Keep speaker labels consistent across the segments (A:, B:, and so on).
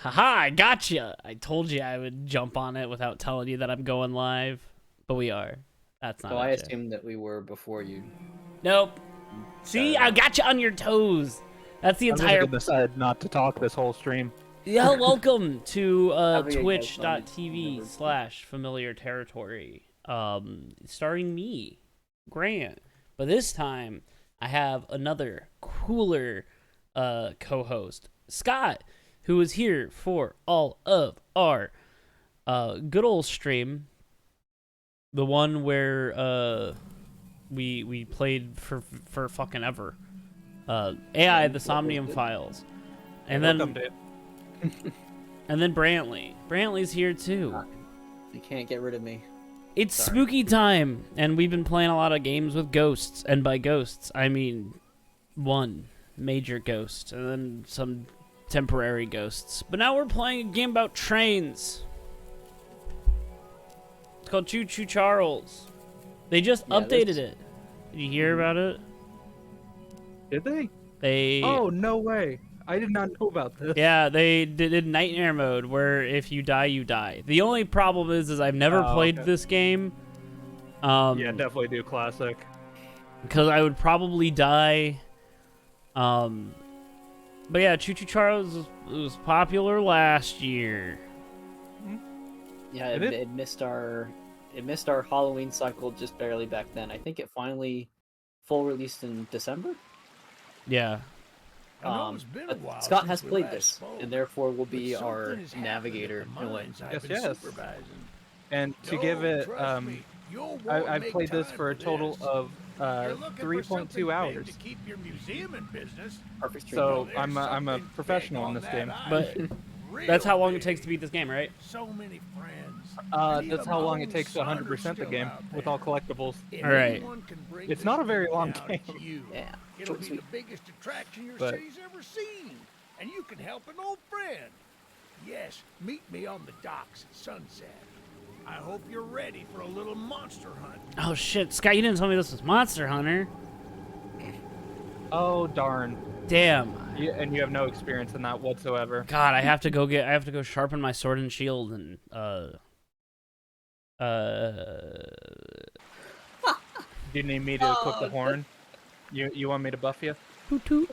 A: Haha, I gotcha. I told you I would jump on it without telling you that I'm going live. But we are. That's not
B: So I
A: it.
B: assumed that we were before you.
A: Nope. See, I got you on your toes. That's the
C: I'm
A: entire.
C: gonna decide not to talk this whole stream.
A: Yeah, welcome to
B: Having a guest on it,
A: twitch.tv/familiar territory. Starring me, Grant. But this time I have another cooler co-host, Scott, who is here for all of our good old stream. The one where we played for fucking ever. AI the Somnium Files. And
C: Welcome
A: then
C: to
A: and then Brantley. Brantley's here too.
B: You can't get rid of me.
A: It's
B: Sorry.
A: spooky time, and we've been playing a lot of games with ghosts. And by ghosts, I mean one major ghost, and then some temporary ghosts. But now we're playing a game about trains. It's called Choo-Choo Charles. They just updated it. Did you hear about it?
C: Did they?
A: They
C: Oh, no way. I did not know about this.
A: Yeah, they did nightmare mode where if you die, you die. The only problem is I've never played this game.
C: Yeah, definitely do classic.
A: Because I would probably die. But yeah, Choo-Choo Charles was popular last year.
B: Yeah, it missed our Halloween cycle just barely back then. I think it finally full released in December.
A: Yeah.
B: But Scott has played this, and therefore will be our navigator in a way.
C: Yes. And to give it, I've played this for a total of 3.2 hours.
B: Perfect stream.
C: So I'm a professional in this game.
A: But that's how long it takes to beat this game, right?
D: So many friends.
C: That's how long it takes to 100% the game with all collectibles.
A: All right.
C: It's not a very long game.
B: Yeah.
D: It'll be the biggest attraction your
C: But-
D: city's ever seen, and you can help an old friend. Yes, meet me on the docks at sunset. I hope you're ready for a little monster hunt.
A: Oh shit, Scott, you didn't tell me this was Monster Hunter.
C: Oh darn!
A: Damn.
C: And you have no experience in that whatsoever.
A: God, I have to go sharpen my sword and shield and
C: Do you need me to clip the horn? You want me to buff you?
A: toot toot.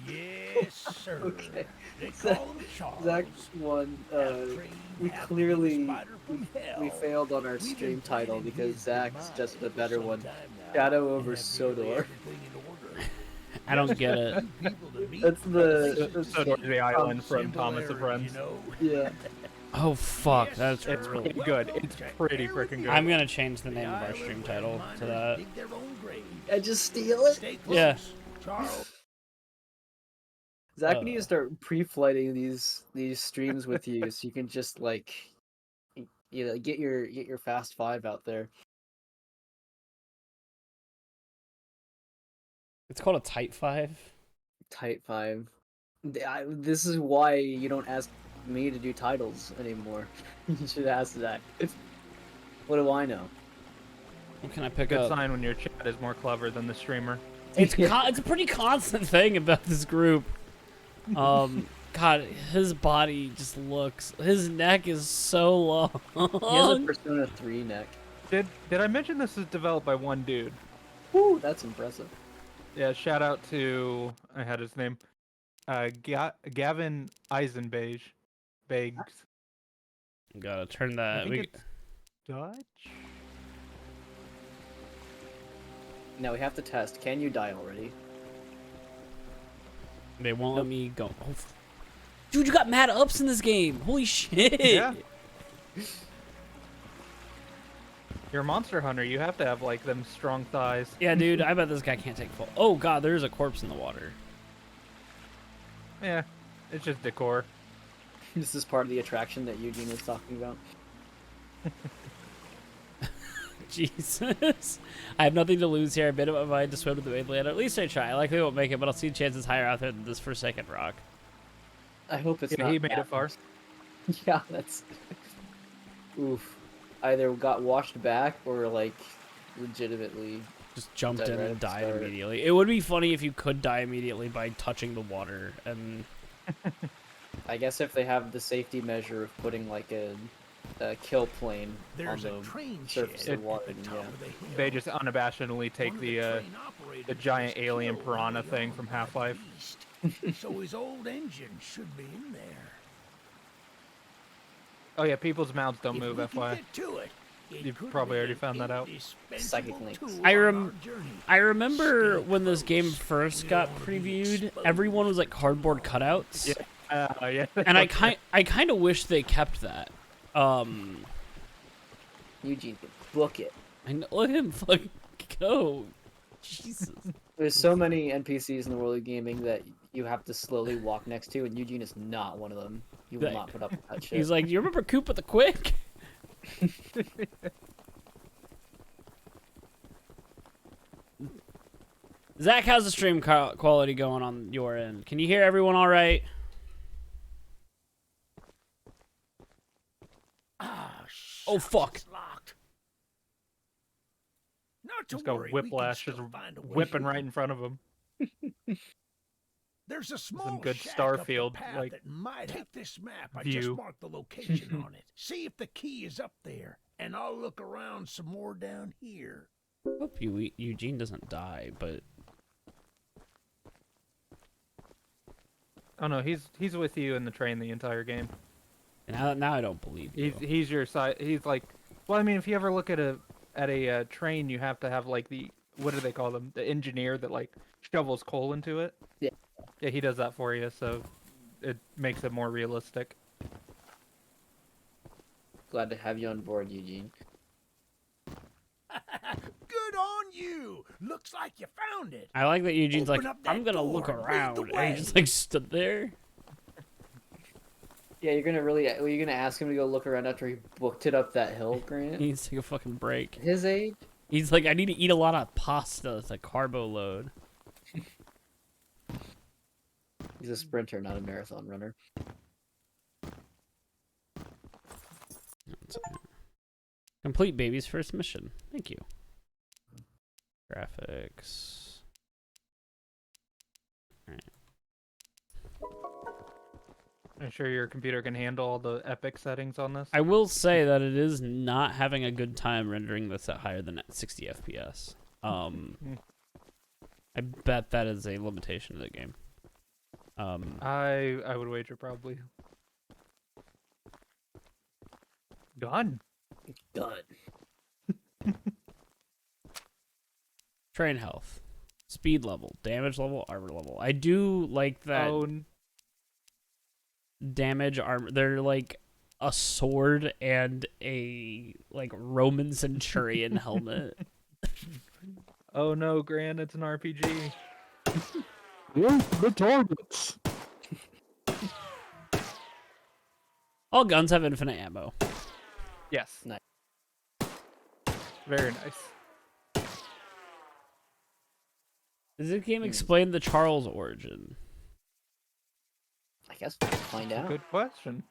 D: Yes, sir.
B: Okay.
D: They call him Charles.
B: Zach won. We clearly we failed on our
D: We've
B: stream
D: been
B: title
D: planning
B: because
D: his
B: Zach's
D: demise
B: just the
D: for
B: better
D: some
B: one.
D: time now,
B: Shadow
D: and
B: over
D: have nearly
B: Sodor.
D: everything in order.
A: I don't get it.
D: People to meet
B: That's the
C: Sodor's the island from
D: simple
C: Thomas the
D: errand,
C: Friends.
D: you know.
B: yeah.
A: Oh fuck, that's
C: It's
A: brutal.
C: pretty good. It's pretty freaking good.
A: I'm gonna change the name of our stream title to that.
D: Dig their own grave.
B: I just steal it.
D: Stay close,
A: Yeah.
D: Charles.
B: Zach, we need to start pre-flighting these streams with you, so you can just like, get your Fast Five out there.
A: It's called a Type 5.
B: Type 5. This is why you don't ask me to do titles anymore. You should ask Zach. What do I know?
A: What can I pick
C: Good
A: up?
C: sign when your chat is more clever than the streamer.
A: It's it's a pretty constant thing about this group. God, his body just looks. His neck is so long.
B: He has a Persona 3 neck.
C: Did I mention this is developed by one dude?
B: Woo, that's impressive.
C: Yeah, shout out to I had his name, Gavin Eisenbeige, Bags.
A: Gotta turn
C: I
A: that.
C: think it's Dutch.
B: Now we have to test. Can you die already?
A: They won't let me go. Oh, dude, you got mad ups in this game. Holy shit.
C: Yeah. You're a monster hunter. You have to have like them strong thighs.
A: Yeah, dude, I bet this guy can't take full. Oh god, there's a corpse in the water.
C: Yeah, it's just decor.
B: This is part of the attraction that Eugene was talking about.
A: Jesus. I have nothing to lose here. I made up my mind to swim to the mainland. At least I try. I likely won't make it, but I'll see chances higher out there than this Forsaken Rock.
B: I hope it's
C: Yeah,
B: not.
C: he made
B: that
C: it far.
B: much. Yeah, that's. Oof. Either got washed back or like legitimately.
A: Just jumped
B: Died
A: in
B: right
A: and
B: at the
A: died
B: start.
A: immediately. It would be funny if you could die immediately by touching the water and
B: I guess if they have the safety measure of putting like a kill plane
D: There's
B: on
D: a
B: the
D: train
B: surface
D: shed
B: of the water,
D: at the
B: then
D: top
B: yeah.
D: of the hill.
C: They just unabashedly take
D: One of the
C: the
D: train operators
C: giant
D: was
C: alien
D: killed
C: piranha
D: early
C: thing
D: on
C: from
D: by the
C: Half-Life.
D: beast. So his old engine should be in there.
C: Oh yeah, people's mouths don't
D: If
C: move,
D: we can
C: FYI.
D: get to it, it
C: You've
D: could
C: probably
D: be
C: already
D: an
C: found that out.
B: Psychic
D: indispensable
B: links.
D: tool
A: I
D: on
A: rem-
D: our journey.
A: I remember
D: Stay
A: when this
D: close.
A: game first
D: We
A: got
D: don't wanna be
A: previewed,
D: exposed.
A: everyone was like cardboard cutouts.
C: Yeah.
A: And I kind of wish they kept that.
B: Eugene can book it.
A: I know, let him fucking go. Jesus.
B: There's so many NPCs in the world of gaming that you have to slowly walk next to, and Eugene is not one of them. He will
A: That-
B: not put up with that shit.
A: He's like, do you remember Koopa the Quick? Zach, how's the stream quality going on your end? Can you hear everyone all right?
D: Ah,
A: Oh,
D: shucks,
A: fuck.
D: it's locked. Not to
C: Just got
D: worry, we can
C: whiplash just
D: still find a way
C: whipping
D: in.
C: right in front of him.
D: There's a small
C: good
D: shack up the
C: Starfield,
D: path
C: like,
D: that might hit this map. I
C: view.
D: just marked the location on it. See if the key is up there, and I'll look around some more down here.
A: Hope Eugene doesn't die, but
C: Oh no, he's with you in the train the entire game.
A: now I don't believe you.
C: He's your side. He's like, well, I mean, if you ever look at a train, you have to have like the, what do they call them? The engineer that like shovels coal into it.
B: Yeah.
C: Yeah, he does that for you, so it makes it more realistic.
B: Glad to have you on board, Eugene.
D: Good on you! Looks like you found it.
A: I like that Eugene's
D: Open
A: like,
D: up that
A: I'm gonna look
D: door, lead
A: around,
D: the
A: and he just
D: way.
A: like stood there.
B: Yeah, you're gonna ask him to go look around after he booked it up that hill,
A: He
B: Grant?
A: needs to take a fucking break.
B: His age?
A: He's like, I need to eat a lot of pasta. It's a carbo load.
B: He's a sprinter, not a marathon runner.
A: Complete baby's first mission. Thank you. Graphics.
C: I'm sure your computer can handle all the epic settings on this.
A: I will say that it is not having a good time rendering this at higher than 60 FPS. I bet that is a limitation of the game.
C: I would wager probably. Done.
B: Done.
A: Train health, speed level, damage level, armor level. I do like that. Damage armor. They're like a sword and a like Roman centurion helmet.
C: Oh no, Grant, it's an RPG.
E: The targets.
A: All guns have infinite ammo.
C: Yes.
B: Nice.
C: Very nice.
A: Does this game explain the Charles origin?
B: I guess we'll find out.
C: Good question.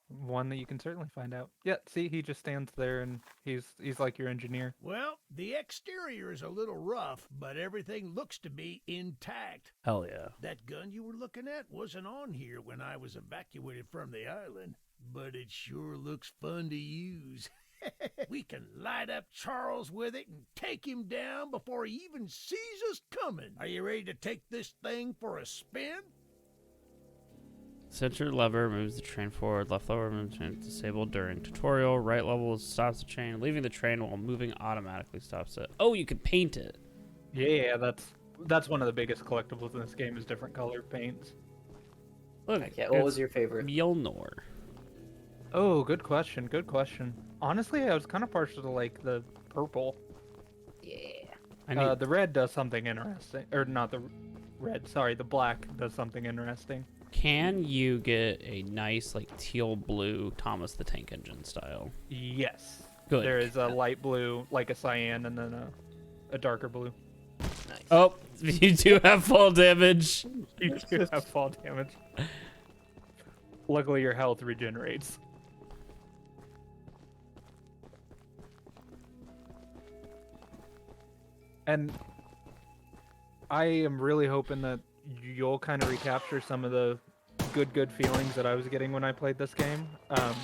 C: One that you can certainly find out. Yeah, see, he just stands there and he's like your engineer.
D: Well, the exterior is a little rough, but everything looks to be intact.
A: Hell yeah.
D: That gun you were looking at wasn't on here when I was evacuated from the island, but it sure looks fun to use. We can light up Charles with it and take him down before he even sees us coming. Are you ready to take this thing for a spin?
A: Center lever moves the train forward. Left lever moves the train disabled during tutorial. Right level stops the train. Leaving the train while moving automatically stops it. Oh, you can paint it.
C: Yeah, that's one of the biggest collectibles in this game is different colored paints.
A: Look,
B: Yeah, what was your favorite?
A: Mjolnir.
C: Oh, good question. Good question. Honestly, I was kind of partial to like the purple.
B: Yeah.
A: I need,
C: The red does something interesting, or not the red. Sorry, the black does something interesting.
A: can you get a nice like teal blue Thomas the Tank Engine style?
C: Yes.
A: Good.
C: There is a light blue, like a cyan, and then a darker blue.
B: Nice.
A: Oh, you do have fall damage.
C: You do have fall damage. Luckily, your health regenerates. And I am really hoping that you'll kind of recapture some of the good feelings that I was getting when I played this game. 'Cause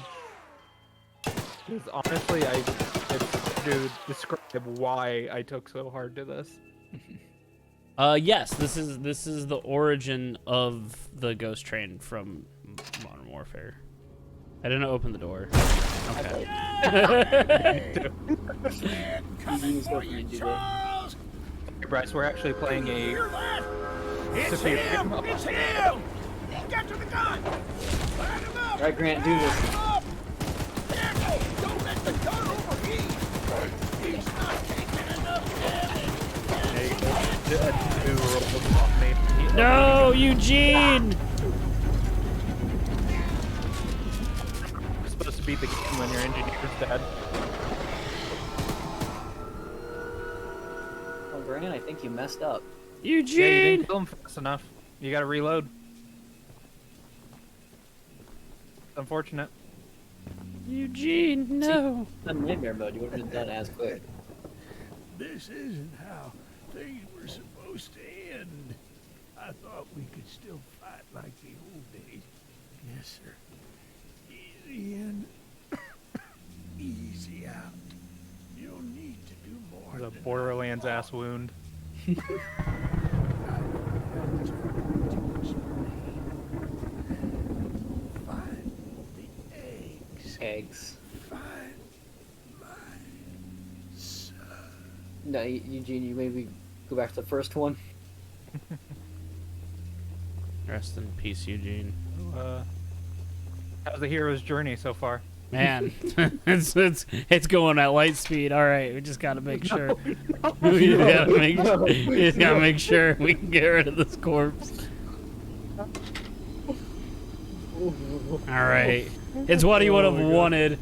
C: honestly, it's to describe why I took so hard to this.
A: Yes, this is the origin of the ghost train from Modern Warfare. I didn't open the door. Okay.
B: Coming for you,
D: Charles!
C: Hey, Bryce, we're actually playing a
D: Hear that? It's
C: It's a-
D: him! It's him! Get to the gun! Light him up!
B: Alright, Grant, do this.
D: Up! Careful! Don't let the gun overheat! He's not taking enough damage!
A: No, Eugene!
C: You're supposed to beat the game when your engineer's dead.
B: Oh, Grant, I think you messed up.
C: Yeah, you
A: Eugene!
C: didn't kill him fast enough. You gotta reload. Unfortunate.
A: Eugene, no.
B: On nightmare mode, you would have done as quick.
D: This isn't how things were supposed to end. I thought we could still fight like the old days. Yes, sir. Easy in, easy out. You don't need to do more
C: The
D: than
C: Borderlands ass wound.
D: find the eggs.
B: Eggs.
D: Find my son.
B: No, Eugene, you maybe go back to the first one.
A: Rest in peace, Eugene.
C: How's the hero's journey so far?
A: Man, it's going at light speed. All right, we just gotta make sure. We just gotta make sure we can get rid of this corpse. All right, it's what he would have wanted.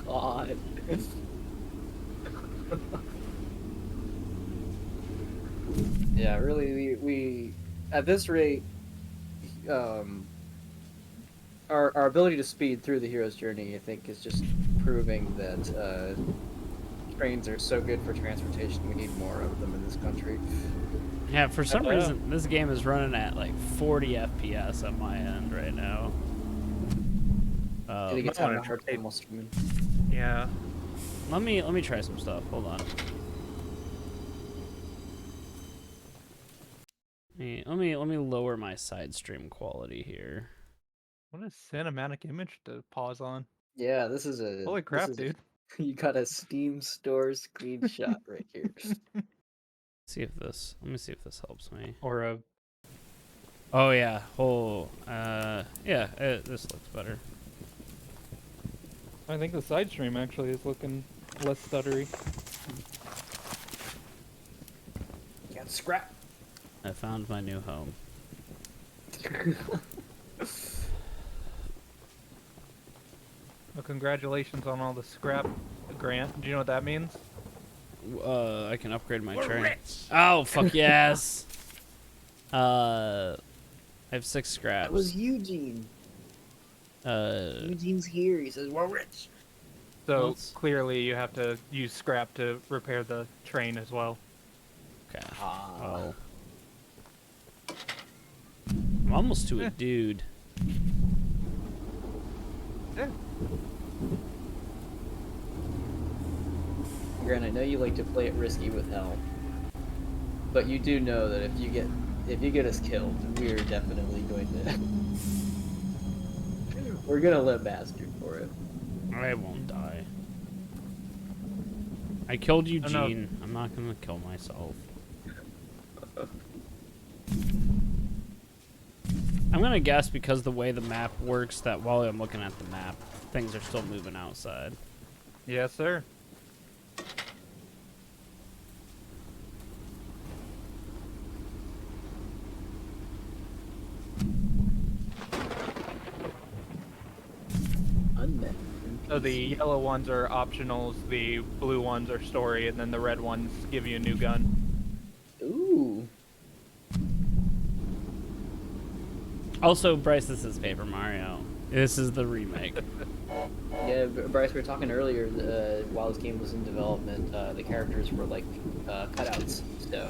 B: God. Yeah, really, we at this rate, our ability to speed through the hero's journey, I think, is just proving that trains are so good for transportation. We need more of them in this country.
A: Yeah, for some reason, this game is running at like 40 FPS on my end right now.
B: I think it's
C: might
B: on
C: wanna
B: our
C: update.
B: thermal streaming.
C: Yeah.
A: Let me try some stuff. Hold on. Let me lower my side stream quality here.
C: What a cinematic image to pause on.
B: Yeah, this is a.
C: Holy crap,
B: this is
C: dude.
B: You got a Steam store screenshot right here.
A: See if this. Let me see if this helps me.
C: Or a
A: Oh yeah. Oh. Yeah. This looks better.
C: I think the side stream actually is looking less stuttery.
B: Can't scrap.
A: I found my new home.
C: Well, congratulations on all the scrap, Grant. Do you know what that means?
A: I can upgrade my
D: We're
A: train.
D: rich.
A: Oh fuck yes. I have 6 scraps.
B: That was Eugene. Eugene's here. He says we're rich.
C: So
A: Well, it's-
C: clearly you have to use scrap to repair the train as well.
A: Okay.
B: Ah.
A: Oh. I'm almost to a dude.
C: Yeah.
B: Grant, I know you like to play it risky with hell, but you do know that if you get us killed, we're definitely going to we're gonna live bastard for it.
A: I won't die. I killed
C: no.
A: Eugene. I'm not gonna kill myself. I'm gonna guess because the way the map works that while I'm looking at the map, things are still moving outside.
C: Yes, sir.
B: Unmet.
C: So the yellow ones are optionals, the blue ones are story, and then the red ones give you a new gun.
B: Ooh.
A: Also, Bryce, this is Paper Mario. This is the remake.
B: Yeah, Bryce, we were talking earlier while this game was in development. The characters were like cutouts, so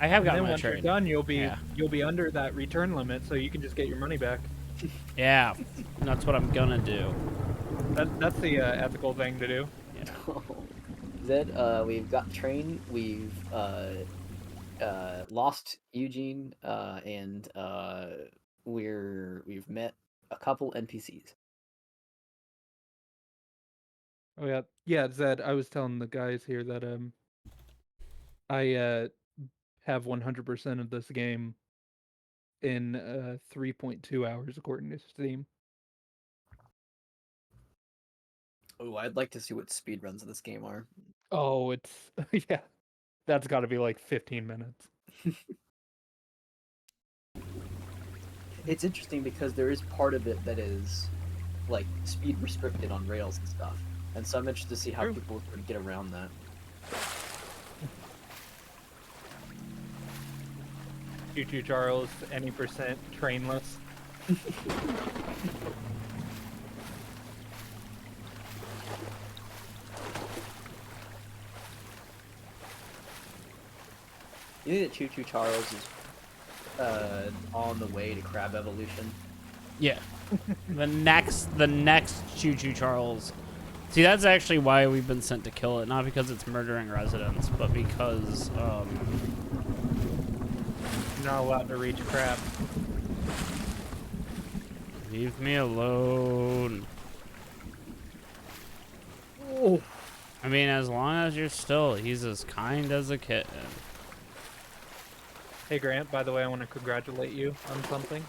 A: I have
C: And
A: gotten
C: then
A: my
C: once you're
A: train.
C: done, you'll
A: Yeah.
C: be under that return limit, so you can just get your money back.
A: Yeah, that's what I'm gonna do.
C: That's the ethical thing to do.
A: Yeah.
B: Zed, we've got train. We've lost Eugene, and we've met a couple NPCs.
C: Oh yeah, yeah, Zed. I was telling the guys here that I have 100% of this game in 3.2 hours according to Steam.
B: Oh, I'd like to see what speedruns of this game are.
C: Oh, it's yeah. That's got to be like 15 minutes.
B: It's interesting because there is part of it that is like speed restricted on rails and stuff, and so I'm interested to see how
C: True.
B: people would get around that.
C: Choo-Choo Charles, any percent trainless.
B: You think that Choo-Choo Charles is on the way to crab evolution?
A: Yeah. the next Choo-Choo Charles. See, that's actually why we've been sent to kill it, not because it's murdering residents, but because
C: You're not allowed to reach crab.
A: leave me alone.
C: Oh.
A: I mean, as long as you're still, he's as kind as a kitten.
C: Hey Grant, by the way, I want to congratulate you on something.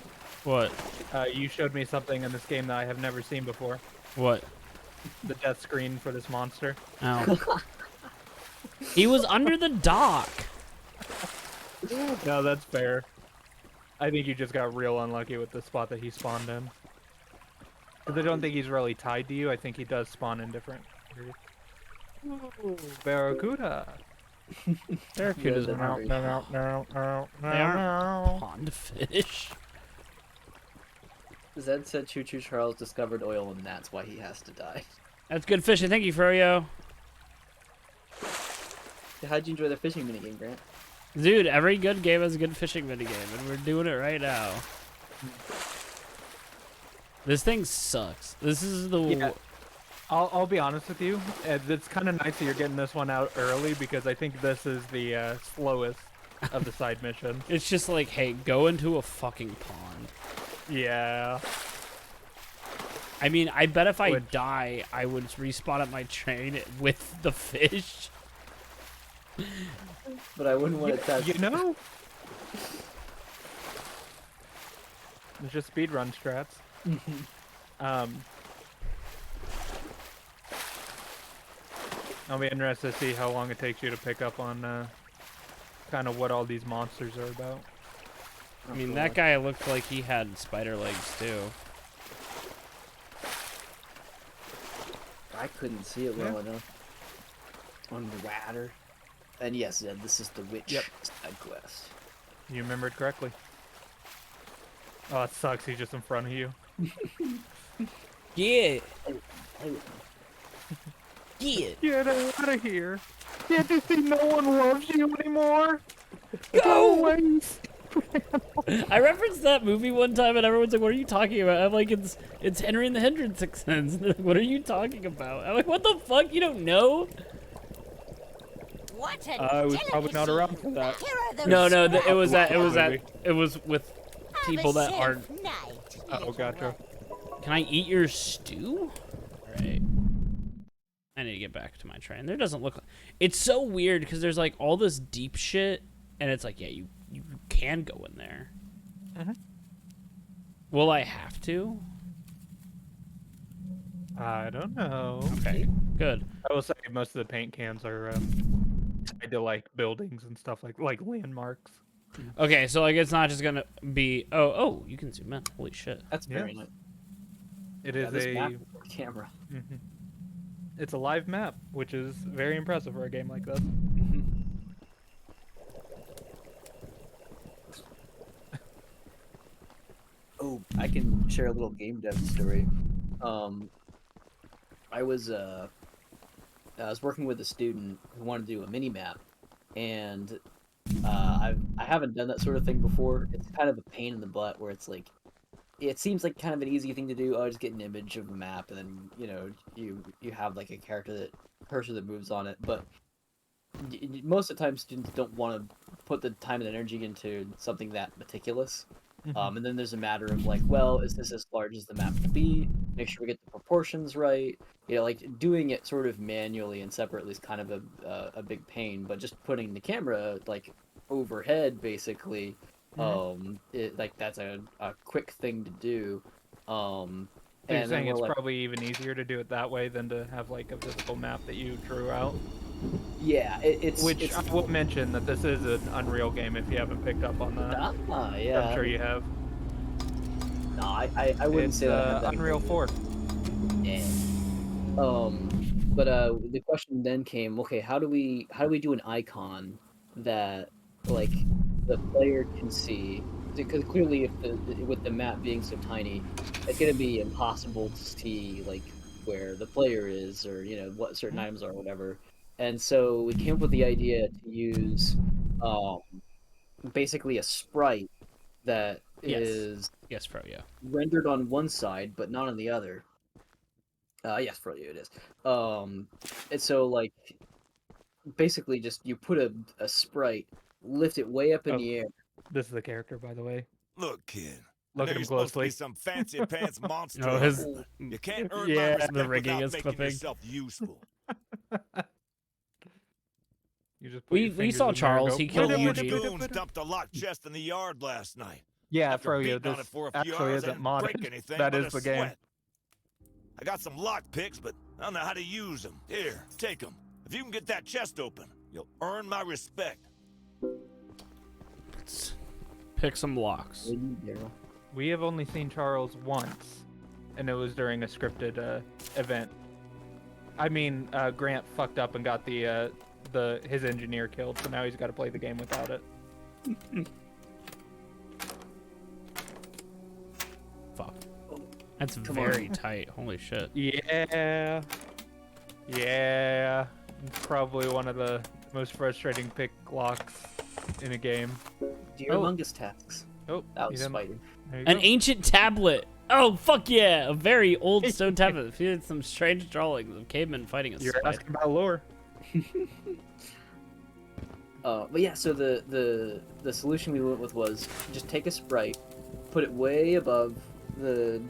A: What?
C: You showed me something in this game that I have never seen before.
A: What?
C: The death screen for this monster.
A: Oh. He was under the dock.
C: No, that's fair. I think you just got real unlucky with the spot that he spawned in. Because I don't think he's really tied to you. I think he does spawn in different areas. Ooh, Barracuda.
A: Barracudas
B: Yeah,
A: are
B: they're
A: not. They aren't pond fish.
B: Zed said Choo-Choo Charles discovered oil, and that's why he has to die.
A: That's good fishing. Thank you, Froyo.
B: How'd you enjoy the fishing minigame, Grant?
A: Dude, every good game has a good fishing minigame, and we're doing it right now. This thing sucks. This is the...
C: Yeah. I'll be honest with you. It's kind of nice that you're getting this one out early because I think this is the slowest of the side missions.
A: It's just like, hey, go into a fucking pond.
C: Yeah.
A: I mean, I bet if I die, I would respawn at my train with the fish.
B: But I wouldn't want to touch.
C: You know? It's just speedrun strats. I'll be interested to see how long it takes you to pick up on kind of what all these monsters are about.
A: I mean, that guy looked like he had spider legs, too.
B: I couldn't see it well enough. On the ladder. And yes, Zed, this is the witch side quest.
C: You remembered correctly. Oh, it sucks. He's just in front of you.
A: Yeah.
B: Hey,
A: Yeah.
C: Get out of here. Can't you see no one loves you anymore?
A: Go
C: away.
A: I referenced that movie one time, and everyone's like, "What are you talking about?" I'm like, "It's Henry and the Hindrance." Like, what are you talking about? I'm like, "What the fuck? You don't know?"
F: What a
C: I was probably not around for that.
F: Here are those
A: No,
F: scraps.
A: it was with people
F: Have a
A: that are.
F: safe night,
C: Oh,
F: little
C: gotcha.
F: one.
A: Can I eat your stew? Right. I need to get back to my train. There doesn't look. It's so weird because there's like all this deep shit, and it's like, yeah, you can go in there. Will I have to?
C: I don't know.
A: Okay, good.
C: I will say most of the paint cans are tied to like buildings and stuff like landmarks.
A: Okay, so like it's not just gonna be. Oh, you can zoom in. Holy shit.
B: That's very nice.
C: It
B: Yeah,
C: is
B: this
C: a
B: map with the camera.
C: it's a live map, which is very impressive for a game like this.
B: Oh, I can share a little game dev story. I was working with a student who wanted to do a mini map, and I haven't done that sort of thing before. It's kind of a pain in the butt where it's like, it seems like kind of an easy thing to do. Oh, just get an image of a map, and then you have like a cursor that moves on it. But most of the time, students don't want to put the time and energy into something that meticulous. And then there's a matter of like, well, is this as large as the map can be? Make sure we get the proportions right. Like doing it sort of manually and separately is kind of a big pain. But just putting the camera like overhead, basically, that's a quick thing to do.
C: So you're
B: And then
C: saying it's
B: we're like,
C: probably even easier to do it that way than to have like a physical map that you drew out.
B: yeah,
C: Which I will mention that this is an Unreal game if you haven't picked up on that.
B: Yeah.
C: I'm sure you have.
B: No, I wouldn't
C: It's
B: say that. I have that
C: Unreal 4.
B: Yeah. But the question then came, okay, how do we do an icon that like the player can see? Because clearly, with the map being so tiny, it's gonna be impossible to see like where the player is, or what certain items are, or whatever. And so we came up with the idea to use basically a sprite that is
A: Yes, Pro, yeah.
B: rendered on one side but not on the other. Yes, for you it is. And so like basically just you put a sprite, lift it way up in
C: Oh.
B: the air.
C: This is the character, by the way.
G: Look, kid.
C: Look
G: I
C: at
G: know
C: him
G: you're supposed to be
C: closely.
G: some fancy pants monster.
A: No, his
G: but you can't earn
C: Yeah,
G: my
C: the
G: respect
A: rigging
G: without
A: is
G: making
A: clipping.
G: yourself useful.
C: You just put your
A: we
C: fingers
A: saw
C: in there and
A: Charles.
C: go,
A: He killed
G: One of the
A: Eugene.
G: goons dumped a locked chest in the yard last night.
C: Yeah,
G: After
C: Froyo,
G: beating on
C: this
G: it for a few
C: actually
G: hours, I
C: isn't
G: didn't break
C: modded.
G: anything
C: That
G: but
C: is
G: a
C: the game.
G: sweat. I got some lock picks, but I don't know how to use them. Here, take them. If you can get that chest open, you'll earn my respect.
A: Let's pick some locks.
C: We have only seen Charles once, and it was during a scripted event. I mean, Grant fucked up and got his engineer killed, so now he's got to play the game without it.
A: Fuck. That's
B: Come
A: very tight. Holy shit.
C: Yeah. Yeah. It's probably one of the most frustrating pick locks in a game.
B: Do your Among Us tasks.
C: Oh,
B: That was
C: you didn't-
B: spider.
C: there you
A: An
C: go.
A: ancient tablet. Oh, fuck yeah. A very old stone tablet. Featured some strange drawings of cavemen fighting a
C: You're
A: spider.
C: asking about lore.
B: But yeah, so the solution we went with was just take a sprite, put it way above the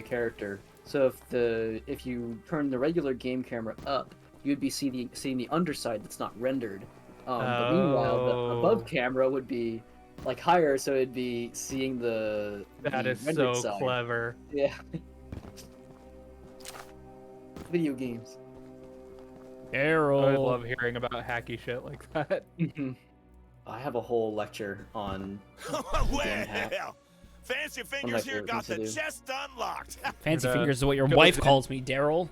B: character. So if you turn the regular game camera up, you'd be seeing the underside that's not rendered. But meanwhile, the above camera would be like higher, so it'd be seeing the
C: That is
B: rendered
C: so
B: side.
C: clever.
B: Yeah. Video games.
A: Arrow.
C: I love hearing about hacky shit like that.
B: I have a whole lecture on game hack.
G: Well, Fancy
B: my
G: Fingers here
B: favorite
G: got
B: things
G: the
B: to do.
G: chest unlocked.
A: Fancy
C: And,
A: fingers is what your
C: goes
A: wife
C: in-
A: calls me, Daryl.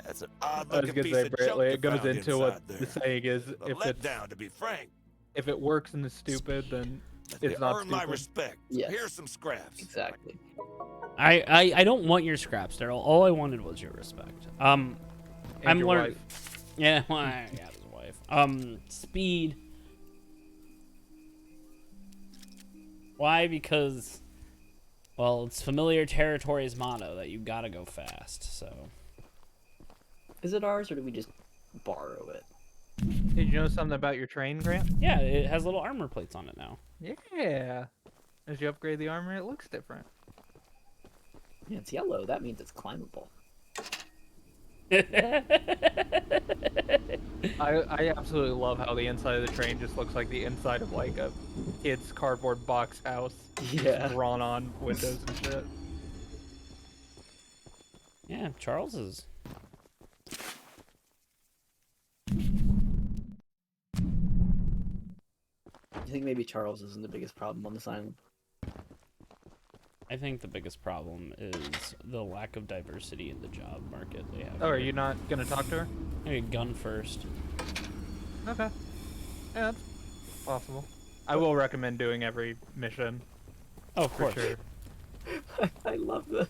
G: That's an
C: I was
G: odd-looking
C: gonna
G: piece
C: say,
G: of
C: Brantley,
G: junk
C: it
G: you
C: goes
G: found
C: into what
G: inside
C: the
G: there.
C: saying is:
G: A letdown, to be frank.
C: if it works and is stupid, then
G: You
C: it's not
G: earned my
C: stupid.
G: respect.
B: Yes.
G: Here's some scraps.
B: Exactly.
A: I don't want your scraps, Daryl. All I wanted was your respect.
C: And
A: I'm
C: your
A: learning.
C: wife.
A: Yeah, well, yeah, his wife. Speed. Why? Because, well, it's familiar territory's motto that you gotta go fast. So.
B: Is it ours, or do we just borrow it?
C: Did you know something about your train, Grant?
A: Yeah, it has little armor plates on it now.
C: Yeah. As you upgrade the armor, it looks different.
B: Yeah, it's yellow. That means it's climbable.
C: I absolutely love how the inside of the train just looks like the inside of like a kid's cardboard box house.
B: Yeah.
C: Drawn on windows and shit.
A: Yeah, Charles is.
B: I think maybe Charles isn't the biggest problem on this island.
A: I think the biggest problem is the lack of diversity in the job market they have.
C: Oh, are
A: here.
C: you not gonna talk to her?
A: Maybe gun first.
C: Okay. Yeah, that's possible. I will recommend doing every mission.
A: Oh, of
C: For
A: course.
C: sure.
B: I love the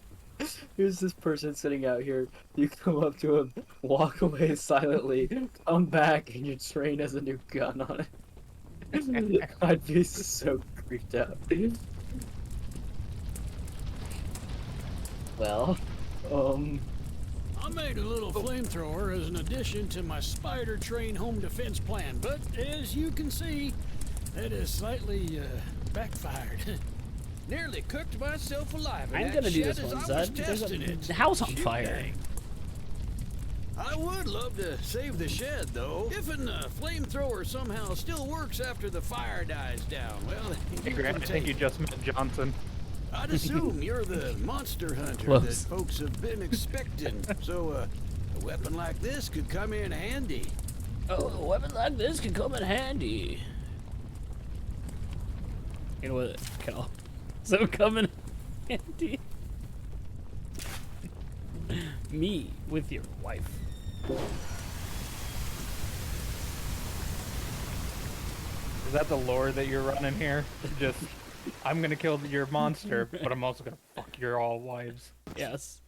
B: Here's this person sitting out here. You come up to him, walk away silently, come back, and your train has a new gun on it. I'd be so creeped out. Well,
H: I made a little flamethrower as an addition to my spider train home defense plan, but as you can see, it has slightly backfired. Nearly cooked myself alive.
A: I'm gonna do this one, Zed. There's a house on fire.
H: I would love to save the shed, though. If an flamethrower somehow still works after the fire dies down, well,
C: Hey, Grant, I think you just met Johnson.
H: I'd assume you're the monster hunter
A: Close.
H: that folks have been expecting. So a weapon like this could come in handy.
A: Oh, a weapon like this can come in handy. You know what, Cal? So come in handy. Me with your wife.
C: Is that the lore that you're running here? Just, I'm gonna kill your monster, but I'm also gonna fuck your all wives.
A: Yes.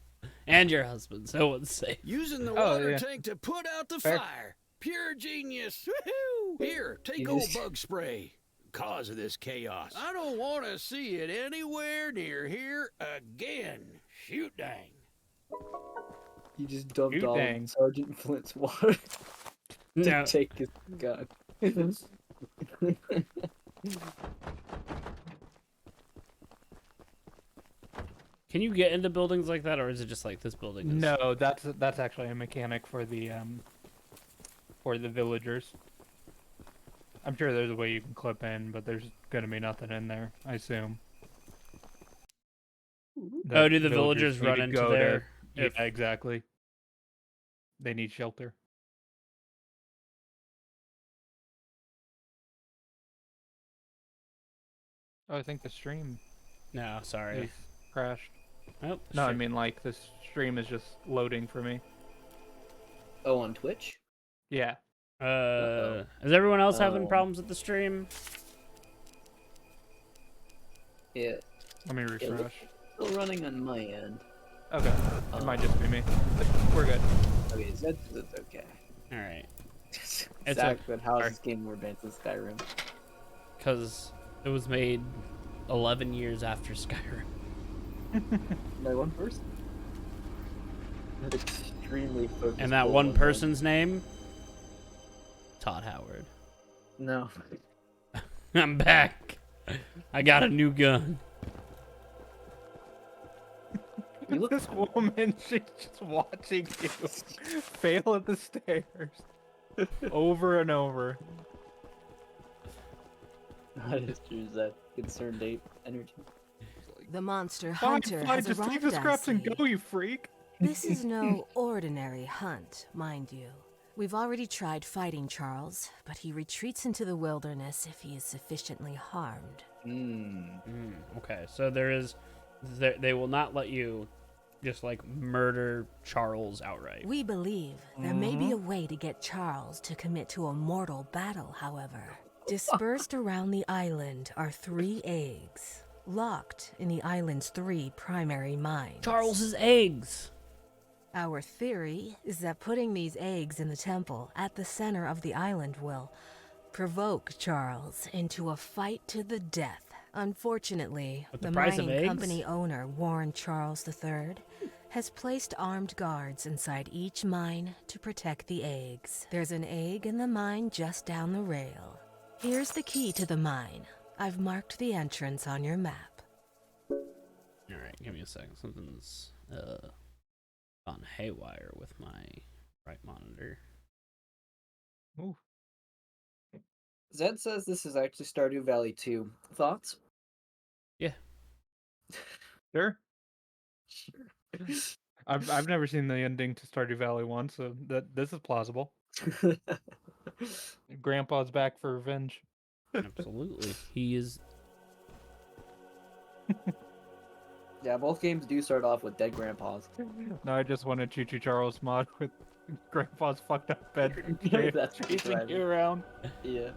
A: And your husband, so one's safe.
H: Using the
C: Oh,
H: water
C: yeah.
H: tank to put out the
C: Fair.
H: fire. Pure genius. Woohoo! Here, take old bug spray. Cause of this chaos. I don't want to see it anywhere near here again. Shoot dang.
B: he just dumped
C: You
B: all
C: dang.
B: of Sergeant Flint's water to
A: No.
B: take his gun.
A: Can you get into buildings like that, or is it just like this building is?
C: No, that's actually a mechanic for the villagers. I'm sure there's a way you can clip in, but there's gonna be nothing in there, I assume.
A: Oh, do the villagers
C: need
A: run
C: to
A: into
C: go
A: there?
C: Yeah,
A: if-
C: exactly. They need shelter. Oh, I think the stream
A: No, sorry.
C: is crashed.
A: Oh,
C: No, I
A: shit.
C: mean like the stream is just loading for me.
B: Oh, on Twitch?
C: Yeah.
A: Is everyone else having
B: Oh.
A: problems with the stream?
B: Yeah,
C: Let me
B: look-
C: refresh.
B: still running on my end.
C: Okay. It might just be me. But we're good.
B: Okay, that's okay.
A: All right,
B: Zach,
A: okay.
B: but how is
C: Sorry.
B: this game more advanced than Skyrim?
A: because it was made 11 years after Skyrim.
B: By one person? Extremely focused.
A: And that
B: goal
A: one
B: on
A: person's name? Todd Howard.
B: No.
A: I'm back. I got a new gun.
B: You look
C: This woman, she's just watching you fail at the stairs over and over.
B: That is true, that concerned ape energy.
I: The monster
C: Fine,
I: hunter
C: fine,
I: has
C: just
I: arrived,
C: take the
I: I
C: scraps and
I: see.
C: go, you freak.
I: This is no ordinary hunt, mind you. We've already tried fighting Charles, but he retreats into the wilderness if he is sufficiently harmed.
A: Okay, so they will not let you just like murder Charles outright.
I: We believe there may be a way to get Charles to commit to a mortal battle, however. Dispersed around the island are 3 eggs, locked in the island's 3 primary mines.
A: Charles's eggs.
I: Our theory is that putting these eggs in the temple at the center of the island will provoke Charles into a fight to the death. Unfortunately,
A: With the
I: the
A: price of
I: mining
A: eggs?
I: company owner, Warren Charles III, has placed armed guards inside each mine to protect the eggs. There's an egg in the mine just down the rail. Here's the key to the mine. I've marked the entrance on your map.
A: All right, give me a second. Something's gone haywire with my right monitor.
C: Ooh.
B: Zed says this is actually Stardew Valley 2. Thoughts?
A: Yeah.
C: Sure. I've never seen the ending to Stardew Valley 1, so this is plausible. Grandpa's back for revenge.
A: Absolutely, he is.
B: Yeah, both games do start off with dead grandpas.
C: No, I just want a Choo-Choo Charles mod with Grandpa's fucked up bed
B: That's
C: chasing
B: right.
C: you around.
B: Yeah.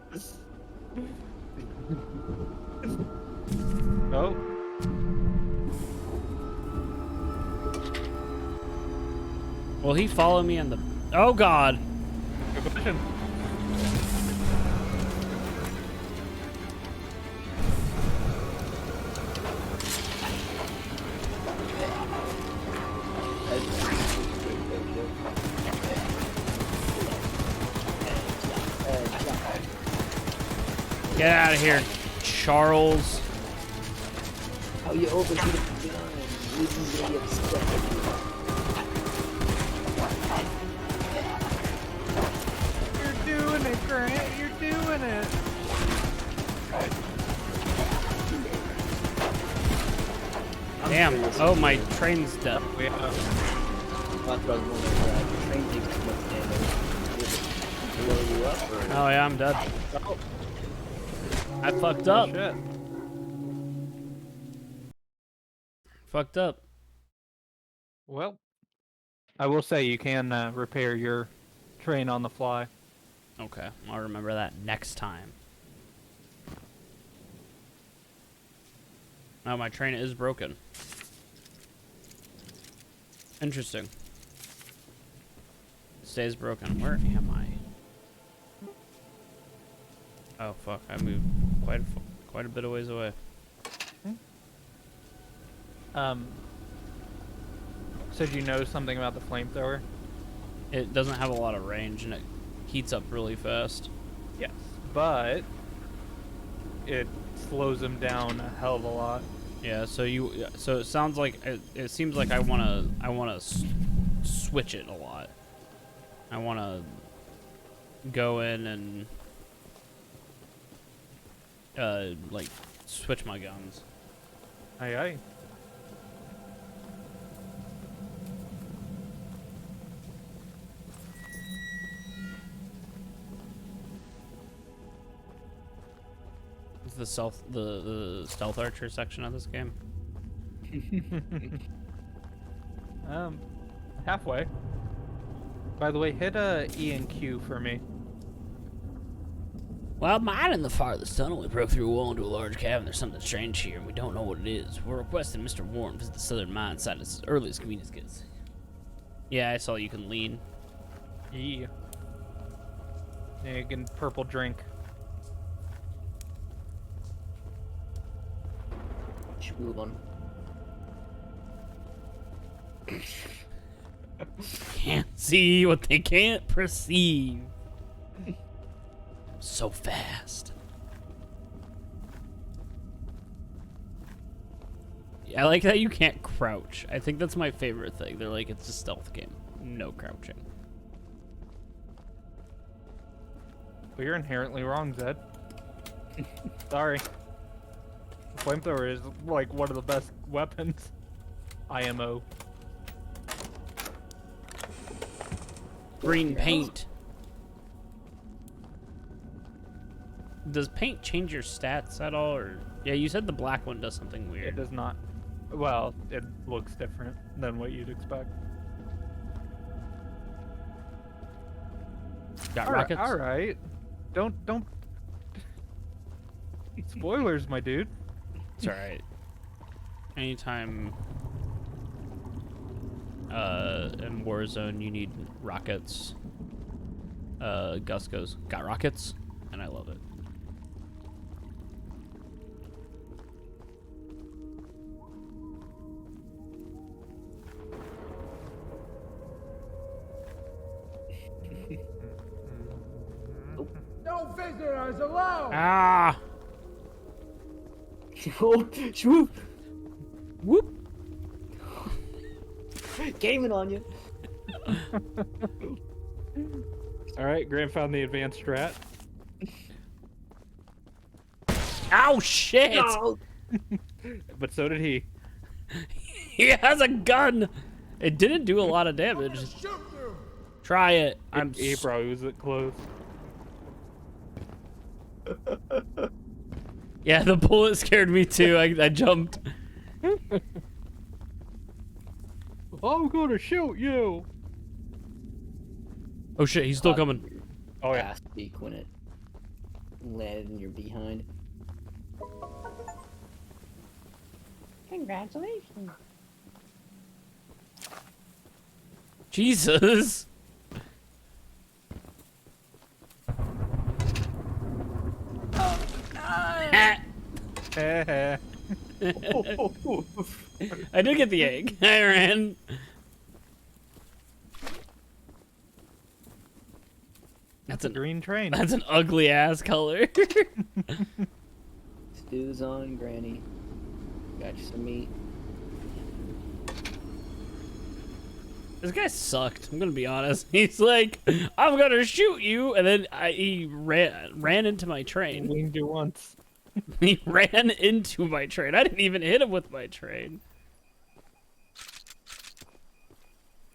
C: Oh.
A: Will he follow me on the... Oh, God.
C: Good question.
A: Get out of here, Charles.
B: Oh, you overheated the gun. Leaving me upset.
C: You're doing it, Grant. You're doing it.
A: Damn. Oh, my train's dead.
C: Yeah.
B: That's what I was wondering. The train takes too much damage. Does it blow you up, or?
A: Oh, yeah, I'm dead.
C: Oh,
A: I fucked up.
C: shit.
A: Fucked up.
C: Well, I will say you can repair your train on the fly.
A: Okay, I'll remember that next time. Oh, my train is broken. Interesting. Stays broken. Where am I? Oh fuck! I moved quite a bit of ways away.
C: So do you know something about the flamethrower?
A: It doesn't have a lot of range and it heats up really fast.
C: Yes. But it slows them down a hell of a lot.
A: Yeah. So it sounds like it seems like I wanna switch it a lot. I wanna go in and like switch my guns.
C: Aye aye.
A: It's the stealth archer section of this game.
C: Halfway. By the way, hit E and Q for me.
A: While mining the farthest tunnel, we broke through a wall into a large cavern. There's something strange here, and we don't know what it is. We're requesting Mr. Warren visit the southern mine site as early as convenience gets. Yeah, I saw you can lean.
C: Yeah. Yeah, you can purple drink.
B: Move on.
A: Can't see what they can't perceive. So fast. Yeah, I like that you can't crouch. I think that's my favorite thing. They're like, it's a stealth game. No crouching.
C: Well, you're inherently wrong, Zed. Sorry. Flamethrower is like one of the best weapons. IMO.
A: Green paint. Does paint change your stats at all, or yeah? You said the black one does something
C: It
A: weird.
C: does not. Well, it looks different than what you'd expect.
A: Got rockets.
C: All right. Don't. Spoilers, my dude.
A: It's all right. Anytime in Warzone you need rockets, Gus goes, got rockets, and I love it.
E: No visitors allowed!
A: Ah!
B: Oh, swoop!
A: Whoop!
B: Gaming on you.
C: Alright, Grant found the advanced strat.
A: Ow, shit!
B: No.
C: But so did he.
A: He has a gun! It didn't do a lot of damage. Try it.
C: He probably was close.
A: Yeah, the bullet scared me too. I jumped.
C: I'm gonna shoot you!
A: Oh shit, he's still coming.
C: Oh yeah.
B: Ass beak when it landed in your behind.
J: Congratulations.
A: Jesus. I did get the egg. I ran.
C: That's a green train.
A: That's an ugly ass color.
B: Stew's on, Granny. Got you some meat.
A: This guy sucked. I'm gonna be honest. He's like, I'm gonna shoot you, and then he ran into my train.
C: Winged you once.
A: He ran into my train. I didn't even hit him with my train.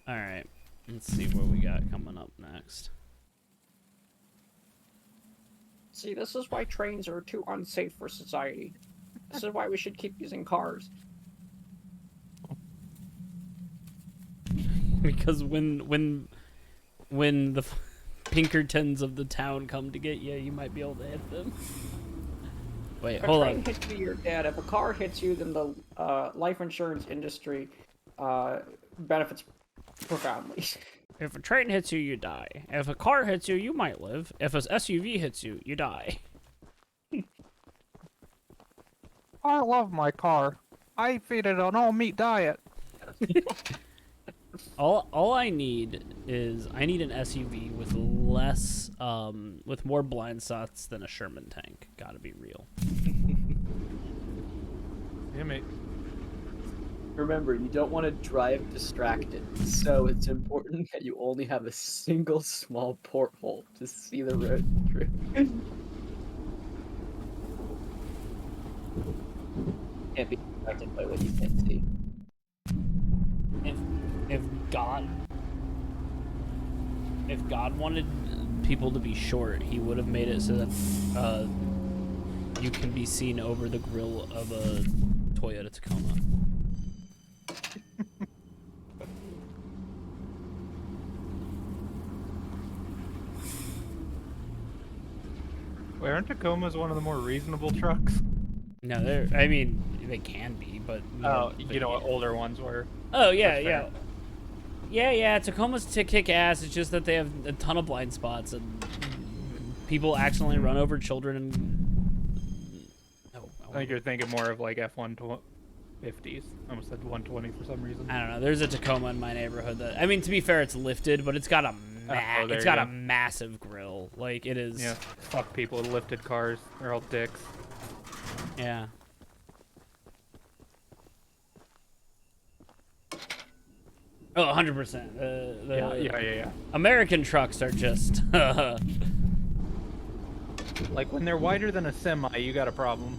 A: All right, let's see what we got coming up next.
B: See, this is why trains are too unsafe for society. This is why we should keep using cars.
A: Because when the Pinkertons of the town come to get you, you might be able to hit them. Wait,
B: If a
A: hold
B: train
A: on.
B: hits you, you're dead. If a car hits you, then the life insurance industry benefits profoundly.
A: If a train hits you, you die. If a car hits you, you might live. If an SUV hits you, you die.
C: I love my car. I feed it an all-meat diet.
A: All I need is an SUV with less with more blind spots than a Sherman tank. Gotta be real.
C: Yeah, mate.
B: Remember, you don't want to drive distracted, so it's important that you only have a single small porthole to see the road through. Can't be distracted by what you can't see.
A: If God wanted people to be short, he would have made it so that you can be seen over the grill of a Toyota Tacoma.
C: Wait, aren't Tacomas one of the more reasonable trucks?
A: No, I mean, they can be, but...
C: You know what older ones were.
A: Oh, yeah. Tacomas kick ass. It's just that they have a ton of blind spots, and people accidentally run over children and...
C: I think you're thinking more of like F-150s. I almost said 120 for some reason.
A: I don't know. There's a Tacoma in my neighborhood that... I mean, to be fair, it's lifted, but it's got a a massive grill. Like, it is...
C: Yeah, fuck people with lifted cars. They're all dicks.
A: Yeah. Oh, 100%.
C: Yeah.
A: American trucks are just...
C: Like, when they're wider than a semi, you got a problem.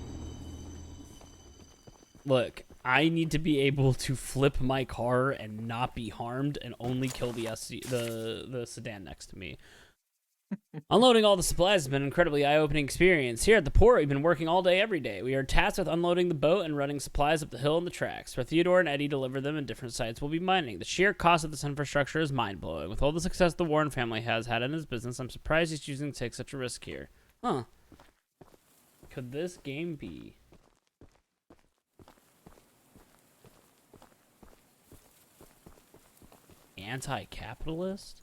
A: Look, I need to be able to flip my car and not be harmed and only kill the sedan next to me. Unloading all the supplies has been an incredibly eye-opening experience. Here at the port, we've been working all day, every day. We are tasked with unloading the boat and running supplies up the hill and the tracks. For Theodore and Eddie deliver them in different sites we'll be mining. The sheer cost of this infrastructure is mind-blowing. With all the success the Warren family has had in his business, I'm surprised he's choosing to take such a risk here. Huh. Could this game be... anti-capitalist?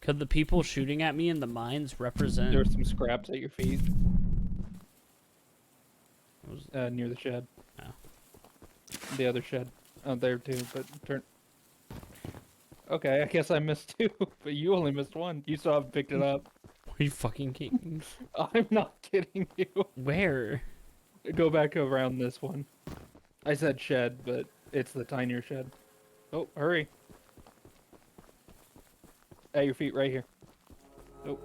A: Could the people shooting at me in the mines represent...
C: There's some scraps at your feet. Near the shed.
A: Oh.
C: The other shed. Oh, there too, but turn... Okay, I guess I missed two, but you only missed one. You still haven't picked it up.
A: Are you fucking kidding?
C: I'm not kidding you.
A: Where?
C: Go back around this one. I said shed, but it's the tinier shed. Oh, hurry. At your feet, right here. Oh,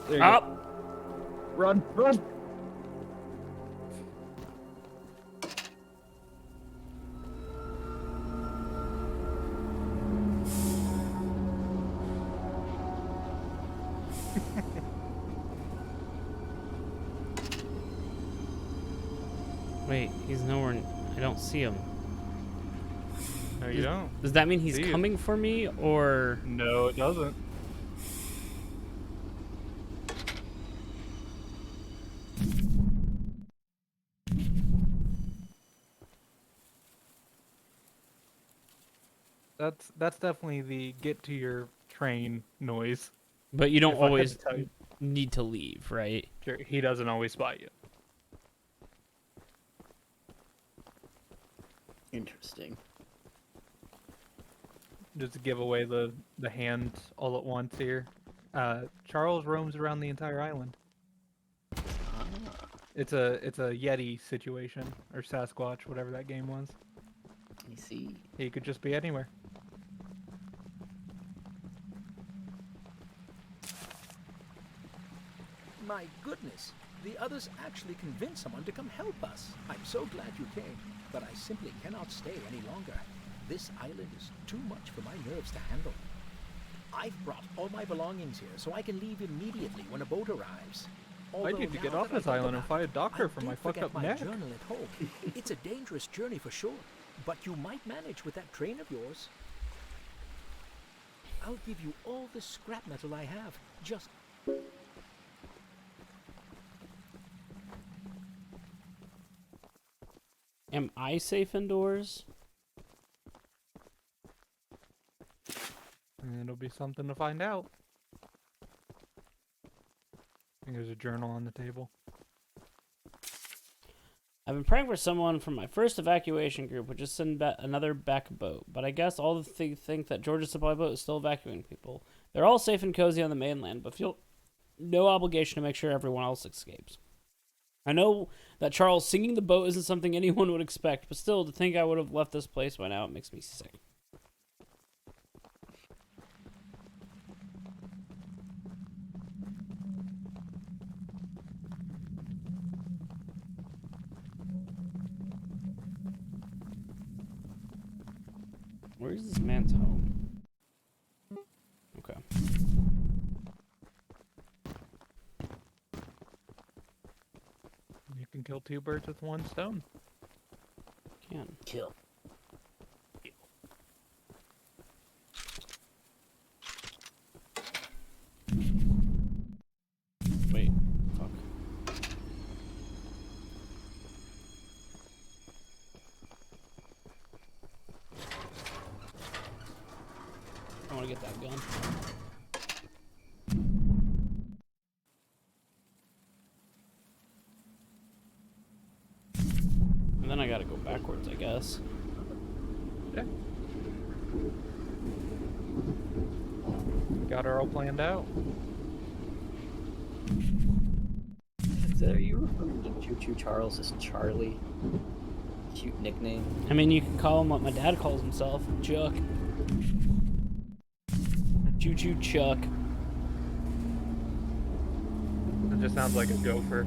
C: there you go. Run, run!
A: Wait, he's nowhere. I don't see him.
C: No, you don't.
A: Does that mean he's
C: See
A: coming for me, or...
C: No, it doesn't. That's definitely the get to your train noise.
A: But you don't
C: If I had
A: always
C: to tell you.
A: need to leave, right?
C: Sure, he doesn't always spot you.
B: Interesting.
C: Just to give away the hand all at once here. Charles roams around the entire island. It's a Yeti situation, or Sasquatch, whatever that game was.
B: I see.
C: He could just be anywhere.
J: My goodness, the others actually convinced someone to come help us. I'm so glad you came, but I simply cannot stay any longer. This island is too much for my nerves to handle. I've brought all my belongings here so I can leave immediately when a boat arrives.
C: I need to get off this island and find a doctor for my fucked up neck.
J: Journal at home. It's a dangerous journey for sure, but you might manage with that train of yours. I'll give you all the scrap metal I have. Just
A: Am I safe indoors?
C: And it'll be something to find out. I think there's a journal on the table.
A: I've been praying for someone from my first evacuation group would just send another back boat, but I guess all the think that Georgia's supply boat is still evacuating people. They're all safe and cozy on the mainland, but feel no obligation to make sure everyone else escapes. I know that Charles singing the boat isn't something anyone would expect, but still, to think I would have left this place by now, it makes me sick. Where is this man's home? Okay.
C: You can kill two birds with one stone.
A: Can.
B: Kill.
A: Wait. Fuck. I want to get that gun. And then I gotta go backwards, I guess.
C: Yeah. Got her all planned out.
B: So are you referring to Choo-Choo Charles as Charlie? Cute nickname.
A: I mean, you can call him what my dad calls himself, Chuck. Choo-Choo Chuck.
C: It just sounds like a gopher.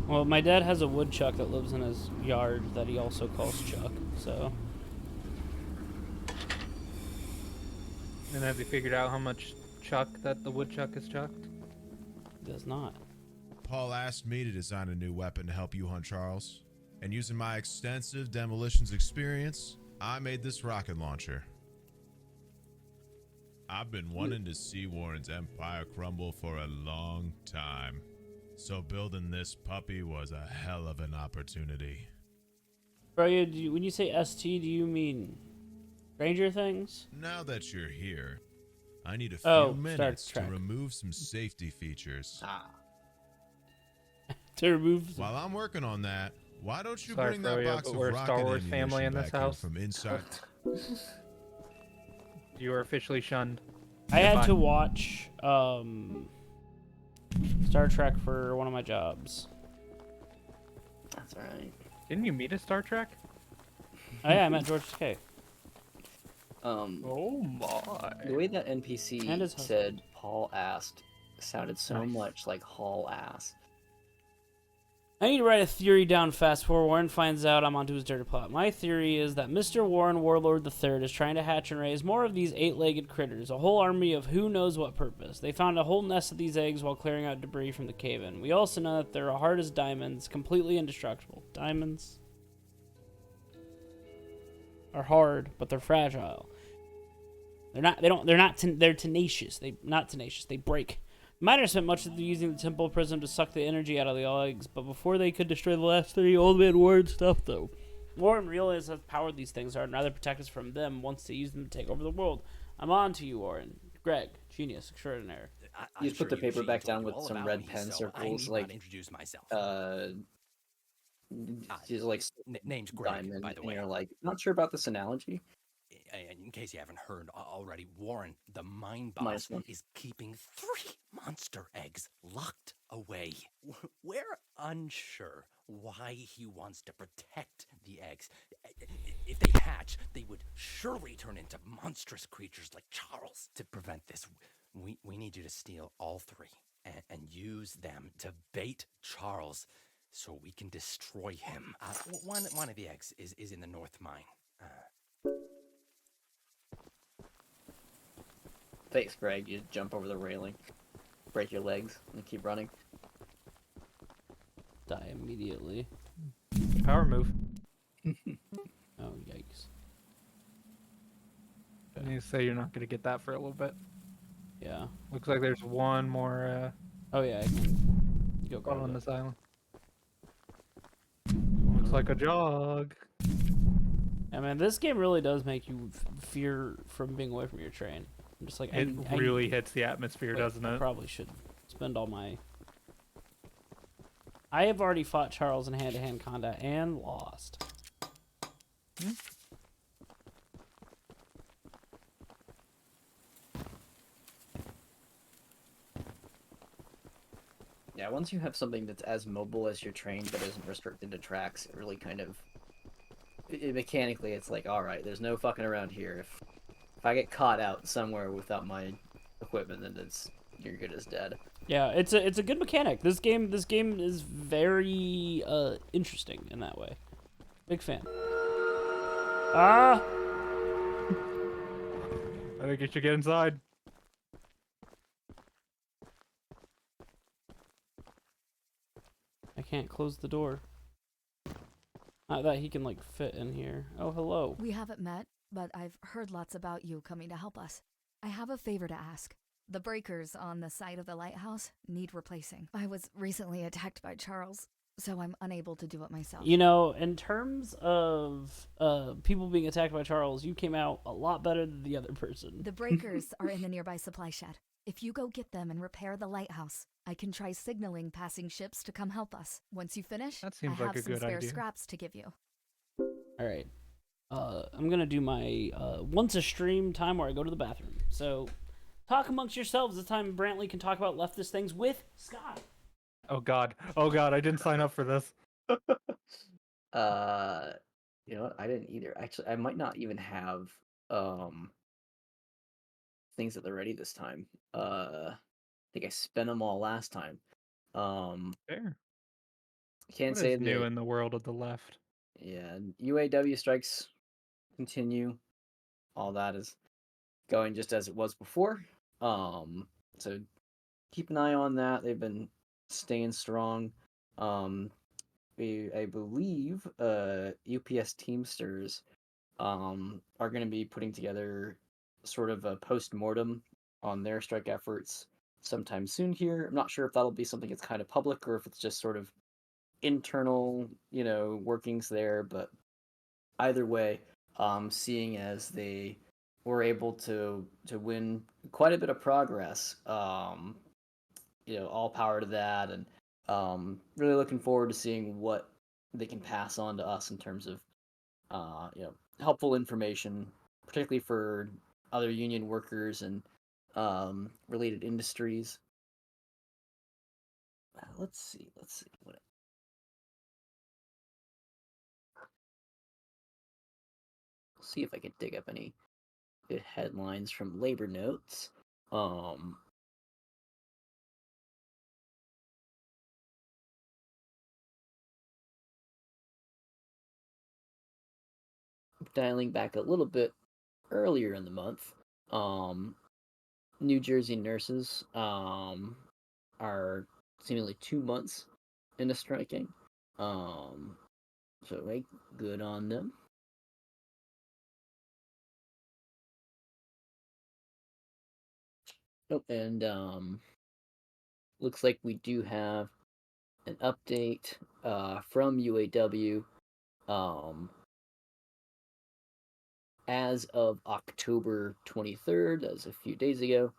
A: Well, my dad has a woodchuck that lives in his yard that he also calls Chuck, so...
C: And have you figured out how much chuck that the woodchuck is chucked?
A: He does not.
K: Paul asked me to design a new weapon to help you hunt Charles. And using my extensive demolitions experience, I made this rocket launcher. I've been wanting to see Warren's empire crumble for a long time. So building this puppy was a hell of an opportunity.
A: Bro, when you say ST, do you mean Stranger Things?
K: Now that you're here, I need a few minutes to
A: Trek.
K: remove some safety features.
A: To remove...
K: While I'm working on that, why don't you
C: Sorry,
K: bring that
C: Froyo,
K: box
C: but
K: of
C: we're a
K: rocket
C: Star Wars
K: ammunition
C: family in this
K: back here
C: house.
K: from inside?
C: You are officially shunned.
A: I had
C: Goodbye.
A: to watch Star Trek for one of my jobs.
B: That's alright.
C: Didn't you meet a Star Trek?
A: Oh yeah, I met George Takei.
C: Oh my.
B: The way that NPC
A: And his husband.
B: said Paul asked sounded so much like Hall ass.
A: I need to write a theory down fast before Warren finds out I'm onto his dirty plot. My theory is that Mr. Warren Warlord III is trying to hatch and raise more of these 8-legged critters, a whole army of who knows what purpose. They found a whole nest of these eggs while clearing out debris from the cave-in. We also know that they're hard as diamonds, completely indestructible. Diamonds are hard, but they're fragile. They're tenacious. Not tenacious. They break. Miners spent much of the using the temple prism to suck the energy out of the eggs, but before they could destroy the last three, Old Man Warren stopped them. Warren realized how powered these things are and rather protect us from them once they use them to take over the world. I'm on to you, Warren. Greg, genius extraordinaire.
B: You just put the paper back down with some red pen circles, like
L: introduce myself.
B: She's like
L: Name's Greg,
B: diamond,
L: by the
B: and
L: way.
B: you're like, not sure about this analogy.
L: In case you haven't heard already, Warren, the Mind
B: Minus
L: Boss,
B: one.
L: is keeping 3 monster eggs locked away. We're unsure why he wants to protect the eggs. If they hatch, they would surely turn into monstrous creatures like Charles. To prevent this, we need you to steal all 3 and use them to bait Charles so we can destroy him. One of the eggs is in the North Mine.
B: Thanks, Greg. You jump over the railing, break your legs, and keep running.
A: Die immediately.
C: Power move.
A: Oh, yikes.
C: You say you're not going to get that for a little bit.
A: Yeah.
C: Looks like there's one more
A: Oh, yeah, I can go grab
C: on
A: it.
C: this island. Looks like a jog.
A: Yeah, man, this game really does make you fear from being away from your train. I'm just like,
C: It really hits the atmosphere, doesn't
A: I
C: it?
A: probably should spend all my... I have already fought Charles in hand-to-hand combat and lost.
B: Yeah, once you have something that's as mobile as your train but isn't restricted to tracks, it really kind of... mechanically, it's like, alright, there's no fucking around here. If I get caught out somewhere without my equipment, then you're good as dead.
A: Yeah, it's a good mechanic. This game is very interesting in that way. Big fan. Ah!
C: I think you should get inside.
A: I can't close the door. Not that he can like fit in here. Oh, hello.
M: We haven't met, but I've heard lots about you coming to help us. I have a favor to ask. The breakers on the side of the lighthouse need replacing. I was recently attacked by Charles, so I'm unable to do it myself.
A: You know, in terms of people being attacked by Charles, you came out a lot better than the other person.
M: The breakers are in the nearby supply shed. If you go get them and repair the lighthouse, I can try signaling passing ships to come help us. Once you finish,
C: That seems
M: I
C: like
M: have
C: a
M: some
C: good
M: spare
C: idea.
M: scraps to give you.
A: All right. I'm going to do my once a stream time where I go to the bathroom. So talk amongst yourselves. This time Brantley can talk about leftist things with Scott.
C: Oh god, I didn't sign up for this.
B: You know what? I didn't either. Actually, I might not even have things at the ready this time. I think I spent them all last time.
C: Fair.
B: Can't
C: What
B: say
C: is new
B: that.
C: in the world of the left?
B: Yeah, UAW strikes continue. All that is going just as it was before. So keep an eye on that. They've been staying strong. I believe UPS Teamsters are going to be putting together sort of a post-mortem on their strike efforts sometime soon here. I'm not sure if that'll be something that's kind of public or if it's just sort of internal, workings there, but either way, seeing as they were able to win quite a bit of progress, all power to that, and really looking forward to seeing what they can pass on to us in terms of helpful information, particularly for other union workers and related industries. Let's see. See if I can dig up any good headlines from labor notes. Dialing back a little bit earlier in the month, New Jersey nurses are seemingly 2 months into striking. So like, good on them. Oh, and looks like we do have an update from UAW. As of October 23rd, that was a few days ago,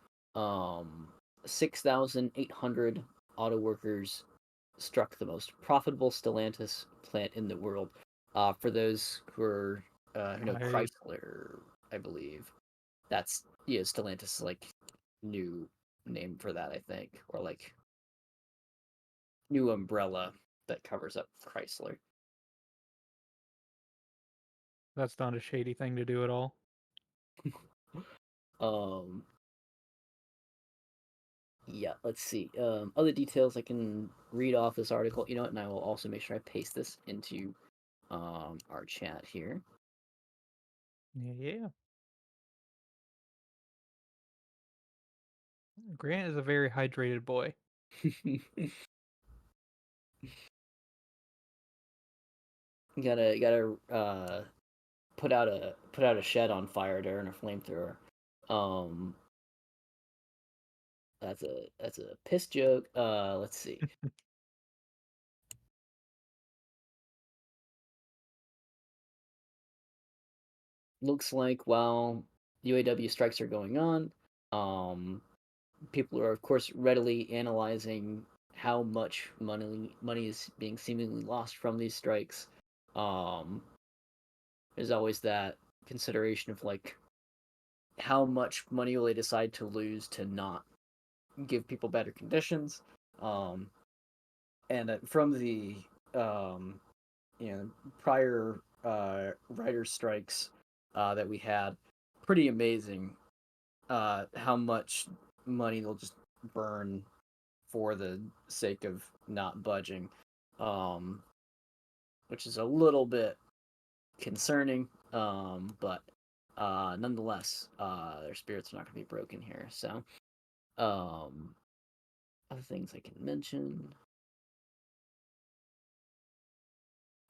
B: 6,800 auto workers struck the most profitable Stellantis plant in the world. For those who are who know Chrysler, I believe that's Stellantis like new name for that, I think, or like new umbrella that covers up Chrysler.
C: That's not a shady thing to do at all.
B: Yeah, let's see. Other details I can read off this article. You know what? And I will also make sure I paste this into our chat here.
C: Yeah. Grant is a very hydrated boy.
B: gotta put out a shed on fire during a flamethrower. That's a piss joke. Let's see. Looks like while UAW strikes are going on, people are of course readily analyzing how much money is being seemingly lost from these strikes. There's always that consideration of like how much money will they decide to lose to not give people better conditions. And from the prior writer strikes that we had, pretty amazing how much money they'll just burn for the sake of not budging, which is a little bit concerning, but nonetheless, their spirits are not going to be broken here. So, other things I can mention.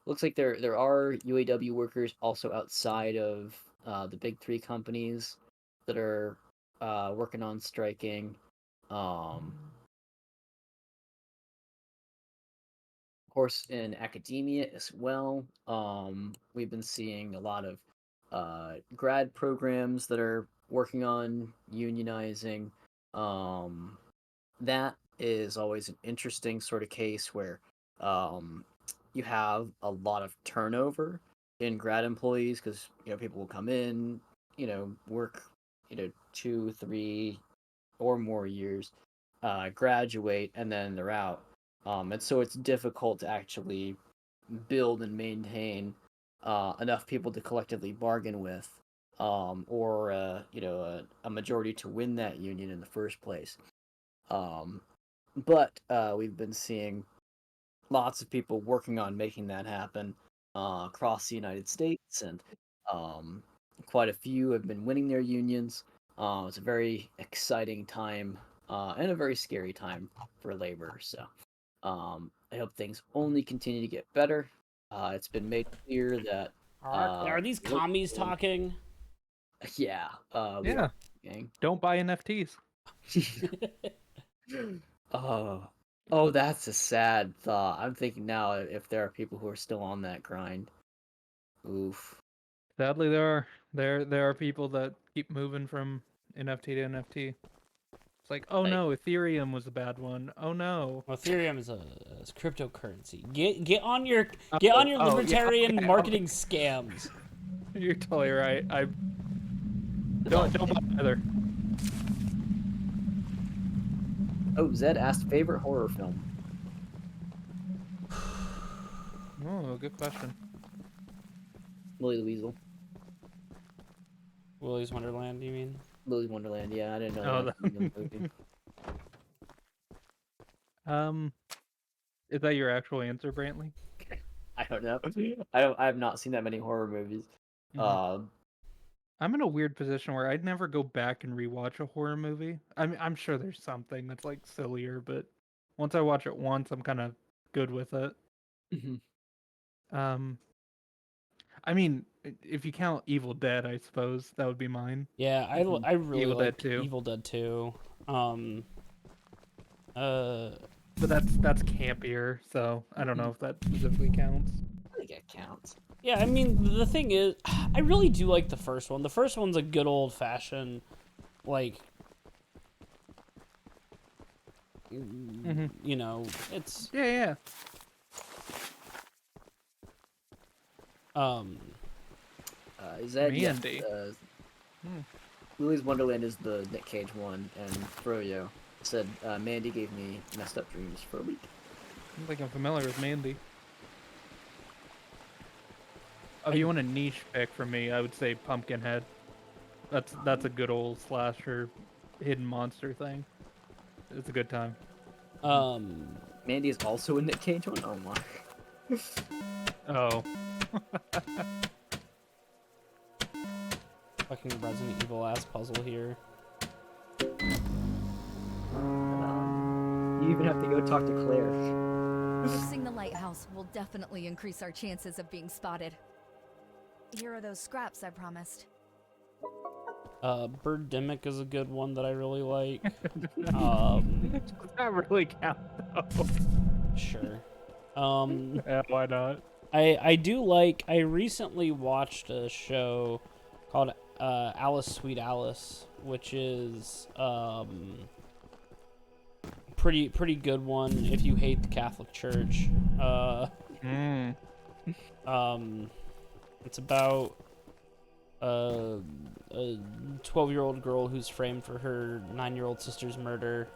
B: Looks like there are UAW workers also outside of the big three companies that are working on striking. Of course, in academia as well, we've been seeing a lot of grad programs that are working on unionizing. That is always an interesting sort of case where you have a lot of turnover in grad employees because people will come in, work 2, 3, or more years, graduate, and then they're out. And so it's difficult to actually build and maintain enough people to collectively bargain with, or a majority to win that union in the first place. But we've been seeing lots of people working on making that happen across the United States, and quite a few have been winning their unions. It's a very exciting time and a very scary time for labor. So I hope things only continue to get better. It's been made clear that
A: are these commies talking?
B: Yeah.
C: Yeah. Don't buy NFTs.
B: Oh, that's a sad thought. I'm thinking now if there are people who are still on that grind. Oof.
C: Sadly, there are people that keep moving from NFT to NFT. It's like, oh no, Ethereum was a bad one. Oh no.
A: Well, Ethereum is a cryptocurrency. Get on your libertarian marketing scams.
C: You're totally right. Don't buy either.
B: Oh, Zed asked favorite horror film.
C: Oh, good question.
B: Willy the Weasel.
A: Willy's Wonderland, you mean?
B: Willy's Wonderland, yeah, I didn't know that was in the movie.
C: Is that your actual answer, Brantley?
B: I don't know. I have not seen that many horror movies.
C: I'm in a weird position where I'd never go back and rewatch a horror movie. I'm sure there's something that's like sillier, but once I watch it once, I'm kind of good with it. I mean, if you count Evil Dead, I suppose that would be mine.
A: Yeah, I really
C: Evil
A: like
C: Dead 2.
A: Evil Dead 2.
C: But that's campier, so I don't know if that specifically counts.
B: I think it counts.
A: Yeah, I mean, the thing is, I really do like the first one. The first one's a good old-fashioned, like, you know, it's...
C: Yeah.
B: Is that
C: Mandy.
B: Willy's Wonderland is the Nick Cage one, and Froyo said Mandy gave me messed up dreams for a week.
C: I think I'm familiar with Mandy. If you want a niche pick from me, I would say Pumpkinhead. That's a good old slasher, hidden monster thing. It's a good time.
B: Mandy is also a Nick Cage one. Oh my.
C: Oh.
A: Fucking Resident Evil ass puzzle here.
B: You even have to go talk to Claire.
M: Using the lighthouse will definitely increase our chances of being spotted. Here are those scraps I promised.
A: Birdemic is a good one that I really like.
C: Does that really count, though?
A: Sure.
C: Yeah, why not?
A: I do like... I recently watched a show called Alice Sweet Alice, which is pretty good one if you hate the Catholic Church. It's about a 12-year-old girl who's framed for her 9-year-old sister's murder,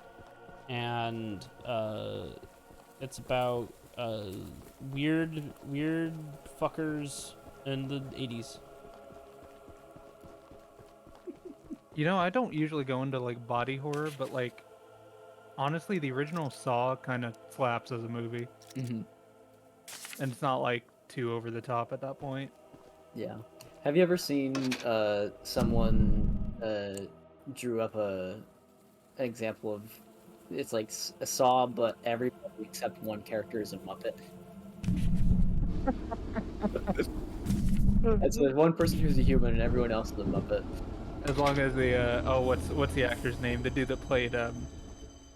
A: and it's about weird fuckers in the 80s.
C: You know, I don't usually go into like body horror, but like honestly, the original Saw kind of slaps as a movie, and it's not like too over the top at that point.
B: Yeah. Have you ever seen someone drew up an example of it's like a Saw, but everybody except one character is a Muppet? It's one person who's a human and everyone else is a Muppet.
C: As long as the what's the actor's name? The dude that played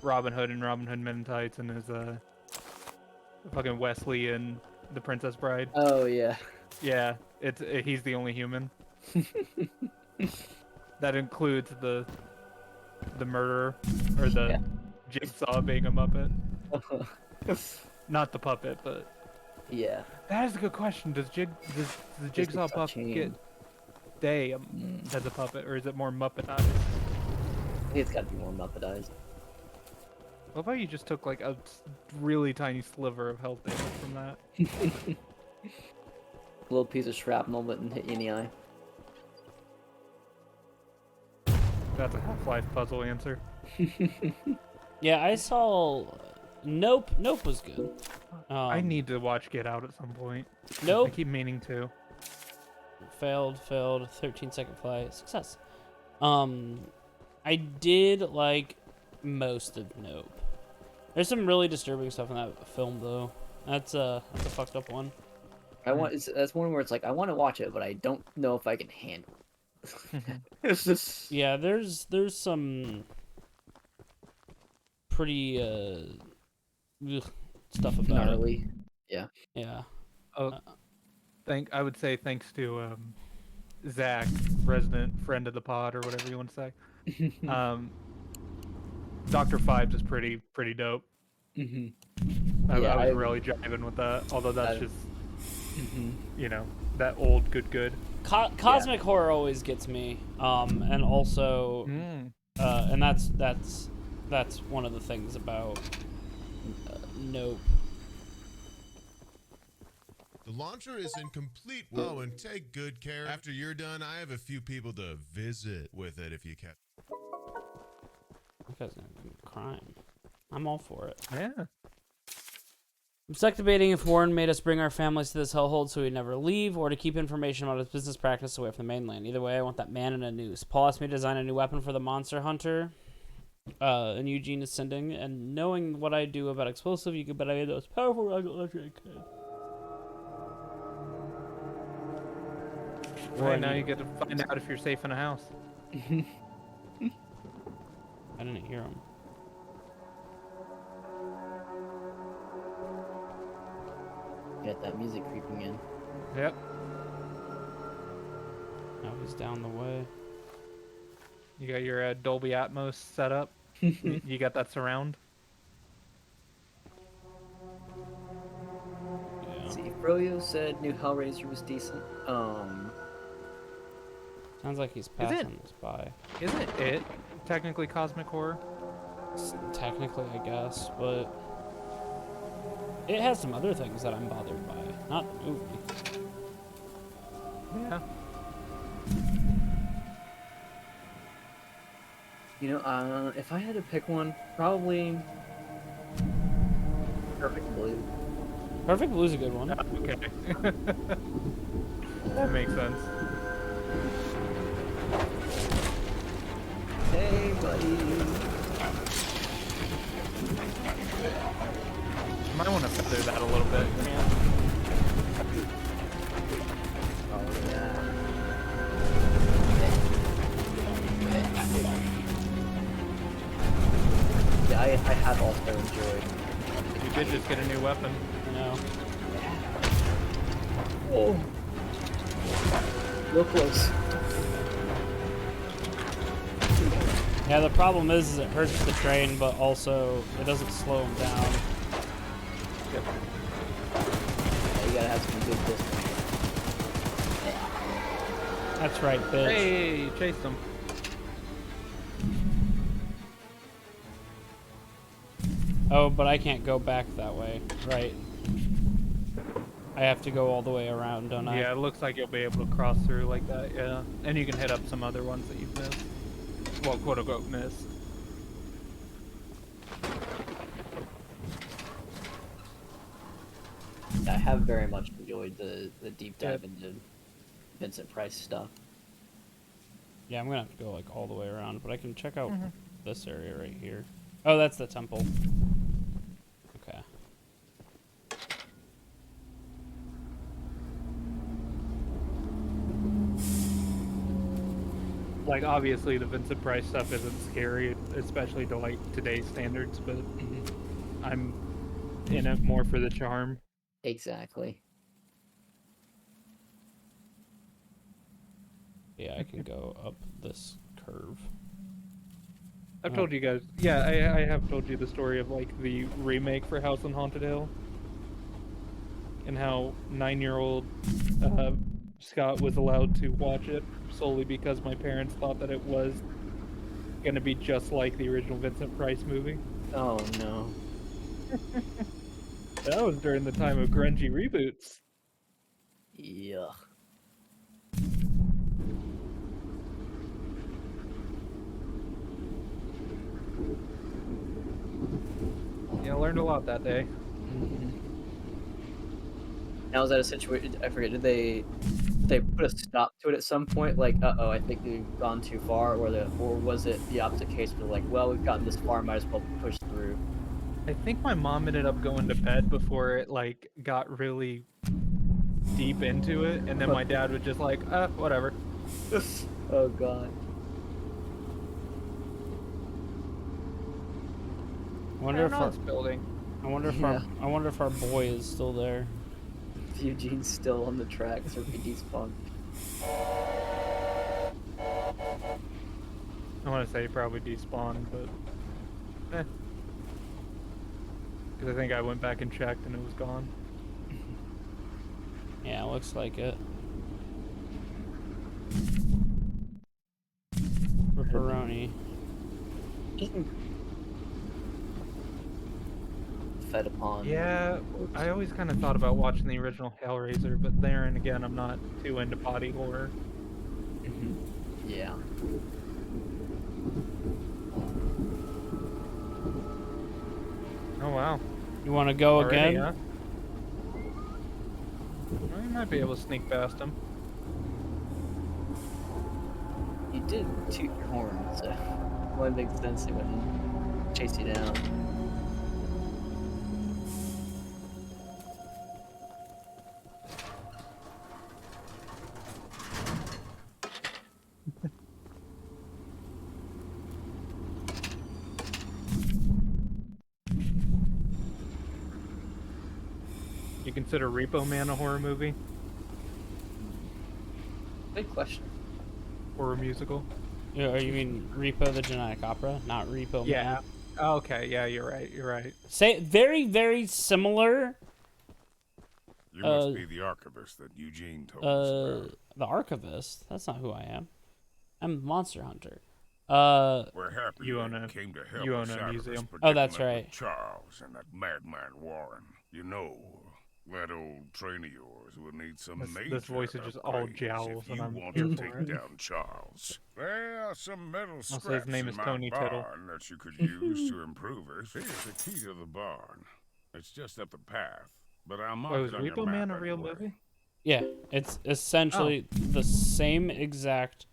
C: Robin Hood in Robin Hood Men in Tights and is fucking Wesley in The Princess Bride.
B: Oh yeah.
C: Yeah, he's the only human. That includes the murderer or the Jigsaw being a Muppet. Not the puppet, but
B: yeah.
C: That is a good question. Does the Jigsaw puppet get Day as a puppet, or is it more Muppetized?
B: I think it's got to be more Muppetized.
C: What about you just took like a really tiny sliver of health damage from that?
B: A little piece of shrapnel wouldn't hit you in the eye.
C: That's a Half-Life puzzle answer.
A: Yeah, I saw Nope. Nope was good.
C: I need to watch Get Out at some point.
A: Nope.
C: I keep meaning to.
A: Failed. 13-second flight. Success. I did like most of Nope. There's some really disturbing stuff in that film, though. That's a fucked up one.
B: That's one where it's like I want to watch it, but I don't know if I can handle it.
A: Yeah, there's some pretty stuff about
B: gnarly.
A: it. Yeah.
C: Oh, I would say thanks to Zach, resident friend of the pod, or whatever you want to say. Dr. Fives is pretty dope. I was really jiving with that, although that's just you know, that old good.
A: Cosmic horror always gets me, and also, and that's one of the things about Nope.
K: The launcher is in complete. Oh, and take good care. After you're done, I have a few people to visit with it if you can.
A: That guy's gonna commit a crime. I'm all for it.
C: Yeah.
A: I'm stuck debating if Warren made us bring our families to this hellhole so we'd never leave, or to keep information about his business practice away from the mainland. Either way, I want that man in a noose. Paul asked me to design a new weapon for the monster hunter, and Eugene is sending. And knowing what I do about explosive, you could bet I made the most powerful rocket launcher I could.
C: Right now, you get to find out if you're safe in a house.
A: I didn't hear him.
B: Get that music creeping in.
C: Yep.
A: Now he's down the way.
C: You got your Dolby Atmos set up. You got that surround.
B: Let's see, Froyo said new Hellraiser was decent.
A: Sounds like he's passing us by.
C: Isn't it technically cosmic horror?
A: Technically, I guess, but it has some other things that I'm bothered by. Not the movie.
C: Yeah.
B: You know, if I had to pick one, probably Perfect Blue.
A: Perfect Blue's a good one.
C: Okay. That makes sense.
B: Hey, buddy.
C: You might want to feather that a little bit.
B: Oh, yeah. Yeah, I have also enjoyed.
C: You did just get a new weapon.
A: I know.
B: Whoa. Real close.
A: Yeah, the problem is it hurts the train, but also it doesn't slow him down.
C: Yep.
B: Yeah, you gotta have some good distance.
A: That's right, bitch.
C: Hey, chased him.
A: Oh, but I can't go back that way. Right. I have to go all the way around, don't I?
C: Yeah, it looks like you'll be able to cross through like that, yeah. And you can hit up some other ones that you've missed. Well, quote-unquote missed.
B: I have very much enjoyed the deep dive into Vincent Price stuff.
A: Yeah, I'm gonna have to go like all the way around, but I can check out this area right here. Oh, that's the temple. Okay.
C: Like, obviously the Vincent Price stuff isn't scary, especially to like today's standards, but I'm in it more for the charm.
B: Exactly.
A: Yeah, I can go up this curve.
C: I've told you guys, yeah, I have told you the story of like the remake for House on Haunted Hill, and how 9-year-old Scott was allowed to watch it solely because my parents thought that it was going to be just like the original Vincent Price movie.
B: Oh no.
C: That was during the time of grungy reboots.
B: Yuck.
C: Yeah, I learned a lot that day.
B: Now, was that a situation? I forget. Did they put a stop to it at some point? Like, uh-oh, I think we've gone too far, or was it the opposite case? Where like, well, we've gotten this far, might as well push through.
C: I think my mom ended up going to bed before it like got really deep into it, and then my dad was just like, whatever.
B: Oh god.
A: I wonder if our
C: building.
A: I wonder if our boy is still there.
B: Eugene's still on the tracks or he despawned.
C: I want to say he probably despawned, but because I think I went back and checked and it was gone.
A: Yeah, looks like it. Pepperoni.
B: Fed upon.
C: Yeah, I always kind of thought about watching the original Hellraiser, but there and again, I'm not too into body horror.
B: Yeah.
C: Oh wow.
A: You want to go
C: Already,
A: again?
C: huh? Well, you might be able to sneak past him.
B: You did toot your horn, so it wouldn't make sense he wouldn't chase you down.
C: You consider Repo Man a horror movie?
B: Good question.
C: Horror musical?
A: Yeah, you mean Repo the Genetic Opera, not Repo
C: Yeah.
A: Man?
C: Okay, yeah, you're right. You're right.
A: Say very, very similar.
N: You must be the archivist that Eugene told us about.
A: The archivist? That's not who I am. I'm Monster Hunter.
N: We're happy
C: you
N: you
C: own a,
N: came to help
C: you
N: us
C: own a
N: out
C: museum.
N: of this
A: Oh, that's
N: predicament with
A: right.
N: Charles and that madman Warren. You know, that old train of yours will need some major
C: This voice is just all
N: upgrades
C: jowls,
N: if
C: and
N: you
C: I'm
N: want
C: here
N: to
C: for
N: take
C: it.
N: down Charles. There are some metal
C: I'll say his
N: scraps
C: name
N: in
C: is
N: my
C: Tony Tittle.
N: barn that you could use to improve it. Here's the key to the barn. It's just up the path, but I'll mark
C: Wait, was
N: it on your
C: Repo Man
N: map
C: a real
N: anyway.
C: movie?
A: Yeah, it's essentially
C: Oh.
A: the same exact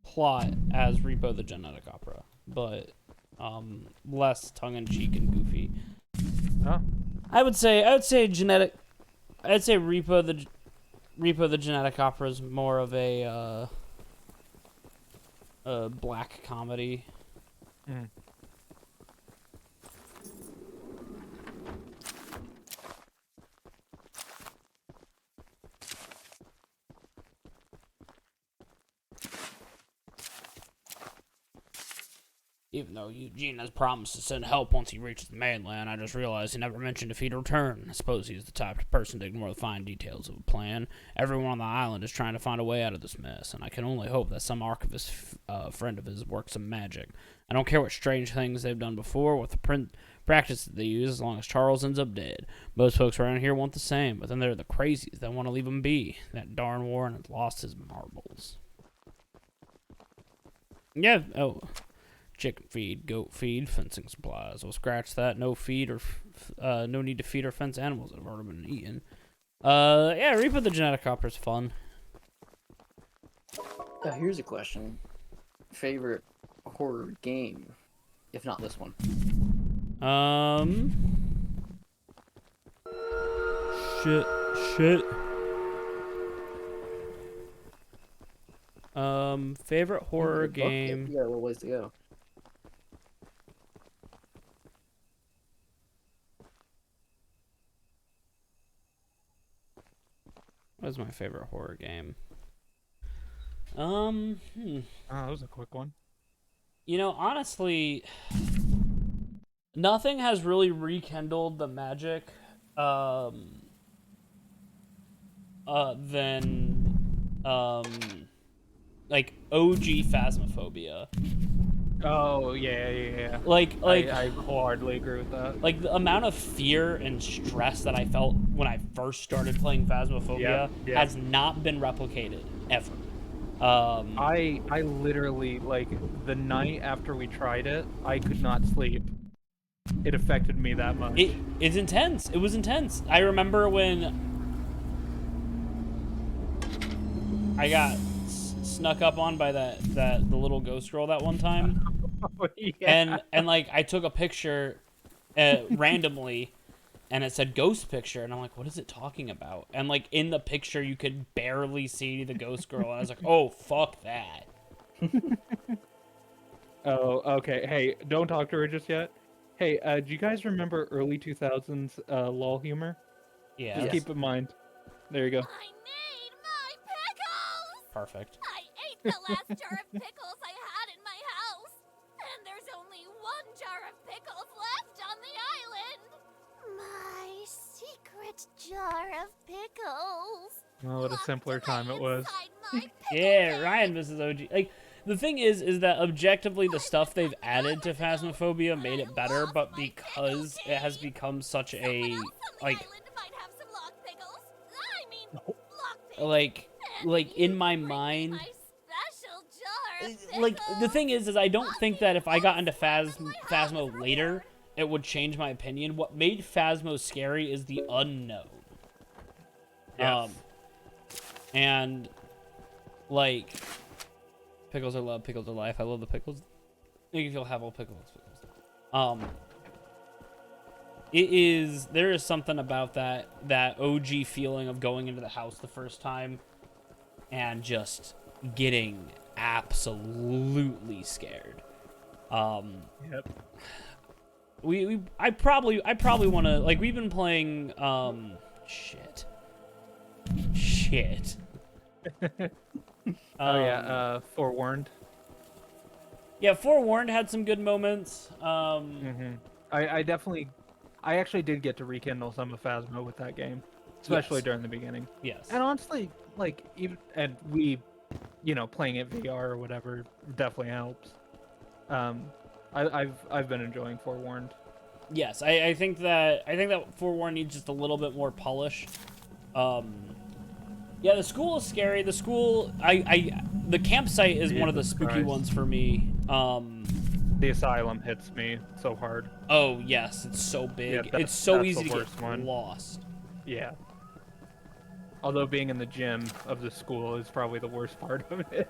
A: plot as Repo the Genetic Opera, but less tongue-in-cheek and goofy.
C: Oh.
A: I'd say Repo the Genetic Opera is more of a black comedy.
C: Mm.
A: Even though Eugene has promised to send help once he reaches the mainland, I just realized he never mentioned if he'd return. I suppose he's the type of person to ignore the fine details of a plan. Everyone on the island is trying to find a way out of this mess, and I can only hope that some archivist friend of his works some magic. I don't care what strange things they've done before, what the practice that they use, as long as Charles ends up dead. Most folks around here want the same, but then there are the crazies that want to leave him be. That darn Warren has lost his marbles. Yeah, oh... Chicken feed, goat feed, fencing supplies. We'll scratch that. No feed or no need to feed or fence animals that have already been eaten. Yeah, Reaper the Genetic Opera's fun.
B: Here's a question: favorite horror game, if not this one?
A: Shit. Favorite horror game.
B: You got a little ways to go.
A: What is my favorite horror game?
C: Oh, that was a quick one.
A: You know, honestly, nothing has really rekindled the magic than like OG Phasmophobia.
C: Oh, yeah.
A: Like
C: I wholeheartedly agree with that.
A: Like the amount of fear and stress that I felt when I first started playing Phasmophobia has not been replicated ever.
C: I literally, like, the night after we tried it, I could not sleep. It affected me that much.
A: It's intense. It was intense. I remember when I got snuck up on by the little ghost girl that one time.
C: Oh, yeah.
A: And like I took a picture randomly and it said ghost picture and I'm like, what is it talking about? And like in the picture you could barely see the ghost girl and I was like, oh fuck that.
C: Oh, okay. Hey, don't talk to her just yet. Hey, do you guys remember early 2000s LOL humor?
A: Yeah.
C: Just keep in mind. There you go.
F: I need my pickles!
A: Perfect.
F: I ate the last jar of pickles I had in my house, and there's only one jar of pickles left on the island. My secret jar of pickles.
C: Oh, what a simpler time it was.
A: Yeah, Ryan vs. OG. Like, the thing is that objectively the stuff they've added to Phasmophobia made it better, but because it has become such a, like in my mind, like, the thing is I don't think that if I got into Phasmo later, it would change my opinion. What made Phasmo scary is the unknown.
C: Yes.
A: And, like, pickles are love, pickles are life. I love the pickles. Make you feel have all pickles. There is something about that OG feeling of going into the house the first time and just getting absolutely scared.
C: Yep.
A: I probably want to, like, we've been playing Shit. Shit.
C: Oh yeah, Forewarned.
A: Yeah, Forewarned had some good moments.
C: I actually did get to rekindle some of Phasma with that game, especially
A: Yes.
C: during the beginning.
A: Yes.
C: And honestly, like playing it VR or whatever definitely helps. I've been enjoying Forewarned.
A: Yes, I think that Forewarned needs just a little bit more polish. Yeah, the school is scary. The school, the campsite is one of the spooky
C: Christ.
A: ones for me.
C: The asylum hits me so hard.
A: Oh yes, it's so big. It's so easy to get lost.
C: Yeah. Although being in the gym of the school is probably the worst part of it.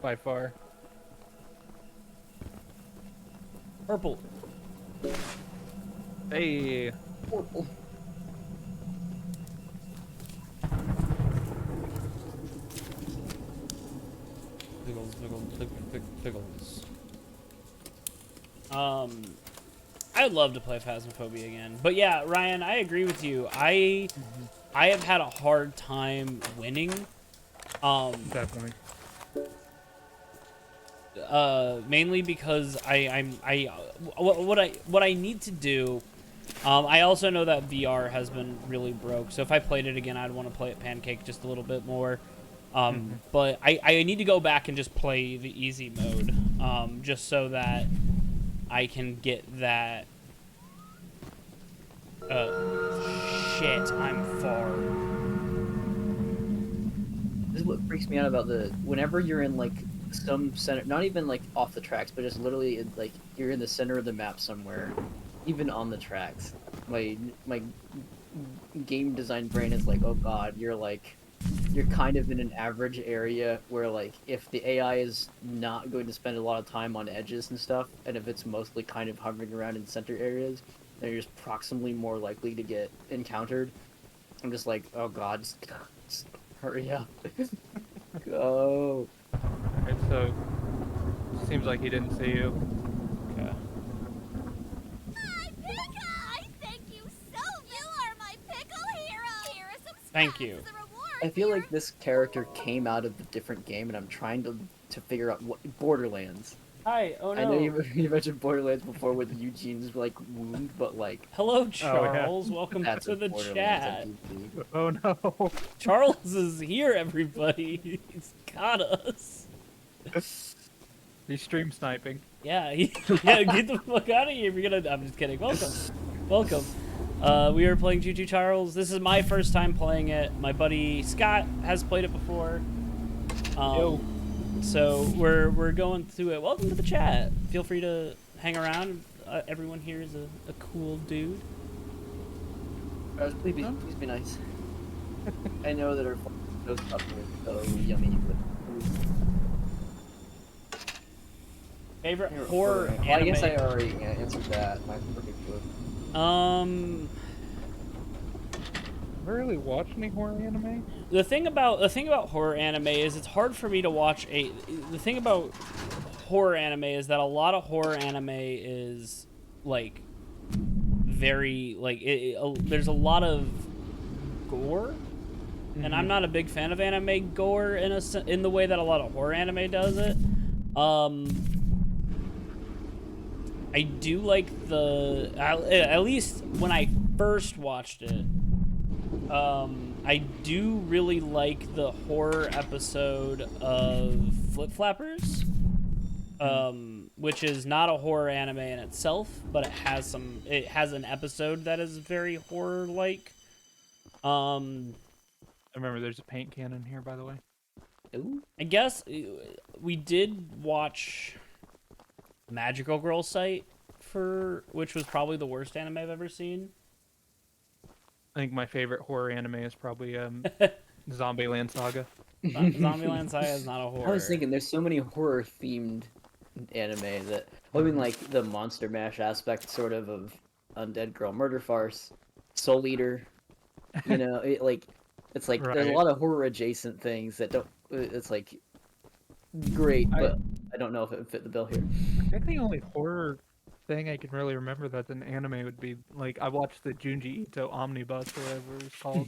C: By far.
A: Purple.
C: Hey.
B: Purple.
A: Pickles. I'd love to play Phasmophobia again, but yeah, Ryan, I agree with you. I have had a hard time winning.
C: Definitely.
A: Mainly because what I need to do. I also know that VR has been really broke, so if I played it again, I'd want to play it Pancake just a little bit more. But I need to go back and just play the easy mode, just so that I can get that. Shit, I'm far.
B: This is what freaks me out about whenever you're in like some center, not even like off the tracks, but just literally like you're in the center of the map somewhere, even on the tracks. My game design brain is like, oh god, you're kind of in an average area where like if the AI is not going to spend a lot of time on edges and stuff, and if it's mostly kind of hovering around in center areas, then you're just proximally more likely to get encountered. I'm just like, oh god, just hurry up. Go.
C: Alright, so seems like he didn't see you.
A: Okay. Thank you.
B: I feel like this character came out of a different game, and I'm trying to figure out what Borderlands.
A: Hi. Oh no.
B: I know you mentioned Borderlands before with Eugene's like wound, but like.
A: Hello, Charles.
C: Oh, yeah.
A: Welcome
B: That's
A: to the chat.
C: Oh no.
A: Charles is here, everybody. He's got us.
C: He's stream sniping.
A: Yeah, yeah. Get the fuck out of here. If you're gonna. I'm just kidding. Welcome. Welcome. We are playing Choo-Choo Charles. This is my first time playing it. My buddy Scott has played it before. So we're going through it. Welcome to the chat. Feel free to hang around. Everyone here is a cool dude.
B: Please be nice. I know that our those up here so yummy, but
A: favorite horror anime.
B: Well, I guess I already answered that. My perfect book.
C: Never really watch any horror anime.
A: The thing about horror anime is it's hard for me to watch the thing about horror anime is that a lot of horror anime is like very like there's a lot of gore, and I'm not a big fan of anime gore in the way that a lot of horror anime does it. I do like at least when I first watched it. I do really like the horror episode of Flip Flappers, which is not a horror anime in itself, but it has an episode that is very horror-like.
C: I remember there's a paint can in here, by the way.
B: Ooh.
A: I guess we did watch Magical Girl Site which was probably the worst anime I've ever seen.
C: I think my favorite horror anime is probably Zombieland Saga.
A: Zombieland Saga is not a horror.
B: I was thinking there's so many horror themed anime that I mean like the Monster Mash aspect sort of Undead Girl Murder Farce, Soul Eater. You know, it's like
C: right.
B: There's a lot of horror adjacent things that don't. It's like great, but I don't know if it would fit the bill here.
C: I think the only horror thing I can really remember that's an anime would be like I watched the Junji Ito Omnibus or whatever it was called.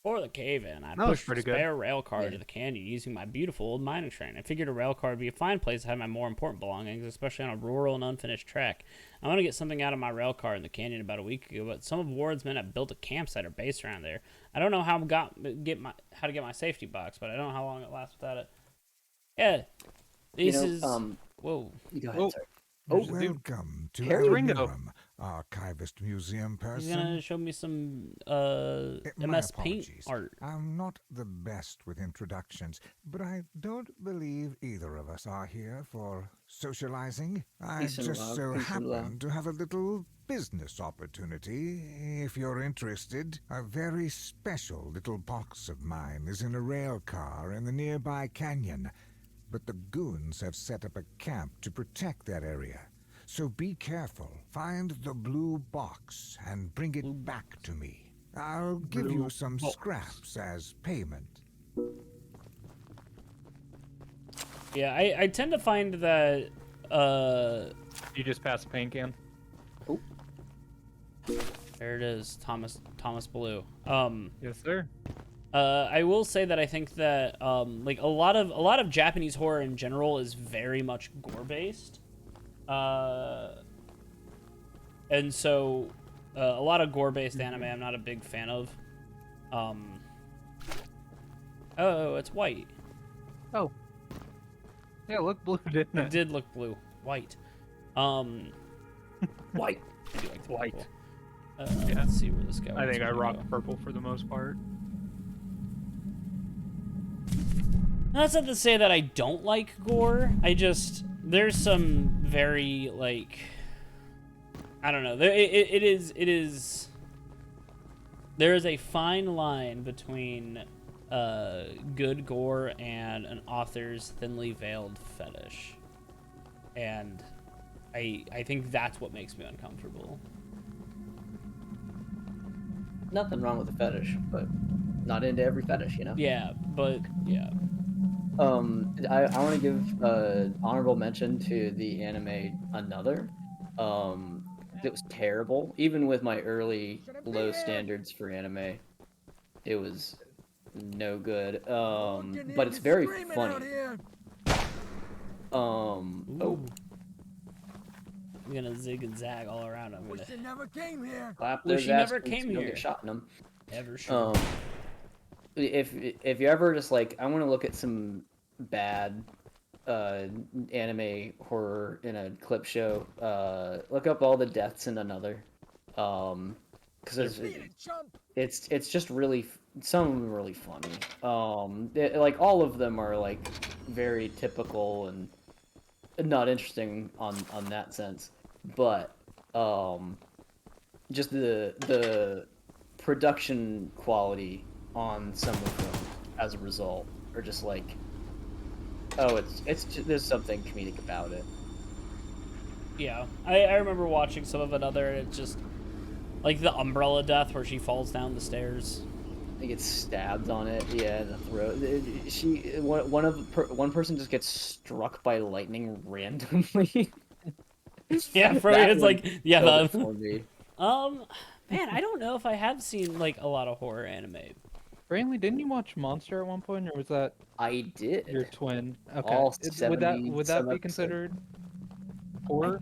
A: For the cave-in, I
C: That was
A: pushed a
C: pretty good.
A: spare rail car to the canyon using my beautiful old mining train. I figured a rail car would be a fine place to have my more important belongings, especially on a rural and unfinished track. I want to get something out of my rail car in the canyon about a week ago, but some of Warren's men have built a campsite or base around there. I don't know how to get my safety box, but I don't know how long it lasts without it. Yeah, this is whoa.
B: Go ahead, sorry.
O: Welcome to
C: Ringo.
O: Aluminum, Archivist Museum
A: He's
O: person.
A: gonna show me some
O: My
A: MS Paint
O: apologies.
A: art.
O: I'm not the best with introductions, but I don't believe either of us are here for socializing. I
B: Peace and
O: just
B: love,
O: so
B: peace and love.
O: happen to have a little business opportunity. If you're interested, a very special little box of mine is in a rail car in the nearby canyon. But the goons have set up a camp to protect that area. So be careful. Find the blue box and bring it back to me. I'll give you some scraps as payment.
A: Yeah, I tend to find that
C: You just passed the paint can.
A: there it is, Thomas Blue.
C: Yes, sir.
A: I will say that I think that like a lot of Japanese horror in general is very much gore based, and so a lot of gore based anime I'm not a big fan of. Oh, it's white.
C: Oh, yeah, look blue, didn't it?
A: It did look blue. White.
B: White.
A: I do like the
C: White.
A: purple. Let's see where this goes.
C: I think I rocked purple for the most part.
A: That's not to say that I don't like gore. There's some very, like, I don't know. There is a fine line between good gore and an author's thinly veiled fetish. And I think that's what makes me uncomfortable.
B: Nothing wrong with the fetish, but not into every fetish, you know?
A: Yeah, but yeah.
B: I want to give honorable mention to the anime Another. It was terrible. Even with my early low standards for anime, it was no good. But it's very funny.
A: I'm gonna zig and zag all around. I'm gonna
E: never came here.
B: Clap
A: Wish
B: those
A: you never
B: assholes,
A: came
B: don't
A: here.
B: get shot in them.
A: Ever sure.
B: If you ever just like, I want to look at some bad anime horror in a clip show, look up all the deaths in Another, because it's just really, some of them are really funny. Like all of them are like very typical and not interesting on that sense, but just the production quality on some of them as a result are just like, oh, there's something comedic about it.
A: Yeah, I remember watching some of Another, and it's just like the umbrella death where she falls down the stairs.
B: He gets stabbed on it, yeah, in the throat. One person just gets struck by lightning randomly.
A: Yeah, bro,
B: That
A: it's
B: one
A: like, yeah,
B: killed it for me.
A: man, I don't know if I have seen like a lot of horror anime.
C: Brantley, didn't you watch Monster at one point, or was that
B: I did.
C: your twin? Okay.
B: All
C: Would that
B: 77
C: be considered horror?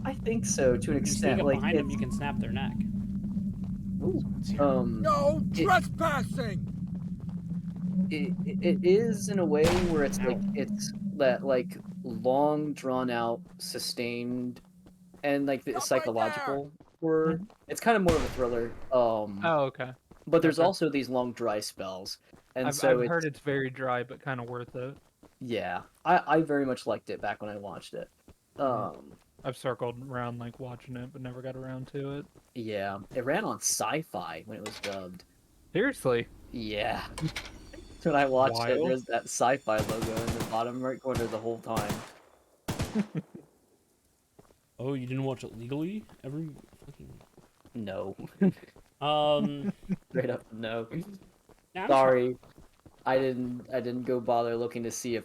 B: I think so, to an
A: You sneak
B: extent.
A: up
B: Like,
A: behind them, you can snap their neck.
E: No trespassing.
B: It is in a way where it's like it's that like long drawn out, sustained, and like the psychological horror. It's kind of more of a thriller.
C: Oh, okay.
B: But there's also these long dry spells, and
C: I've heard it's very dry, but kind of worth it.
B: Yeah, I very much liked it back when I watched it.
C: I've circled around like watching it, but never got around to it.
B: Yeah, it ran on Sci-Fi when it was dubbed.
C: Seriously?
B: Yeah. When I watched it,
C: Wild.
B: there's that Sci-Fi logo in the bottom right corner the whole time.
A: Oh, you didn't watch it legally? Every fucking
B: No.
A: Straight
B: up no.
A: Now I'm
B: Sorry, I didn't go bother looking to see if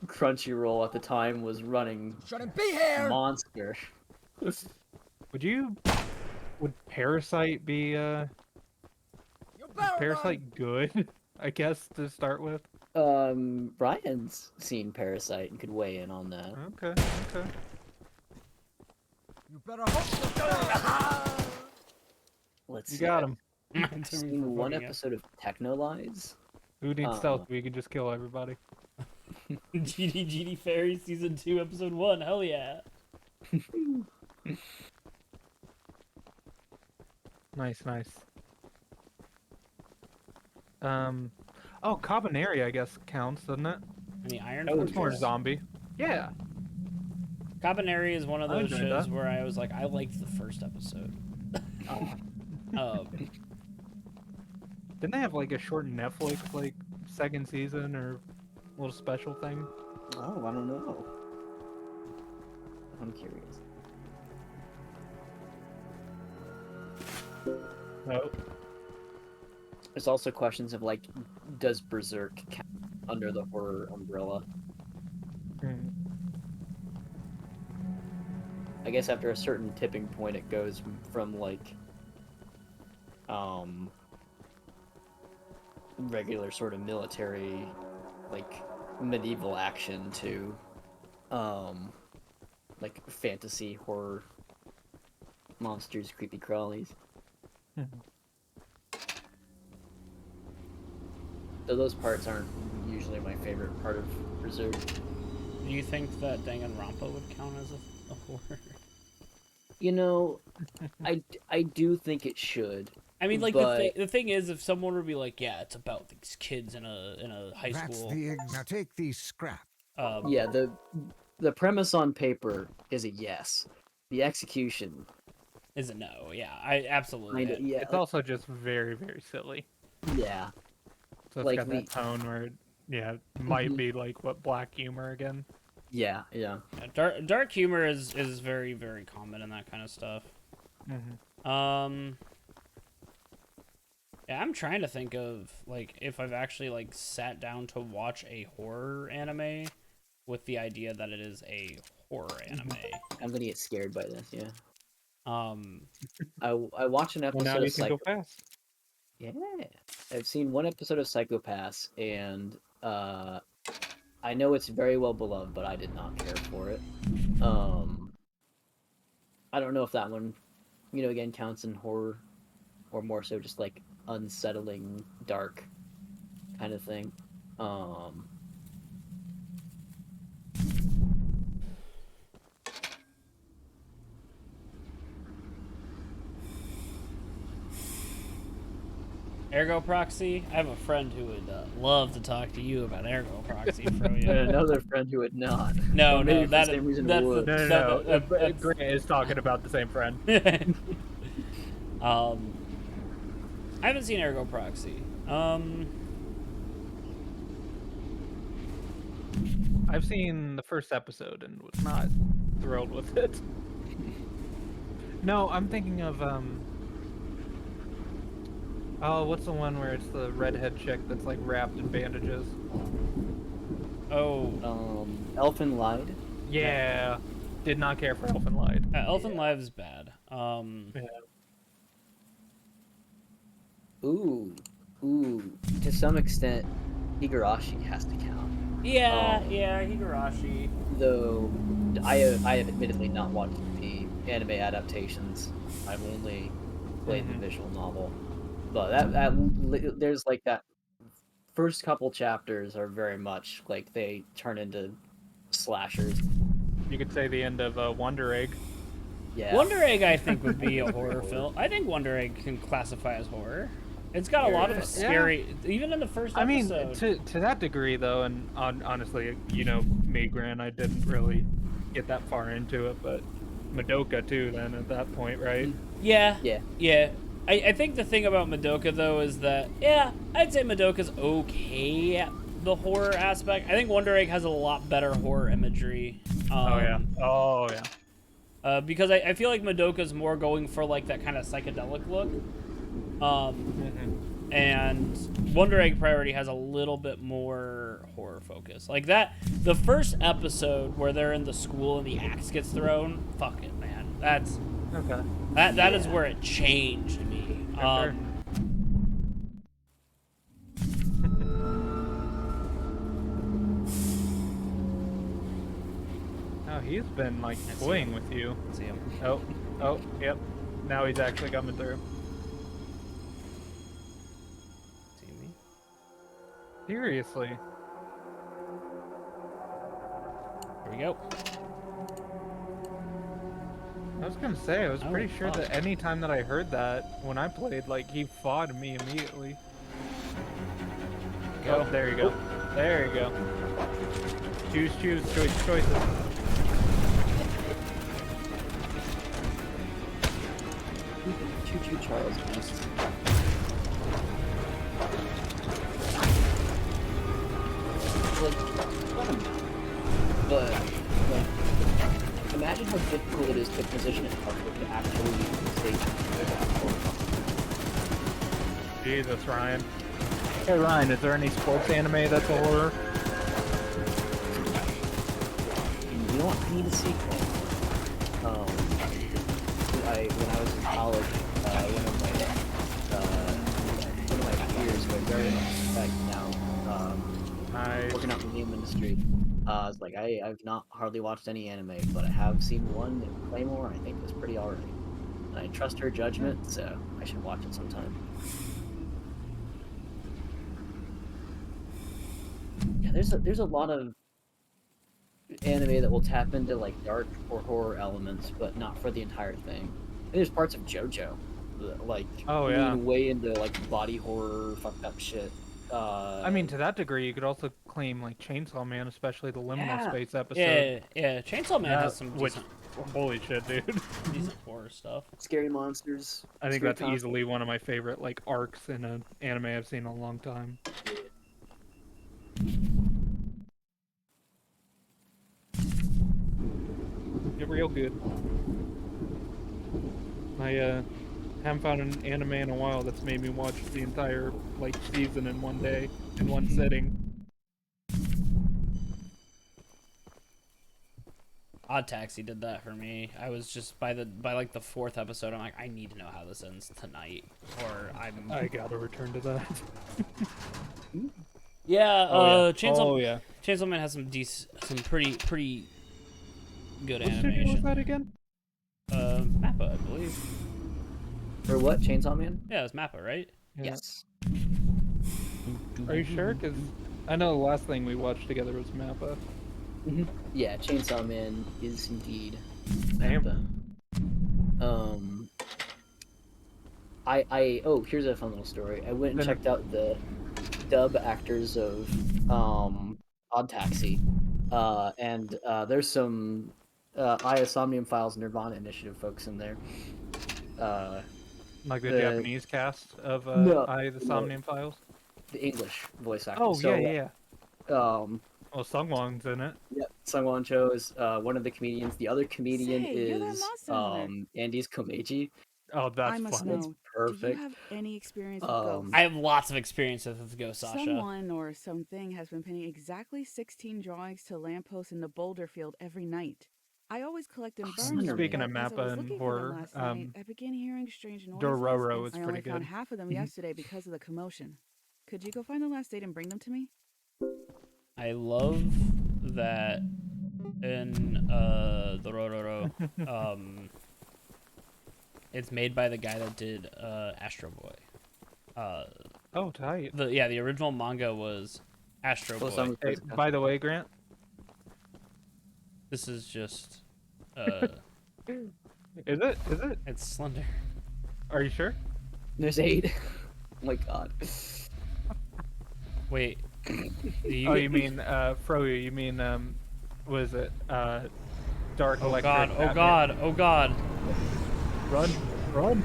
B: Crunchyroll at the time was running
E: Shouldn't be here.
B: Monster.
C: Would Parasite be is Parasite good? I guess to start with.
B: Ryan's seen Parasite and could weigh in on that.
C: Okay.
E: You better hope
B: Let's
C: You
B: see.
C: got him.
B: I've seen one episode of Technolize.
C: Who needs stealth? We can just kill everybody.
A: GD Fairy Season 2, Episode 1. Hell yeah.
C: Nice. Oh, Cabaneri, I guess, counts, doesn't it?
A: And the Iron
C: It's more
A: Fortress.
C: zombie. Yeah.
A: Cabaneri is one of
C: I
A: those
C: enjoyed
A: shows
C: that.
A: where I was like, I liked the first episode.
C: Didn't they have like a short Netflix like second season or little special thing?
B: Oh, I don't know. I'm curious.
C: No.
B: There's also questions of like, does Berserk count under the horror umbrella? I guess after a certain tipping point, it goes from like, regular sort of military, like medieval action to, like fantasy horror monsters, creepy crawlies. So those parts aren't usually my favorite part of Berserk.
A: Do you think that Danganronpa would count as a horror?
B: You know, I do think it should.
A: I mean, like
B: but...
A: the thing is, if someone would be like, "Yeah, it's about these kids in a high school."
O: Now take these scraps.
B: Yeah, the premise on paper is a yes. The execution
A: is a no. Yeah, I absolutely.
B: Yeah,
C: It's also just very, very silly.
B: Yeah.
C: So it's
B: Like
C: got that tone where, it might be like what black humor again.
B: Yeah.
A: Dark humor is very, very common in that kind of stuff. Yeah, I'm trying to think of like if I've actually like sat down to watch a horror anime with the idea that it is a horror anime.
B: I'm gonna get scared by this. Yeah. I watched an episode
C: Well, now you
B: of
C: can go fast.
B: Yeah, I've seen one episode of Psycho Pass, and I know it's very well beloved, but I did not care for it. I don't know if that one, again counts in horror, or more so just like unsettling, dark kind of thing.
A: Ergo Proxy? I have a friend who would love to talk to you about Ergo Proxy.
B: And another friend who would not.
A: No,
B: Maybe for
A: that
B: the same reason
A: that's
B: would.
C: No. Grant is talking about the same friend.
A: I haven't seen Ergo Proxy.
C: I've seen the first episode and was not thrilled with it. No, I'm thinking of oh, what's the one where it's the redhead chick that's like wrapped in bandages?
B: Oh, Elfin Lied?
C: Yeah. Did not care for Elfin Lied.
A: Elfin Lied is bad.
B: Ooh. To some extent, Higurashi has to count.
A: Yeah, Higurashi.
B: Though I have admittedly not watched the anime adaptations. I've only played the visual novel. But that there's like that first couple chapters are very much like they turn into slashers.
C: You could say the end of Wonder Egg.
B: Yeah.
A: Wonder Egg, I think, would be a horror film. I think Wonder Egg can classify as horror. It's got a lot of scary, even in the first episode.
C: I mean, to that degree, though, and honestly, me, Grant, I didn't really get that far into it, but Madoka, too, then, at that point, right?
A: Yeah. I think the thing about Madoka, though, is that, I'd say Madoka's okay at the horror aspect. I think Wonder Egg has a lot better horror imagery.
C: Oh, yeah.
A: Because I feel like Madoka's more going for, like, that kind of psychedelic look. And Wonder Egg Priority has a little bit more horror focus. Like that, the first episode where they're in the school and the axe gets thrown, fuck it, man. That's
C: Okay.
A: that is where it changed me.
C: Sure. Oh, he's been like toying with you.
A: See him.
C: Oh, yep. Now he's actually coming through.
A: See me?
C: Seriously.
A: Here we go.
C: I was gonna say, I was
A: Oh,
C: pretty sure
A: fuck.
C: that any time that I heard that when I played, like, he fought me immediately.
A: Go.
C: Oh, there you go. There you go. Choose, choices.
B: Choo-Choo Charles beast. Like, not a mount, but like, imagine how difficult it is to position it properly to actually stay
C: Jesus, Ryan. Hey, Ryan, is there any sports anime that's a horror?
B: You know what? I need a sequel. When I was in college, one of my peers who I very much respect now, working out in the game industry, is like, I've not hardly watched any anime, but I have seen one in Claymore. I think it was pretty alright. And I trust her judgment, so I should watch it sometime. Yeah, there's a lot of anime that will tap into like dark or horror elements, but not for the entire thing. And there's parts of JoJo that, like, lean way into like body horror, fucked up shit.
C: I mean, to that degree, you could also claim like Chainsaw Man, especially the liminal space episode.
A: Yeah. Chainsaw Man has some
C: which,
A: decent,
C: holy shit, dude.
A: decent horror stuff.
B: Scary monsters.
C: I think that's easily one of my favorite like arcs in an anime I've seen in a long time. Get real good. I haven't found an anime in a while that's made me watch the entire like season in one day, in one sitting.
A: Odd Taxi did that for me. I was just by like the 4th episode, I'm like, I need to know how this ends tonight, or
C: I gotta return to that.
A: Yeah,
C: Chainsaw.
A: Chainsaw Man has some pretty good
C: What studio
A: animation.
C: was that again?
A: Mappa, I believe.
B: For what? Chainsaw Man?
A: Yeah, it was Mappa, right?
C: Yeah.
B: Yes.
C: Are you sure? Because I know the last thing we watched together was Mappa.
B: Yeah, Chainsaw Man is indeed
C: Damn.
B: Oh, here's a fun little story. I went and checked out the dub actors of Odd Taxi, and there's some Somnium Files Nirvana Initiative folks in there.
C: Like the Japanese cast of the Somnium Files?
B: The English voice actor.
C: Oh,
B: so,
C: yeah.
B: Well,
C: Sungwon's in it.
B: Yep, Sungwon Cho is one of the comedians. The other comedian
P: Say,
B: is Andy's Komeiji.
C: Oh, that's
P: I must
B: It's
P: know.
B: perfect.
P: Do you have any experience with ghosts?
A: I have lots of experience with Ghost, Sasha.
P: Someone or something has been pinning exactly 16 drawings to lampposts in the boulder field every night. I always collect and burn them.
C: Speaking of
P: but as I was
C: Mappa and
P: looking for them
C: horror,
P: last night, I began hearing strange noises.
C: Dororo is
P: I
C: pretty
P: only found
C: good.
P: half of them yesterday because of the commotion. Could you go find the last date and bring them to me?
A: I love that in Dororo, it's made by the guy that did Astro Boy.
C: Oh, tight.
A: The original manga was Astro Boy.
C: Hey, by the way, Grant,
A: this is just
C: Is it?
A: It's Slender.
C: Are you sure?
B: There's 8. Oh my god.
A: Wait.
C: You mean Froyo? You mean what is it? Dark Electric.
A: Oh god.
C: Run!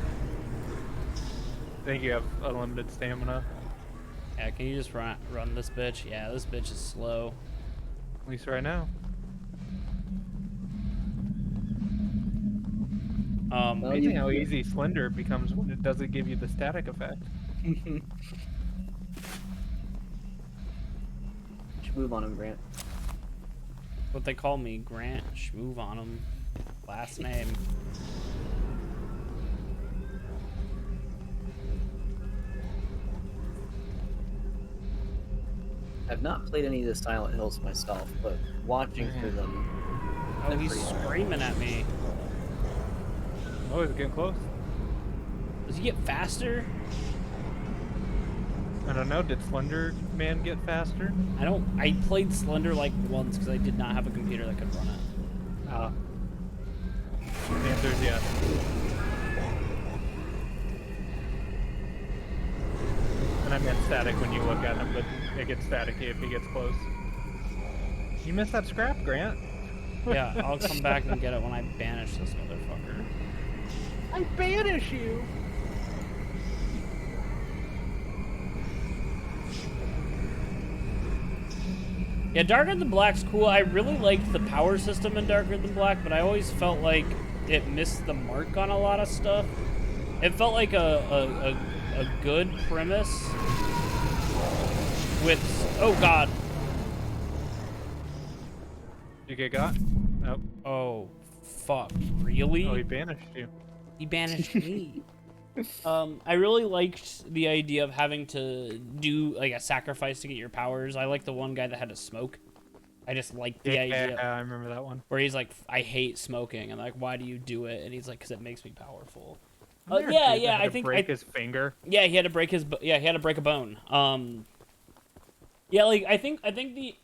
C: I think you have unlimited stamina.
A: Yeah, can you just run this bitch? Yeah, this bitch is slow.
C: At least right now. Amazing how easy Slender becomes when it doesn't give you the static effect.
B: Move on him, Grant.
A: What they call me, Grant. Move on him. Last name.
B: I've not played any of the Silent Hills myself, but watching through them.
A: Oh, he's screaming at me.
C: Oh, he's getting close.
A: Does he get faster?
C: I don't know. Did Slender Man get faster?
A: I played Slender like once because I did not have a computer that could run it.
C: The answer is yes. And I meant static when you look at him, but it gets staticky if he gets close. You missed that scrap, Grant.
A: Yeah, I'll come back and get it when I banish this motherfucker.
C: I banish you!
A: Yeah, Darker Than Black's cool. I really liked the power system in Darker Than Black, but I always felt like it missed the mark on a lot of stuff. It felt like a good premise with... Oh, God.
C: You get got? Nope.
A: Oh, fuck. Really?
C: Oh, he banished you.
A: He banished me. I really liked the idea of having to do like a sacrifice to get your powers. I like the one guy that had to smoke. I just liked the idea.
C: Yeah, I remember that one.
A: Where he's like, I hate smoking. And like, why do you do it? And he's like, because it makes me powerful.
C: Remember
A: Yeah,
C: dude that
A: yeah.
C: had
A: I
C: to
A: think
C: break his finger.
A: Yeah, he had to break his. Yeah, he had to break a bone. Yeah, like I think the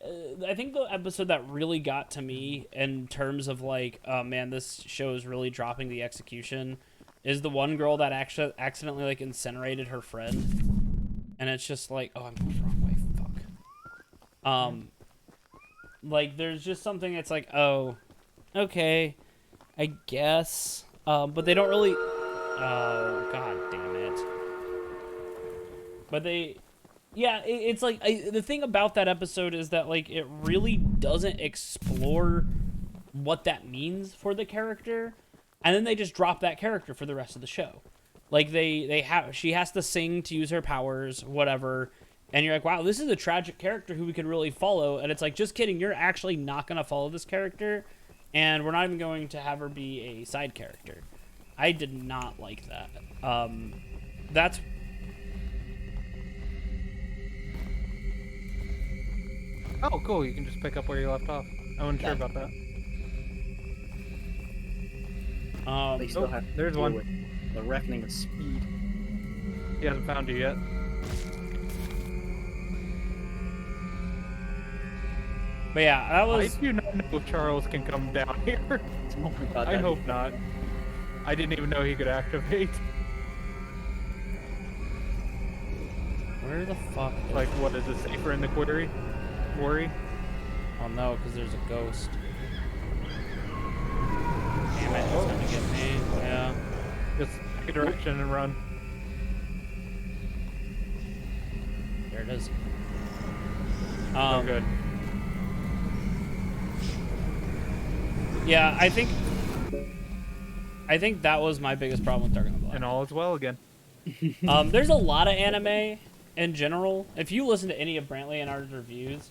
A: episode that really got to me in terms of like, oh man, this show is really dropping the execution, is the one girl that actually accidentally like incinerated her friend, and it's just like, oh, I'm going the wrong way. Fuck. Like there's just something that's like, oh, okay, I guess. But they don't really. Oh, god damn it. But they. Yeah, it's like, the thing about that episode is that, like, it really doesn't explore what that means for the character, and then they just drop that character for the rest of the show. Like, she has to sing to use her powers, whatever, and you're like, wow, this is a tragic character who we could really follow, and it's like, just kidding, you're actually not going to follow this character, and we're not even going to have her be a side character. I did not like that. That's...
C: Oh, cool. You can just pick up where you left off. I wasn't sure about that.
B: They still have to
C: there's
B: deal
C: one.
B: with the reckoning of speed.
C: He hasn't found you yet.
A: But yeah, that was...
C: I do not know if Charles can come down here.
B: Oh my god,
C: I hope not. I didn't even know he could activate.
A: Where the fuck?
C: Like, what is it, safer in the quarry?
A: Oh no, because there's a ghost. Damn it, it's gonna get me. Yeah.
C: Just take a direction and run.
A: There it is.
C: Oh, good.
A: Yeah, I think that was my biggest problem with Dark Than Black.
C: And all is well again.
A: There's a lot of anime in general. If you listen to any of Brantley and our reviews,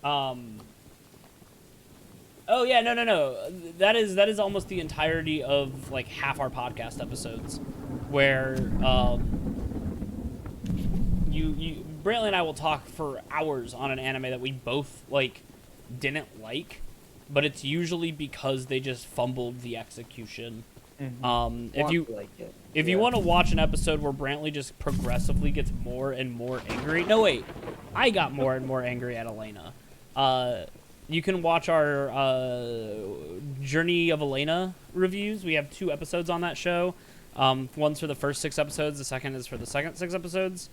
A: oh yeah, no. That is almost the entirety of like half our podcast episodes, where Brantley and I will talk for hours on an anime that we both like didn't like, but it's usually because they just fumbled the execution. If you want to watch an episode where Brantley just progressively gets more and more angry, no wait, I got more and more angry at Elena. You can watch our Journey of Elena reviews. We have 2 episodes on that show. One's for the first 6 episodes. The second is for the second 6 episodes.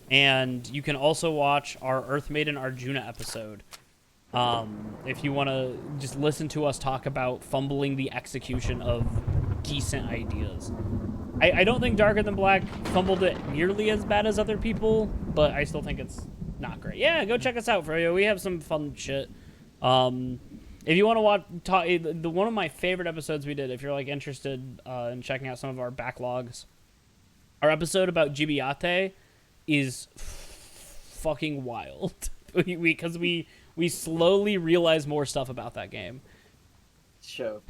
A: And you can also watch our Earth Maiden Arjuna episode. If you want to just listen to us talk about fumbling the execution of decent ideas. I don't think Darker Than Black fumbled it nearly as bad as other people, but I still think it's not great. Yeah, go check us out, Froyo. We have some fun shit. If you want to watch one of my favorite episodes we did, if you're like interested in checking out some of our backlogs, our episode about Gibiate is fucking wild. Because we slowly realize more stuff about that game.
B: show.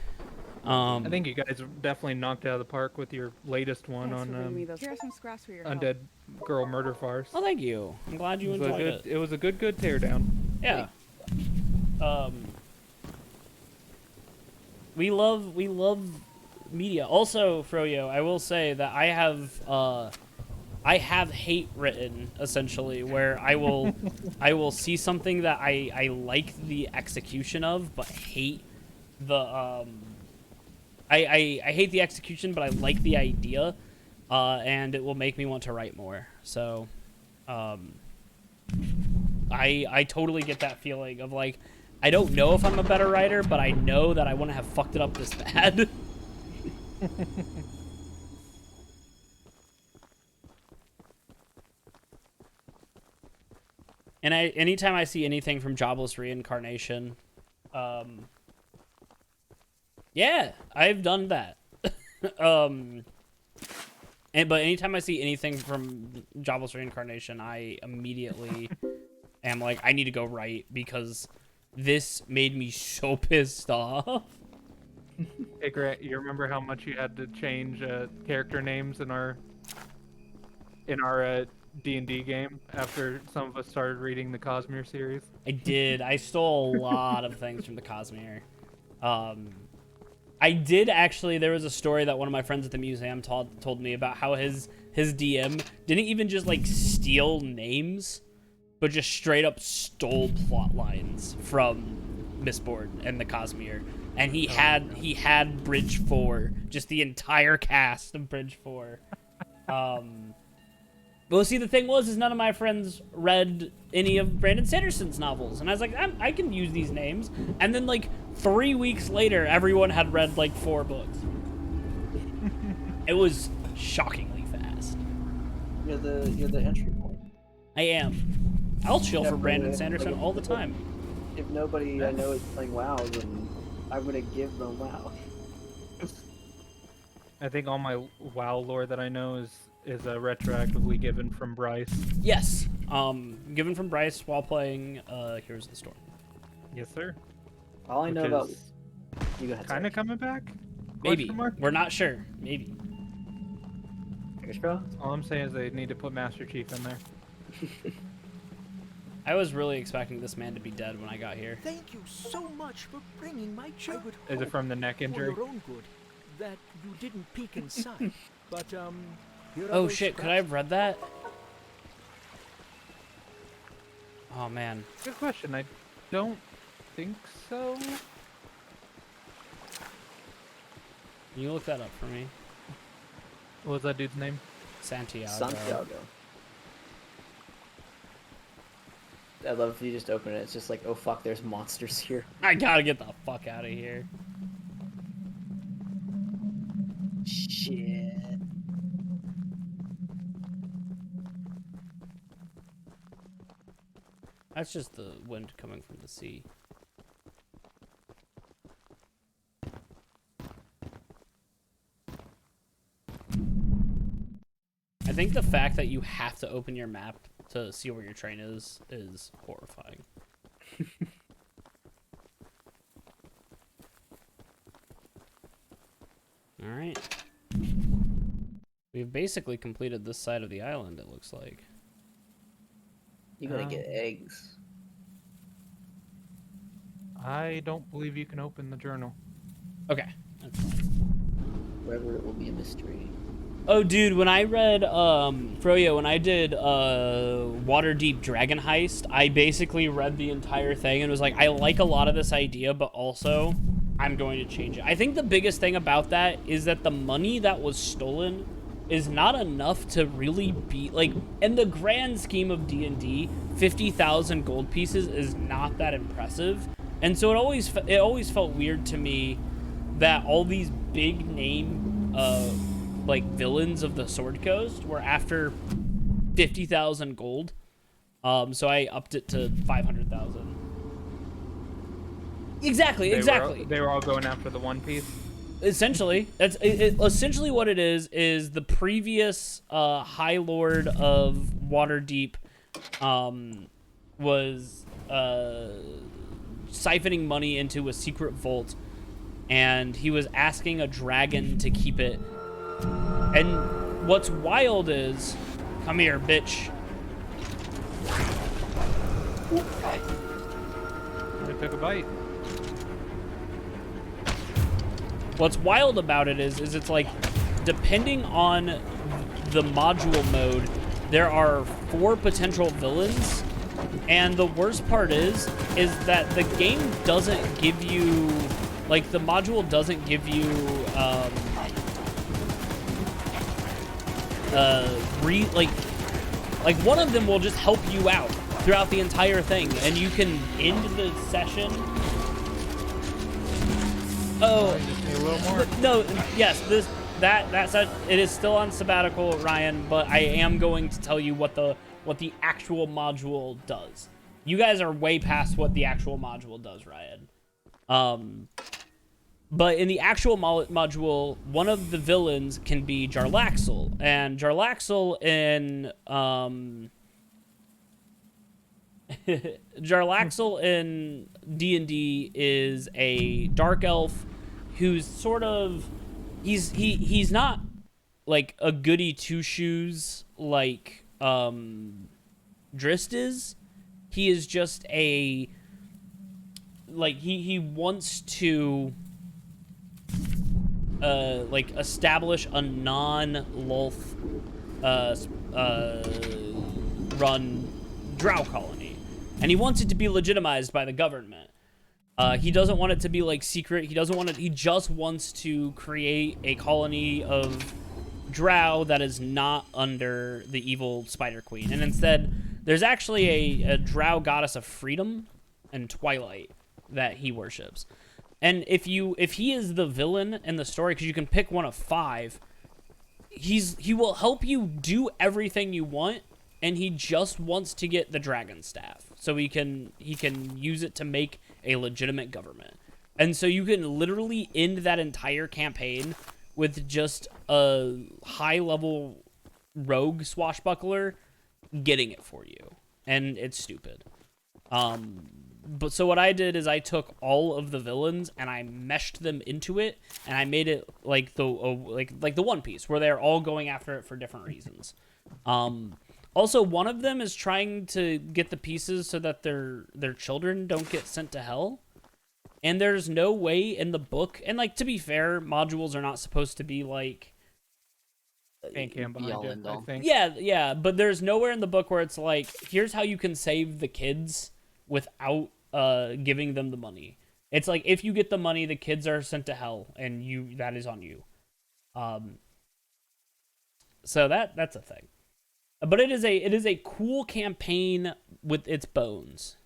C: I think you guys definitely knocked it out of the park with your latest one
P: Thanks
C: on
P: for bringing me those. Here are some scraps for your help.
C: Undead Girl Murder Farce.
A: Oh, thank you. I'm glad you enjoyed it.
C: It was a good teardown.
A: Yeah. We love media. Also, Froyo, I will say that I have hate written essentially, where I will see something that I like the execution of, but hate the I hate the execution, but I like the idea, and it will make me want to write more. So, I totally get that feeling of like, I don't know if I'm a better writer, but I know that I want to have fucked it up this bad. And anytime I see anything from Jobless Reincarnation, yeah, I've done that. But anytime I see anything from Jobless Reincarnation, I immediately am like, I need to go write, because this made me so pissed off.
C: Hey, Grant, you remember how much you had to change character names in our D&D game after some of us started reading the Cosmere series?
A: I did. I stole a lot of things from the Cosmere. I did actually. There was a story that one of my friends at the museum told me about how his DM didn't even just like steal names, but just straight up stole plot lines from Mistborn and the Cosmere. And he had Bridge 4, just the entire cast of Bridge 4. Well, see, the thing is none of my friends read any of Brandon Sanderson's novels. And I was like, I can use these names. And then, like, 3 weeks later, everyone had read, like, 4 books. It was shockingly fast.
B: You're the entry point.
A: I am. I'll chill for Brandon Sanderson all the time.
B: If nobody I know is playing WoW, then I'm going to give them WoW.
C: I think all my WoW lore that I know is retroactively given from Bryce.
A: Yes. Given from Bryce while playing Heroes of the Storm.
C: Yes, sir.
B: All I know about... You got
C: kind of coming back?
A: Maybe. We're not sure. Maybe.
B: Fingers crossed.
C: All I'm saying is they need to put Master Chief in there.
A: I was really expecting this man to be dead when I got here.
J: Thank you so much for bringing my child.
C: Is it from the neck injury?
J: For your own good, that you didn't peek inside. But here are
A: Oh
J: those
A: shit, could I have read that? Oh man.
C: Good question. I don't think so.
A: Can you look that up for me?
C: What was that dude's name?
B: Santiago. I love if you just open it, it's just like, oh fuck, there's monsters here.
A: I gotta get the fuck out of here.
B: Shit.
A: That's just the wind coming from the sea. I think the fact that you have to open your map to see where your train is horrifying. Alright. We've basically completed this side of the island, it looks like.
B: You gotta get eggs.
C: I don't believe you can open the journal.
A: Okay, that's fine.
B: Wherever it will be a mystery.
A: Oh, dude, when I read, Froyo, when I did, Waterdeep Dragon Heist, I basically read the entire thing and was like, I like a lot of this idea, but also, I'm going to change it. I think the biggest thing about that is that the money that was stolen is not enough to really be, like, in the grand scheme of D&D, 50,000 gold pieces is not that impressive. And so it always felt weird to me that all these big name, like villains of the Sword Coast were after 50,000 gold. So I upped it to 500,000. Exactly.
C: They were all going after the One Piece.
A: Essentially, that's essentially what it is. Is the previous High Lord of Waterdeep was siphoning money into a secret vault and he was asking a dragon to keep it. And what's wild is, come here, bitch.
C: I took a bite.
A: What's wild about it is it's like, depending on the module mode, there are 4 potential villains, and the worst part is that the game doesn't give you, like, the module doesn't give you, like one of them will just help you out throughout the entire thing, and you can end the session. Oh,
C: a little more.
A: No, yes, that's it is still on sabbatical, Ryan, but I am going to tell you what the actual module does. You guys are way past what the actual module does, Ryan. But in the actual module, one of the villains can be Jarlaxle, and Jarlaxle in Jarlaxle in D&D is a dark elf who's sort of he's not like a goody two shoes like Drist is. He is just a like he wants to like establish a non-Lolth run drow colony, and he wants it to be legitimized by the government. He doesn't want it to be like secret. He doesn't want it. He just wants to create a colony of drow that is not under the evil Spider Queen, and instead there's actually a drow goddess of freedom and twilight that he worships. And if he is the villain in the story, because you can pick one of 5, he will help you do everything you want, and he just wants to get the dragon staff so he can use it to make a legitimate government. And so you can literally end that entire campaign with just a high level rogue swashbuckler getting it for you, and it's stupid. But so what I did is I took all of the villains and I meshed them into it, and I made it like the like the One Piece, where they're all going after it for different reasons. Also, one of them is trying to get the pieces so that their children don't get sent to hell. And there's no way in the book, and like to be fair, modules are not supposed to be like
C: I think.
A: Yeah, but there's nowhere in the book where it's like, here's how you can save the kids without giving them the money. It's like, if you get the money, the kids are sent to hell, and that is on you. So that's a thing. But it is a cool campaign with its bones.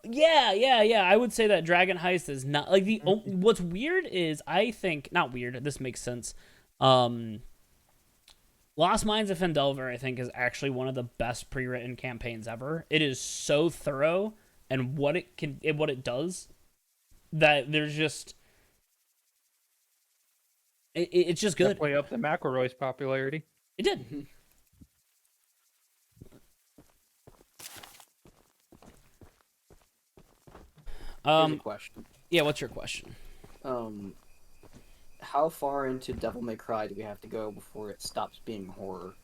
A: Yeah. I would say that Dragon Heist is not like the. What's weird is, I think, not weird. This makes sense. Lost Mines of Fendelver, I think, is actually one of the best pre-written campaigns ever. It is so thorough, and what it does, that there's just it's just good.
C: Definitely up the McElroy's popularity.
A: It did.
B: Here's a question.
A: Yeah, what's your question?
B: How far into Devil May Cry do we have to go before it stops being horror?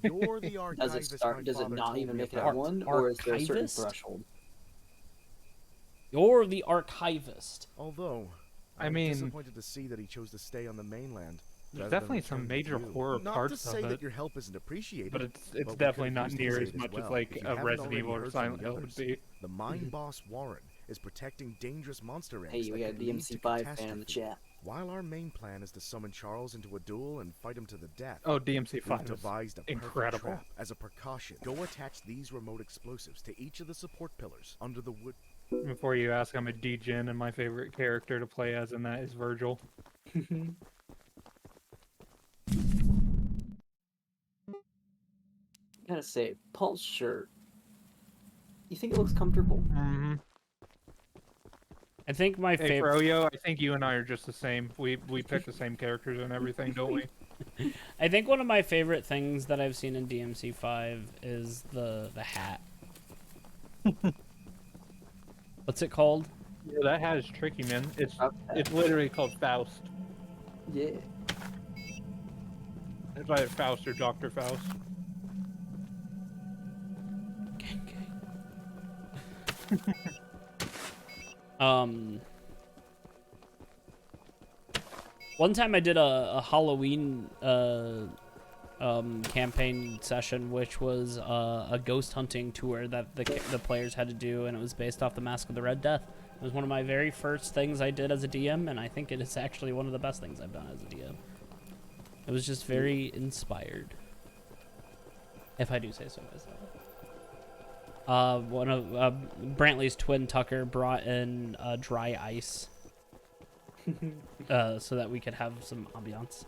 Q: You're the
B: Does it start? Does it not even make it at 1, or is there a certain threshold?
A: You're the archivist.
Q: Although,
C: I
Q: I'm
C: mean,
Q: disappointed to see that he chose to stay on the mainland.
C: There's
Q: rather than
C: definitely some
Q: return
C: major
Q: to you.
C: horror
Q: Not
C: parts
Q: to say
C: of
Q: that
C: it,
Q: your help isn't appreciated,
C: but it's
Q: we
C: definitely
Q: could
C: not
Q: use
C: near
Q: to
C: as
Q: say it
C: much as
Q: well.
C: like
Q: If you
C: a
Q: haven't
C: Resident
Q: already
C: Evil or
Q: heard from
C: Silent
Q: the
C: Hill would
Q: others,
C: be.
Q: the mine boss Warren is protecting dangerous monster eggs.
B: Hey, we
Q: that
B: got a
Q: could lead to
B: DMC5 fan in the
Q: catastrophe.
B: chat.
Q: While our main plan is to summon Charles into a duel and fight him to the death,
C: Oh, DMC5
Q: we've
C: is
Q: devised a perfect
C: incredible.
Q: trap. As a precaution, go attach these remote explosives to each of the support pillars under the wood.
C: Before you ask, I'm a D-Gen, and my favorite character to play as in that is Virgil.
B: Gotta say, Paul's shirt. You think it looks comfortable?
C: Mm-hmm.
A: I think my
C: Hey,
A: favorite.
C: Froyo, I think you and I are just the same. We pick the same characters and everything, don't we?
A: I think one of my favorite things that I've seen in DMC5 is the hat. What's it called?
C: Yeah, that hat is tricky, man. It's literally called Faust.
B: Yeah.
C: It's either Faust or Dr. Faust.
A: One time I did a Halloween campaign session, which was a ghost hunting tour that the players had to do, and it was based off the Mask of the Red Death. It was one of my very first things I did as a DM, and I think it is actually one of the best things I've done as a DM. It was just very inspired, if I do say so myself. One of Brantley's twin Tucker brought in dry ice, so that we could have some ambiance.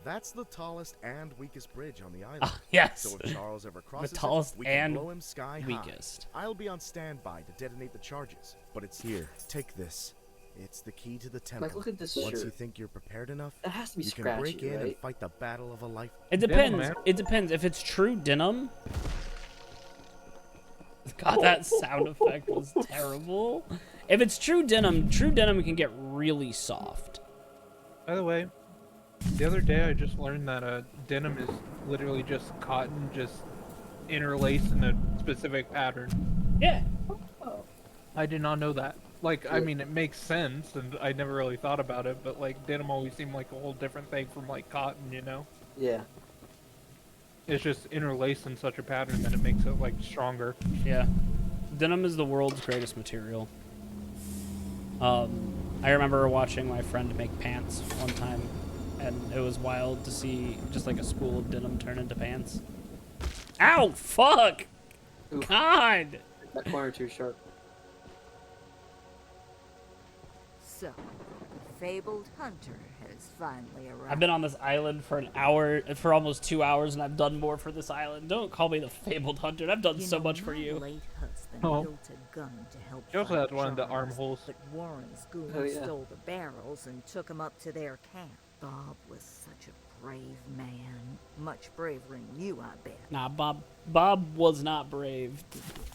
Q: That's the tallest and weakest bridge on the island.
A: Yes.
Q: So if Charles ever crosses
A: The tallest
Q: it, we can
A: and
Q: blow him sky
A: weakest.
Q: high. I'll be on standby to detonate the charges. But it's here. Take this. It's the key to the temple.
B: Like, look at this
Q: Once
B: shirt.
Q: you think you're prepared enough,
B: It has to be
Q: you can
B: scratchy,
Q: break in and
B: right?
Q: fight the battle of a life.
A: It depends. It depends. If it's true denim. God, that sound effect was terrible. If it's true denim can get really soft.
C: By the way, the other day I just learned that denim is literally just cotton, just interlaced in a specific pattern.
A: Yeah.
C: I did not know that. Like, I mean, it makes sense, and I never really thought about it, but like, denim always seemed like a whole different thing from like cotton, you know?
B: Yeah.
C: It's just interlaced in such a pattern that it makes it like stronger.
A: Yeah. Denim is the world's greatest material. I remember watching my friend make pants one time, and it was wild to see just like a spool of denim turn into pants. Ow! Fuck!
B: Oof.
A: God!
B: That corner too sharp.
R: So, the fabled hunter has finally arrived.
A: I've been on this island for for almost 2 hours, and I've done more for this island. Don't call me the fabled hunter. I've done so much for you.
R: Late husband built a gun to help
C: He also
R: fight
C: has one of the
R: Charles,
C: armholes.
R: But Warren's goons
B: Oh, yeah.
R: stole the barrels and took them up to their camp. Bob was such a brave man. Much braver than you, I bet.
A: Nah, Bob was not brave.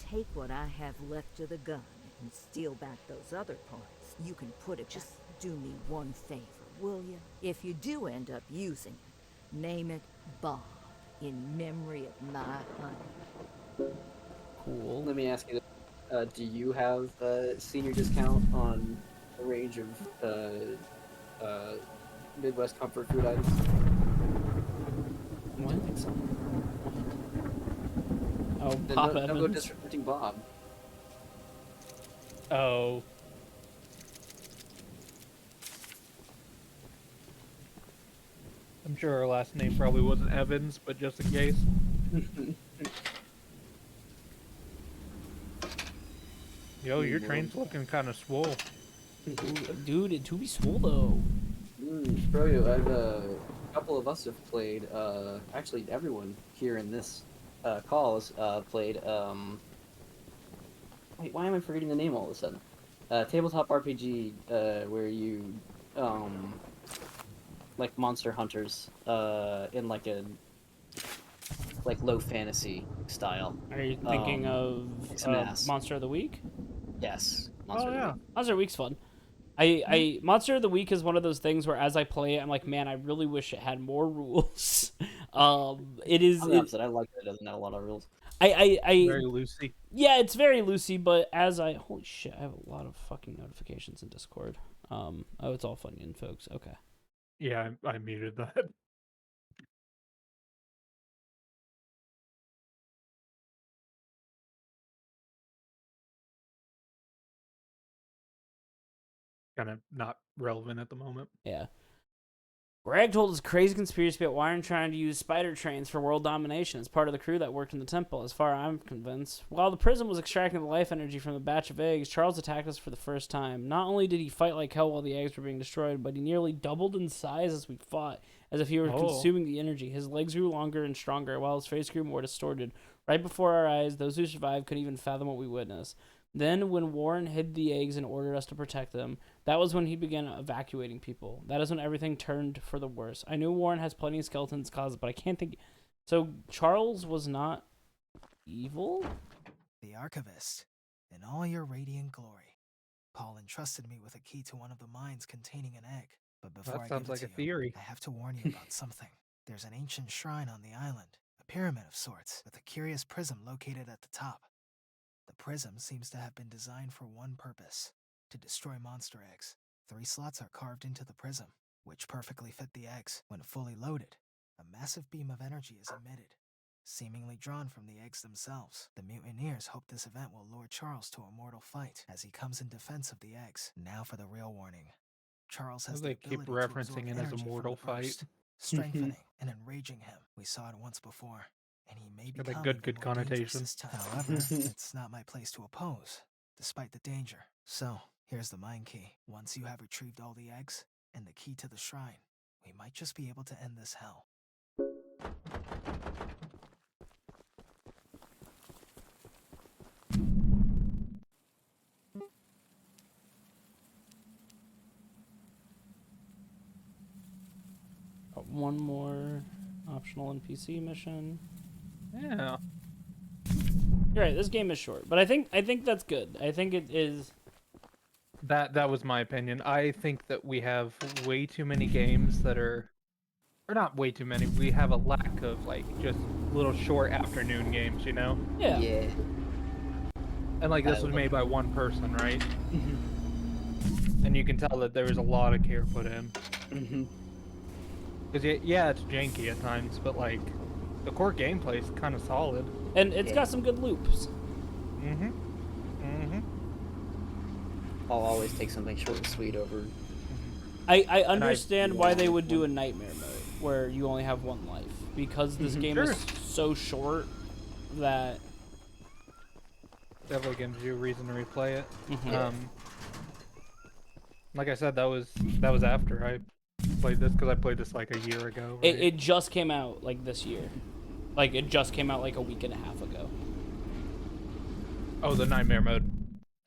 R: Take what I have left of the gun and steal back those other parts. You can put it. Just do me one favor, will you? If you do end up using it, name it Bob, in memory of my honey.
A: Cool.
B: Let me ask you this. Do you have a senior discount on a range of Midwest comfort food items?
A: What?
B: I think so.
A: Oh,
B: Then
A: Bob
B: don't go
A: Evans.
B: disrespecting Bob.
C: Oh. I'm sure her last name probably wasn't Evans, but just in case. Yo, your train's looking kind of swole.
A: Dude, it do be swole though.
B: Bro, I've a couple of us have played. Actually, everyone here in this call has played. Wait, why am I forgetting the name all of a sudden? Tabletop RPG, where you like monster hunters in like a low fantasy style.
A: Are you thinking of
B: kick some ass.
A: Monster of the Week?
B: Yes.
A: Monster of the Week. Monster of the Week's fun. I Monster of the Week is one of those things where as I play it, I'm like, man, I really wish it had more rules. It is.
B: I'm the opposite. I like that it doesn't have a lot of rules.
A: I
C: Very loosey.
A: Yeah, it's very loosey, but as I holy shit, I have a lot of fucking notifications in Discord. Oh, it's all Funyun, folks. Okay.
C: Yeah, I muted that. Kind of not relevant at the moment.
A: Yeah. Greg told us a crazy conspiracy about Wyron trying to use spider trains for world domination as part of the crew that worked in the temple, as far as I'm convinced. While the prison was extracting the life energy from the batch of eggs, Charles attacked us for the first time. Not only did he fight like hell while the eggs were being destroyed, but he nearly doubled in size as we fought, as if he were consuming the energy. His legs grew longer and stronger, while his face grew more distorted. Right before our eyes, those who survived couldn't even fathom what we witnessed. Then, when Warren hid the eggs and ordered us to protect them, that was when he began evacuating people. That is when everything turned for the worse. I knew Warren has plenty of skeletons causes, but I can't think... So, Charles was not evil?
S: The Archivist, in all your radiant glory. Paul entrusted me with a key to one of the mines containing an egg. But before I
C: sounds
S: give
C: like
S: it
C: a
S: to you,
C: theory.
S: I have to warn you about something. There's an ancient shrine on the island, a pyramid of sorts, with a curious prism located at the top. The prism seems to have been designed for one purpose, to destroy monster eggs. 3 slots are carved into the prism, which perfectly fit the eggs. When fully loaded, a massive beam of energy is emitted, seemingly drawn from the eggs themselves. The mutineers hope this event will lure Charles to a mortal fight as he comes in defense of the eggs. Now for the real warning. Charles has the
C: They keep
S: ability to absorb
C: referencing it as a
S: energy from
C: mortal
S: the
C: fight.
S: burst, strengthening and enraging him. We saw it once before, and he may
C: Got
S: become
C: a good
S: even more dangerous
C: connotation.
S: this time. However, it's not my place to oppose, despite the danger. So, here's the mine key. Once you have retrieved all the eggs and the key to the shrine, we might just be able to end this hell.
A: One more optional NPC mission.
C: Yeah.
A: You're right, this game is short, but I think that's good. I think it is.
C: That was my opinion. I think that we have way too many games that are, or not way too many. We have a lack of like just little short afternoon games, you know?
A: Yeah.
B: Yeah.
C: And like this was made by one person, right? And you can tell that there was a lot of care put in. Because yeah, it's janky at times, but like the core gameplay is kind of solid.
A: And it's got some good loops.
B: I'll always take something short and sweet over.
A: I understand why they would do a nightmare mode where you only have one life, because this game is so short that
C: definitely gives you a reason to replay it.
A: Yeah.
C: Like I said, that was after I played this, because I played this like a year ago. Right?
A: it just came out like this year. Like it just came out like a week and a half ago.
C: Oh, the nightmare mode.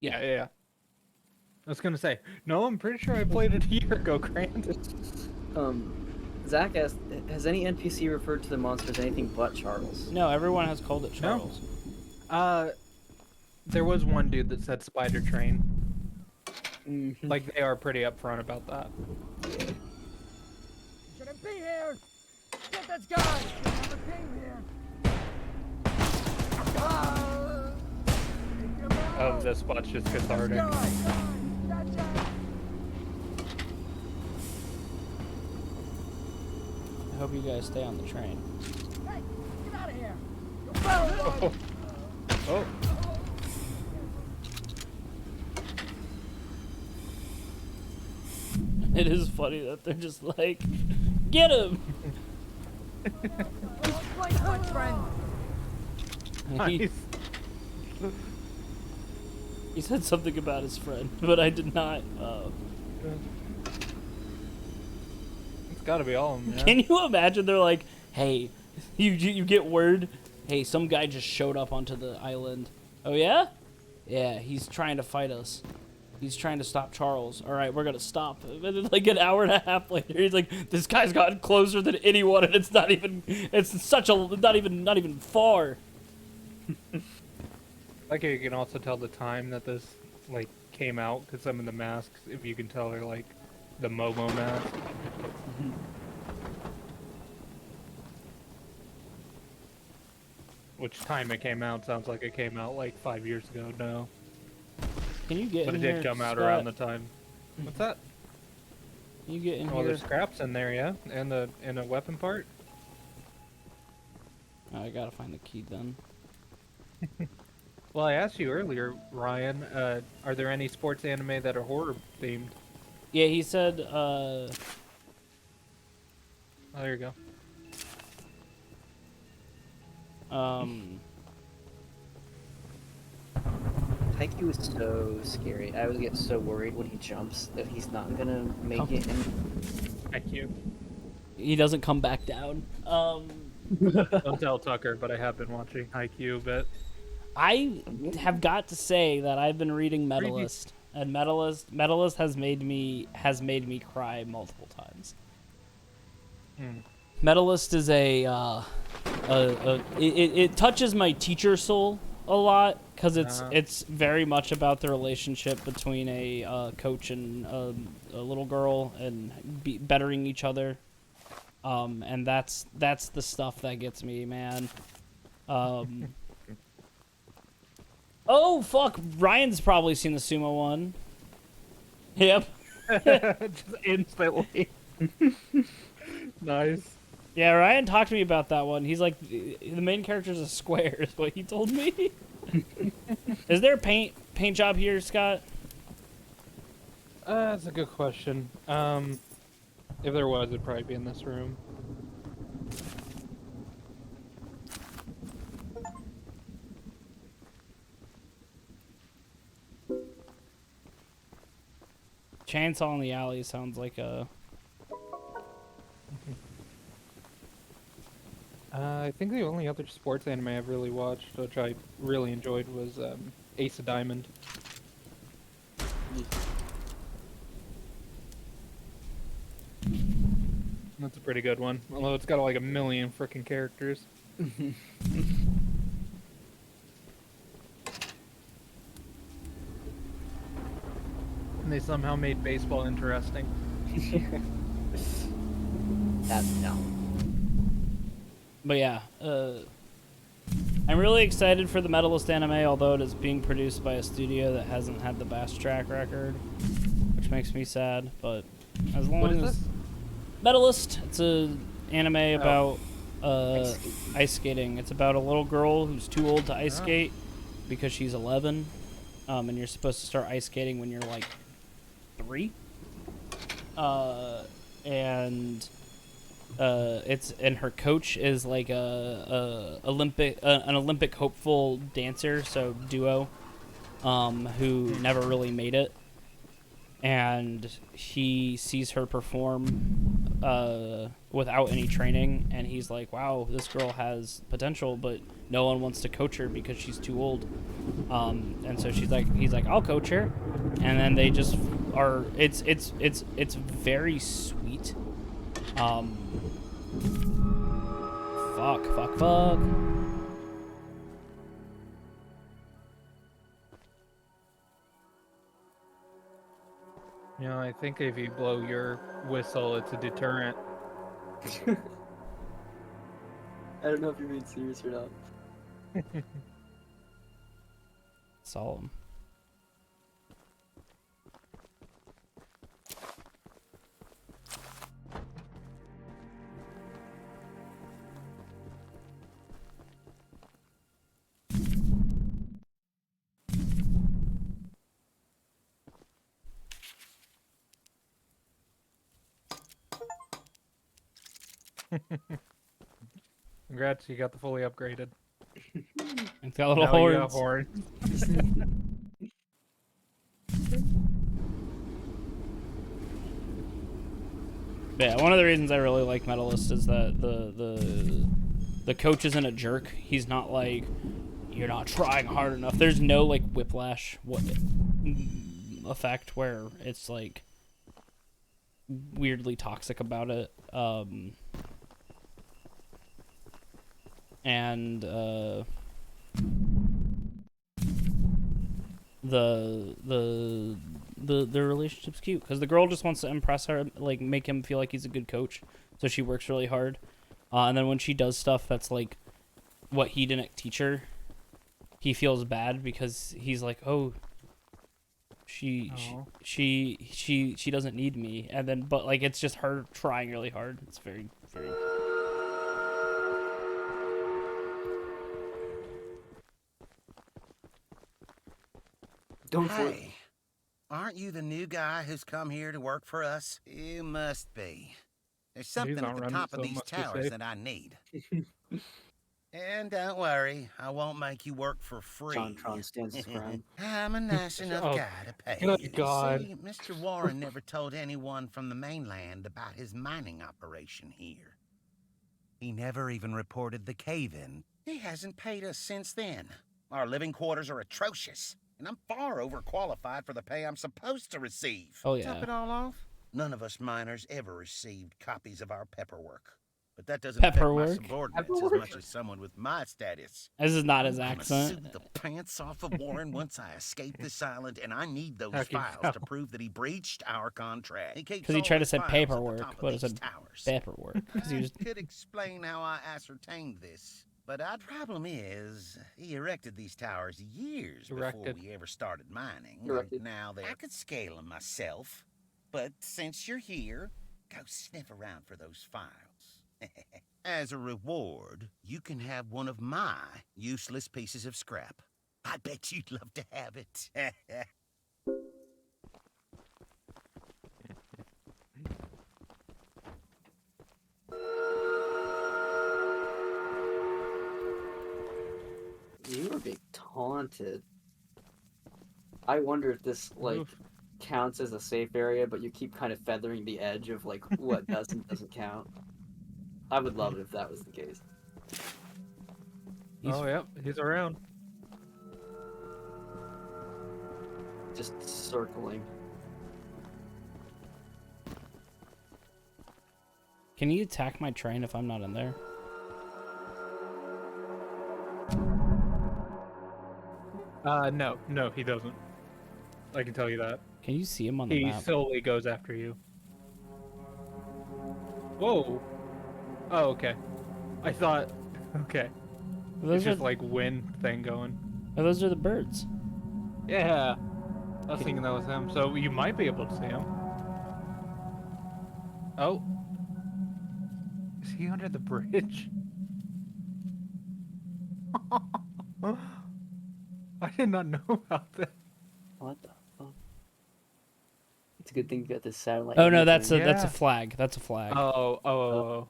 A: Yeah.
C: I was gonna say, no, I'm pretty sure I played it a year ago, Grant.
B: Zach asked, has any NPC referred to the monster as anything but Charles?
A: No, everyone has called it Charles.
C: No. There was one dude that said Spider Train. Like they are pretty upfront about that.
E: You shouldn't be here! Get this guy! You never came here!
C: Oh, this spot's just cathartic.
A: I hope you guys stay on the train.
E: Hey, get out of here!
C: Oh.
A: It is funny that they're just like, get him!
E: Like my friend!
A: He said something about his friend, but I did not.
C: It's gotta be all of them, yeah.
A: Can you imagine? They're like, hey, you get word, hey, some guy just showed up onto the island. Oh yeah? Yeah, he's trying to fight us. He's trying to stop Charles. All right, we're gonna stop. And then, like an hour and a half later, he's like, this guy's gotten closer than anyone, and it's not even. It's such a not even far.
C: Like you can also tell the time that this like came out, because some of the masks, if you can tell, are like the Momo mask. Which time it came out sounds like it came out like 5 years ago. No.
A: Can you get?
C: But
A: in
C: it did
A: here,
C: come out
A: Scott?
C: around the time. What's that?
A: Can you get in
C: Oh,
A: here?
C: there's scraps in there, yeah, and a weapon part.
A: Oh, I gotta find the key then.
C: Well, I asked you earlier, Ryan, are there any sports anime that are horror themed?
A: Yeah, he said,
C: Oh, there you go.
B: Haikyuu is so scary. I always get so worried when he jumps that he's not gonna make it.
C: Haikyuu.
A: He doesn't come back down.
C: Don't tell Tucker, but I have been watching Haikyuu a bit.
A: I have got to say that I've been reading Medalist, and Medalist has made me cry multiple times. Medalist is it touches my teacher soul a lot because it's very much about the relationship between a coach and a little girl and bettering each other. And that's the stuff that gets me, man. Oh fuck! Ryan's probably seen the sumo one. Yep.
C: Just instantly. Nice.
A: Yeah, Ryan talked to me about that one. He's like, the main character's a square, is what he told me. Is there a paint job here, Scott?
C: That's a good question. If there was, it'd probably be in this room.
A: Chainsaw in the Alley sounds like a...
C: I think the only other sports anime I've really watched, which I really enjoyed, was Ace of Diamond. That's a pretty good one, although it's got like a million freaking characters. And they somehow made baseball interesting.
B: No.
A: But yeah, I'm really excited for the Medalist anime, although it is being produced by a studio that hasn't had the best track record, which makes me sad. But as long
C: What is
A: as
C: this?
A: Medalist, it's a anime about ice skating. It's about a little girl who's too old to ice skate because she's 11, and you're supposed to start ice skating when you're like 3. And her coach is like an Olympic hopeful dancer, so duo, who never really made it, and he sees her perform without any training, and he's like, wow, this girl has potential, but no one wants to coach her because she's too old. And so he's like, I'll coach her, and then they just are. It's very sweet. Fuck.
C: You know, I think if you blow your whistle, it's a deterrent.
B: I don't know if you're being serious or not.
A: Solemn.
C: Congrats, you got the fully upgraded.
A: It's got little
C: Now
A: horns.
C: you got horns.
A: Yeah, one of the reasons I really like Medalist is that the coach isn't a jerk. He's not like, you're not trying hard enough. There's no like whiplash effect where it's like weirdly toxic about it. And the relationship's cute because the girl just wants to impress her, like make him feel like he's a good coach, so she works really hard, and then when she does stuff that's like what he didn't teach her, he feels bad because he's like, oh, she doesn't need me, and then but like it's just her trying really hard. It's very
T: Hey, aren't you the new guy who's come here to work for us? You must be. There's something at the top of these towers that I need. And don't worry, I won't make you work for free.
B: Tron stands his ground.
T: I'm a nice enough guy to pay
C: good
T: you.
C: God.
T: See, Mr. Warren never told anyone from the mainland about his mining operation here. He never even reported the cave-in. He hasn't paid us since then. Our living quarters are atrocious, and I'm far overqualified for the pay I'm supposed to receive.
A: Oh, yeah.
T: Top it all off, none of us miners ever received copies of our paperwork. but that doesn't affect my
A: Pepperwork.
T: subordinates as much as someone with my status.
A: This is not his
T: I'm gonna
A: accent.
T: Suit the pants off of Warren once I escape this island, and I need those
A: How can you
T: files to prove that he breached our contract.
A: Because he tried to say paperwork, but it said paperwork. Because he was
T: Could explain how I ascertained this. But the problem is, he erected these towers years before we ever started mining. And now I could scale them myself. But since you're here, go sniff around for those files. As a reward, you can have one of my useless pieces of scrap. I bet you'd love to have it.
B: You are being taunted. I wonder if this like counts as a safe area, but you keep kind of feathering the edge of like what doesn't count. I would love it if that was the case.
C: Oh yep, he's around.
B: Just circling.
A: Can you attack my train if I'm not in there?
C: No, he doesn't. I can tell you that.
A: Can you see him on the map?
C: He solely goes after you. Whoa. Oh, okay. I thought. Okay. It's just like wind thing going.
A: Oh, those are the birds.
C: Yeah. I was thinking that was him. So you might be able to see him. Oh. Is he under the bridge? I did not know about that.
B: What the fuck? It's a good thing you got this satellite.
A: Oh no, that's a flag. That's a flag.
C: Oh.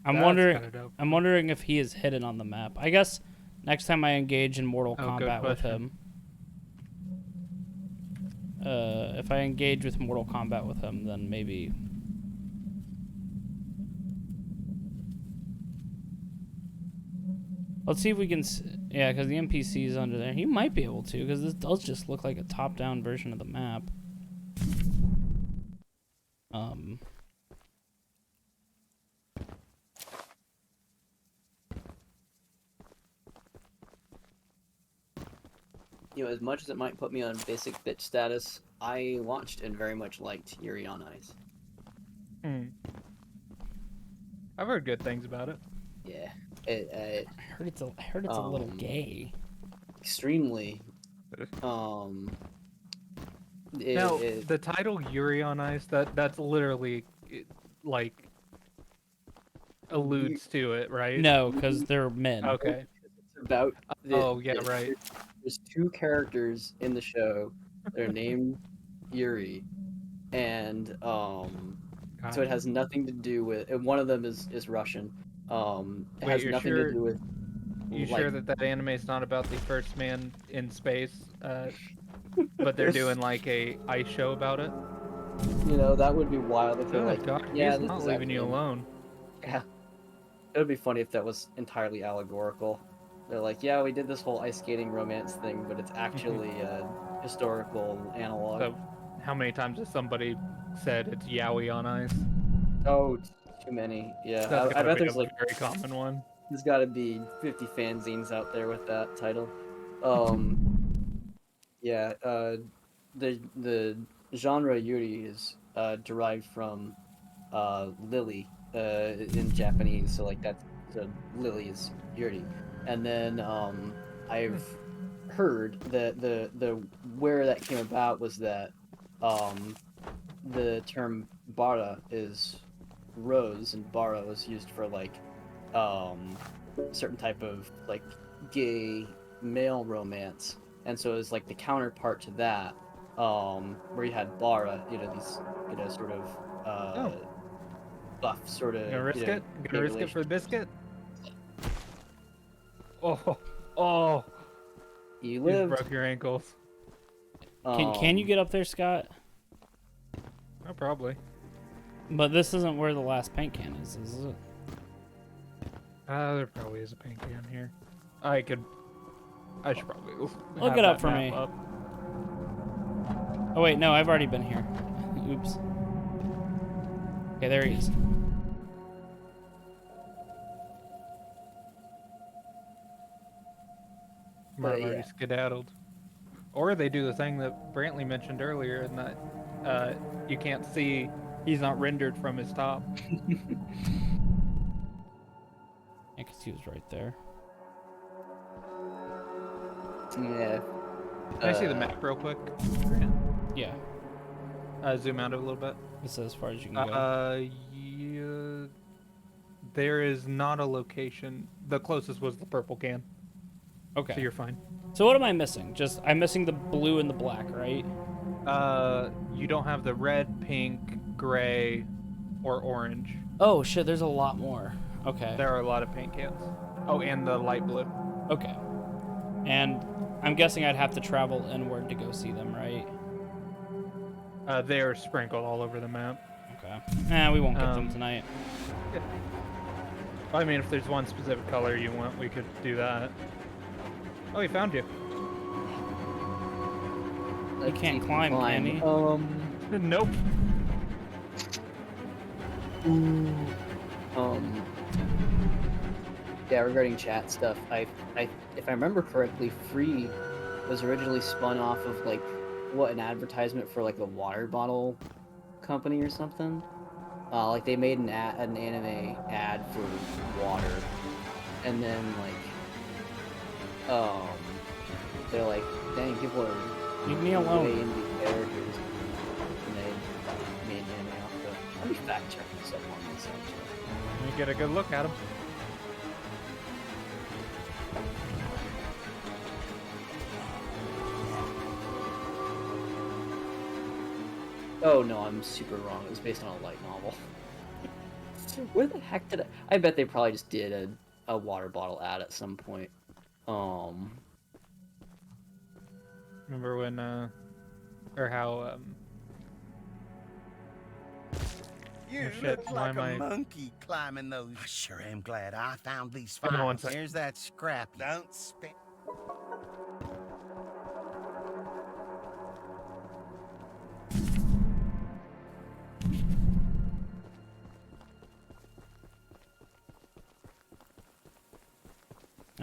A: I'm wondering if he is hidden on the map. I guess next time I engage in Mortal Kombat with him. If I engage with Mortal Kombat with him, then maybe. Let's see if we can. Yeah, because the NPC is under there. He might be able to, because this does just look like a top-down version of the map.
B: You know, as much as it might put me on basic bitch status, I watched and very much liked Yuri on Ice.
C: I've heard good things about it.
B: Yeah,
A: I heard it's a little gay.
B: Extremely.
C: Now the title Yuri on Ice, that's literally like alludes to it, right?
A: No, because they're men.
C: Okay.
B: It's about.
C: Right.
B: There's two characters in the show. They're named Yuri, and so it has nothing to do with. And one of them is Russian. It has nothing to do with.
C: You sure that anime is not about the first man in space, but they're doing like a ice show about it?
B: You know, that would be wild if they're like,
C: God,
B: yeah,
C: he's not leaving you alone.
B: Yeah, it would be funny if that was entirely allegorical. They're like, yeah, we did this whole ice skating romance thing, but it's actually a historical analog.
C: So, how many times has somebody said it's yaoi on ice?
B: Oh, too many. Yeah,
C: That's
B: I bet
C: be
B: there's
C: a
B: like
C: very common one.
B: There's got to be 50 fanzines out there with that title. Yeah. The genre Yuri is derived from lily in Japanese, so like lily is Yuri. And then I've heard that the where that came about was that the term bara is rose, and bara was used for like certain type of like gay male romance, and so it was like the counterpart to that, where you had bara, these sort of buff sort of.
C: Gonna risk it? Gonna risk it for the biscuit? Oh!
B: You lived.
C: Broke your ankles.
A: Can you get up there, Scott?
C: Oh, probably.
A: But this isn't where the last paint can is it?
C: There probably is a paint can here. I should probably
A: look it up for me. Oh wait, no, I've already been here. Oops. Okay, there he is.
C: Might have
B: yeah.
C: already skedaddled. Or they do the thing that Brantley mentioned earlier, in that you can't see, he's not rendered from his top.
A: I guess he was right there.
B: Yeah.
C: Can I see the map real quick, Grant?
A: Yeah.
C: Zoom out a little bit.
A: This is as far as you can go.
C: Yeah, there is not a location. The closest was the purple can.
A: Okay.
C: So you're fine.
A: So what am I missing? I'm missing the blue and the black, right?
C: You don't have the red, pink, gray, or orange.
A: Oh shit, there's a lot more. Okay.
C: There are a lot of paint cans. Oh, and the light blue.
A: Okay. And I'm guessing I'd have to travel inward to go see them, right?
C: They are sprinkled all over the map.
A: Okay. We won't get them tonight.
C: Yeah. I mean, if there's one specific color you want, we could do that. Oh, he found you.
A: He can't climb, can he?
C: Nope.
B: Yeah, regarding chat stuff, if I remember correctly, Free was originally spun off of like an advertisement for like a water bottle company or something. Like they made an anime ad for water, and then they're like, dang, people are
A: leave me alone.
B: way into characters, and they made an anime off of it. Let me fact check this up on this actually.
C: Let me get a good look at him.
B: Oh no, I'm super wrong. It was based on a light novel. Where the heck did I bet they probably just did a water bottle ad at some point.
C: Remember when, or how,
T: You
C: oh, shit,
T: look
C: why
T: like
C: am I-
T: a monkey climbing those. I sure am glad I found these
C: Come on, one
T: files.
C: sec.
T: Here's that scrap. Don't spit.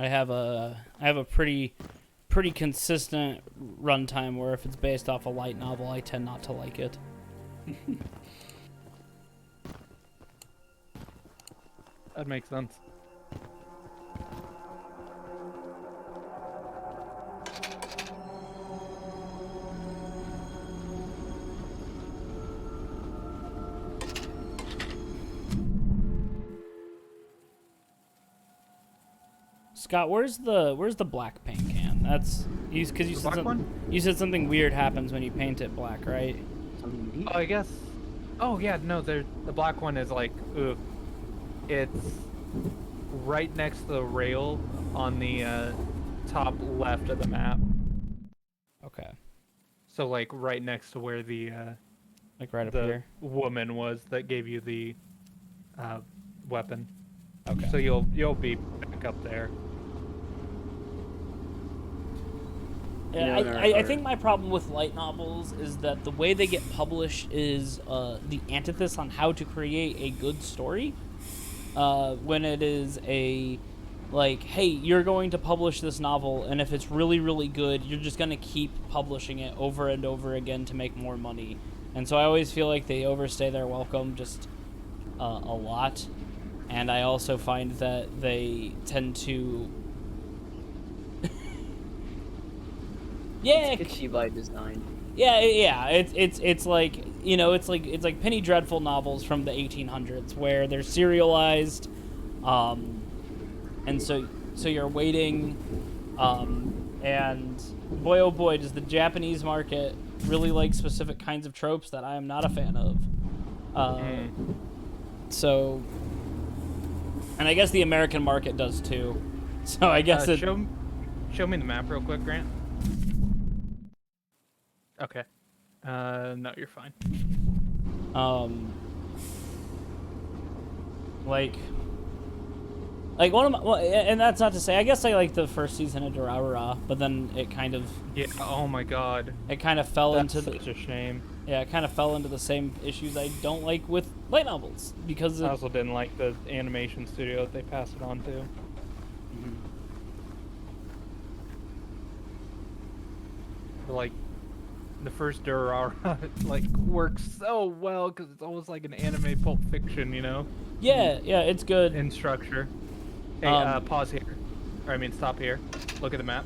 A: I have a pretty consistent runtime where if it's based off a light novel, I tend not to like it.
C: That makes sense.
A: Scott, where's the black paint can? That's because you
C: The
A: said
C: black one?
A: You said something weird happens when you paint it black, right?
C: Oh, I guess. Oh yeah, no. The black one is like, it's right next to the rail on the top left of the map.
A: Okay.
C: So like right next to where the
A: like right up
C: the
A: here.
C: woman was that gave you the weapon.
A: Okay.
C: So you'll be back up there.
A: Yeah, I think my problem with light novels is that the way they get published is the antithesis on how to create a good story. When it is like, hey, you're going to publish this novel, and if it's really, really good, you're just going to keep publishing it over and over again to make more money. And so I always feel like they overstay their welcome just a lot. And I also find that they tend to... yeah,
B: it's kitschy by design.
A: Yeah. It's like, you know, it's like Penny Dreadful novels from the 1800s where they're serialized, and so you're waiting, and boy oh boy does the Japanese market really like specific kinds of tropes that I am not a fan of. So, and I guess the American market does too. So I guess
C: show me the map real quick, Grant. Okay. No, you're fine.
A: Like one of my, well, and that's not to say, I guess I like the first season of Durarara, but then it kind of...
C: Yeah, oh my god.
A: It kind of fell
C: That's
A: into
C: such a shame.
A: Yeah, it kind of fell into the same issues I don't like with light novels, because
C: I also didn't like the animation studio that they passed it on to. Like, the first Durara, like, works so well because it's almost like an anime Pulp Fiction, you know?
A: Yeah, yeah, it's good.
C: In structure. Hey, pause here. Or, I mean, stop here. Look at the map.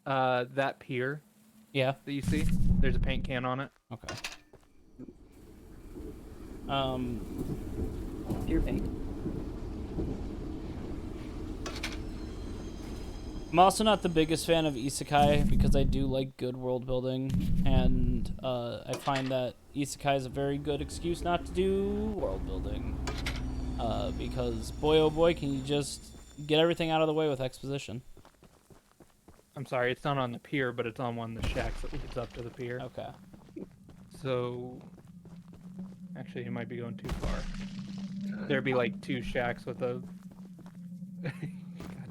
C: That pier.
A: Yeah.
C: That you see? There's a paint can on it.
A: Okay.
B: Pier paint.
A: I'm also not the biggest fan of isekai because I do like good world building, and I find that isekai is a very good excuse not to do world building. Because boy oh boy, can you just get everything out of the way with exposition.
C: I'm sorry, it's not on the pier, but it's on one of the shacks that leads up to the pier.
A: Okay.
C: So, actually, you might be going too far. There'd be like 2 shacks with a... God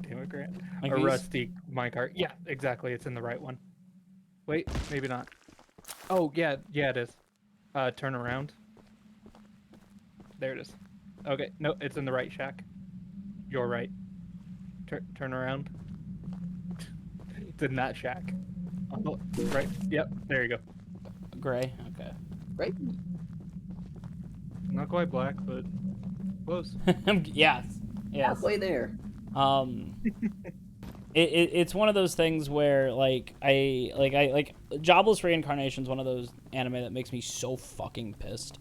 C: damn it, Grant.
A: Like
C: a
A: these?
C: rusty minecart. Yeah, exactly. It's in the right one. Wait, maybe not. Oh, yeah, it is. Turn around. There it is. Okay, no, it's in the right shack. You're right. Turn around. It's in that shack. Oh, right. Yep. There you go.
A: Gray. Okay.
B: Right.
C: Not quite black, but close.
A: Yes. Yes.
B: Halfway there.
A: It's one of those things where like Jobless Reincarnation is one of those anime that makes me so fucking pissed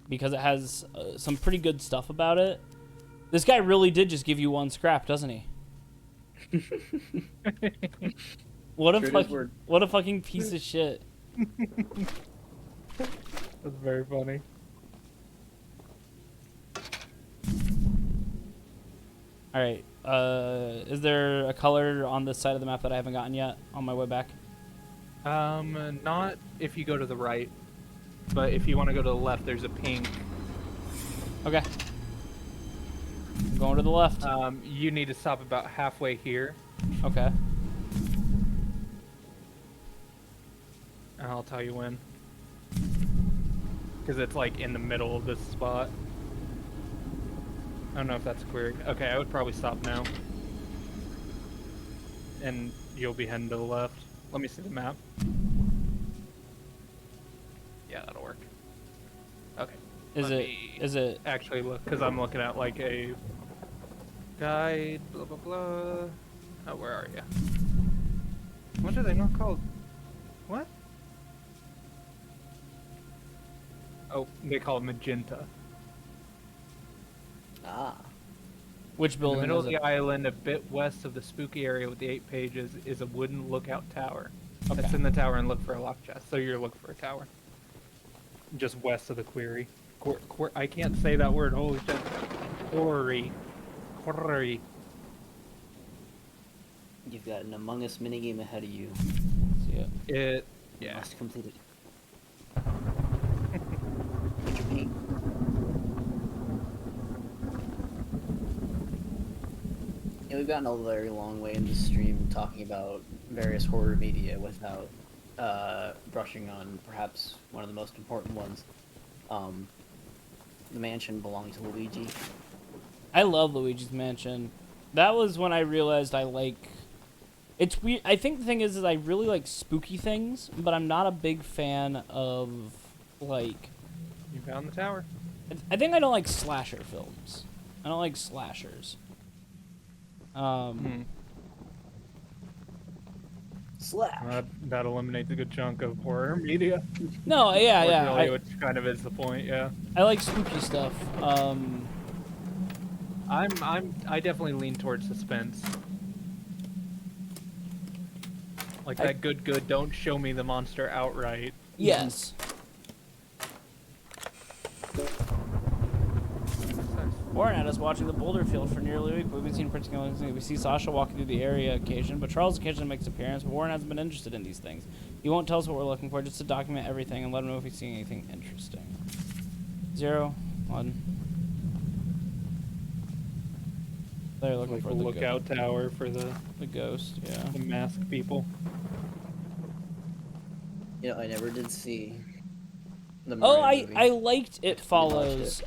A: because it has some pretty good stuff about it. This guy really did just give you 1 scrap, doesn't he? What a fucking piece of shit.
C: That's very funny.
A: All right. Is there a color on this side of the map that I haven't gotten yet on my way back?
C: Not if you go to the right, but if you want to go to the left, there's a pink.
A: Okay. I'm going to the left.
C: You need to stop about halfway here.
A: Okay.
C: And I'll tell you when. Because it's like in the middle of this spot. I don't know if that's query. Okay, I would probably stop now. And you'll be heading to the left. Let me see the map. Yeah, that'll work. Okay.
A: Is it
C: actually look? Because I'm looking at like a guide. Blah blah blah. Oh, where are you? What are they not called? What? Oh, they call it magenta.
B: Ah.
A: Which building?
C: In the middle
A: is
C: of
A: it?
C: the island, a bit west of the spooky area with the 8 pages, is a wooden lookout tower.
A: Okay.
C: That's in the tower and look for a lock chest. So you're looking for a tower. Just west of the quarry. I can't say that word. Holy shit. Quarry. Quarry.
B: You've got an Among Us minigame ahead of you.
A: See
B: You must complete it. Get your paint. Yeah, we've gotten a very long way in the stream talking about various horror media without brushing on perhaps one of the most important ones. The mansion belonging to Luigi.
A: I love Luigi's Mansion. That was when I realized I like... It's weird. I think the thing is I really like spooky things, but I'm not a big fan of, like...
C: You found the tower.
A: I think I don't like slasher films. I don't like slashers.
B: Slash.
C: That eliminates a good chunk of horror media.
A: No, yeah, yeah.
C: Really, which kind of is the point, yeah.
A: I like spooky stuff.
C: I definitely lean towards suspense. Like that good, don't show me the monster outright.
A: Yes. Warren had us watching the boulder field for nearly a week. We've been seeing Prince going. We see Sasha walking through the area occasion, but Charles occasionally makes an appearance. But Warren hasn't been interested in these things. He won't tell us what we're looking for, just to document everything and let him know if he's seeing anything interesting. 0, 1. They're looking
C: Like
A: for
C: a
A: the
C: lookout tower for the
A: ghost. Yeah.
C: The masked people.
B: You know, I never did see the
A: Oh,
B: Mario movie.
A: I liked It Follows.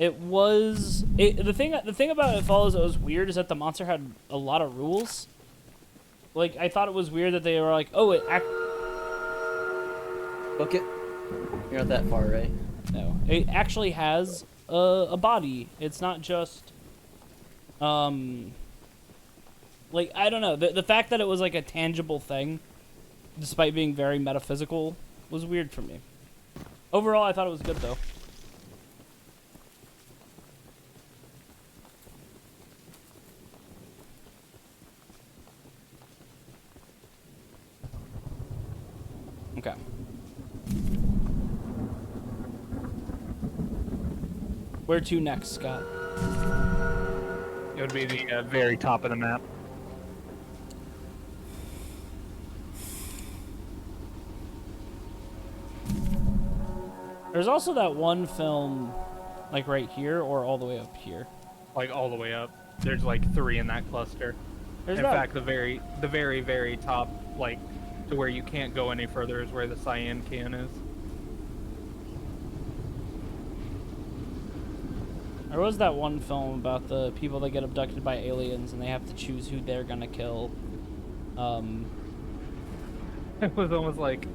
A: It was the thing about It Follows that was weird is that the monster had a lot of rules. Like I thought it was weird that they were like, oh,
B: Book it. You're not that far, right?
A: No, it actually has a body. It's not just like I don't know. The fact that it was like a tangible thing, despite being very metaphysical, was weird for me. Overall, I thought it was good though. Okay. Where to next, Scott?
C: It would be the very top of the map.
A: There's also that one film, like right here or all the way up here.
C: Like all the way up. There's like 3 in that cluster.
A: There's
C: in
A: about-
C: fact, the very top, like to where you can't go any further, is where the cyan can is.
A: There was that one film about the people that get abducted by aliens and they have to choose who they're gonna kill.
C: It was almost like,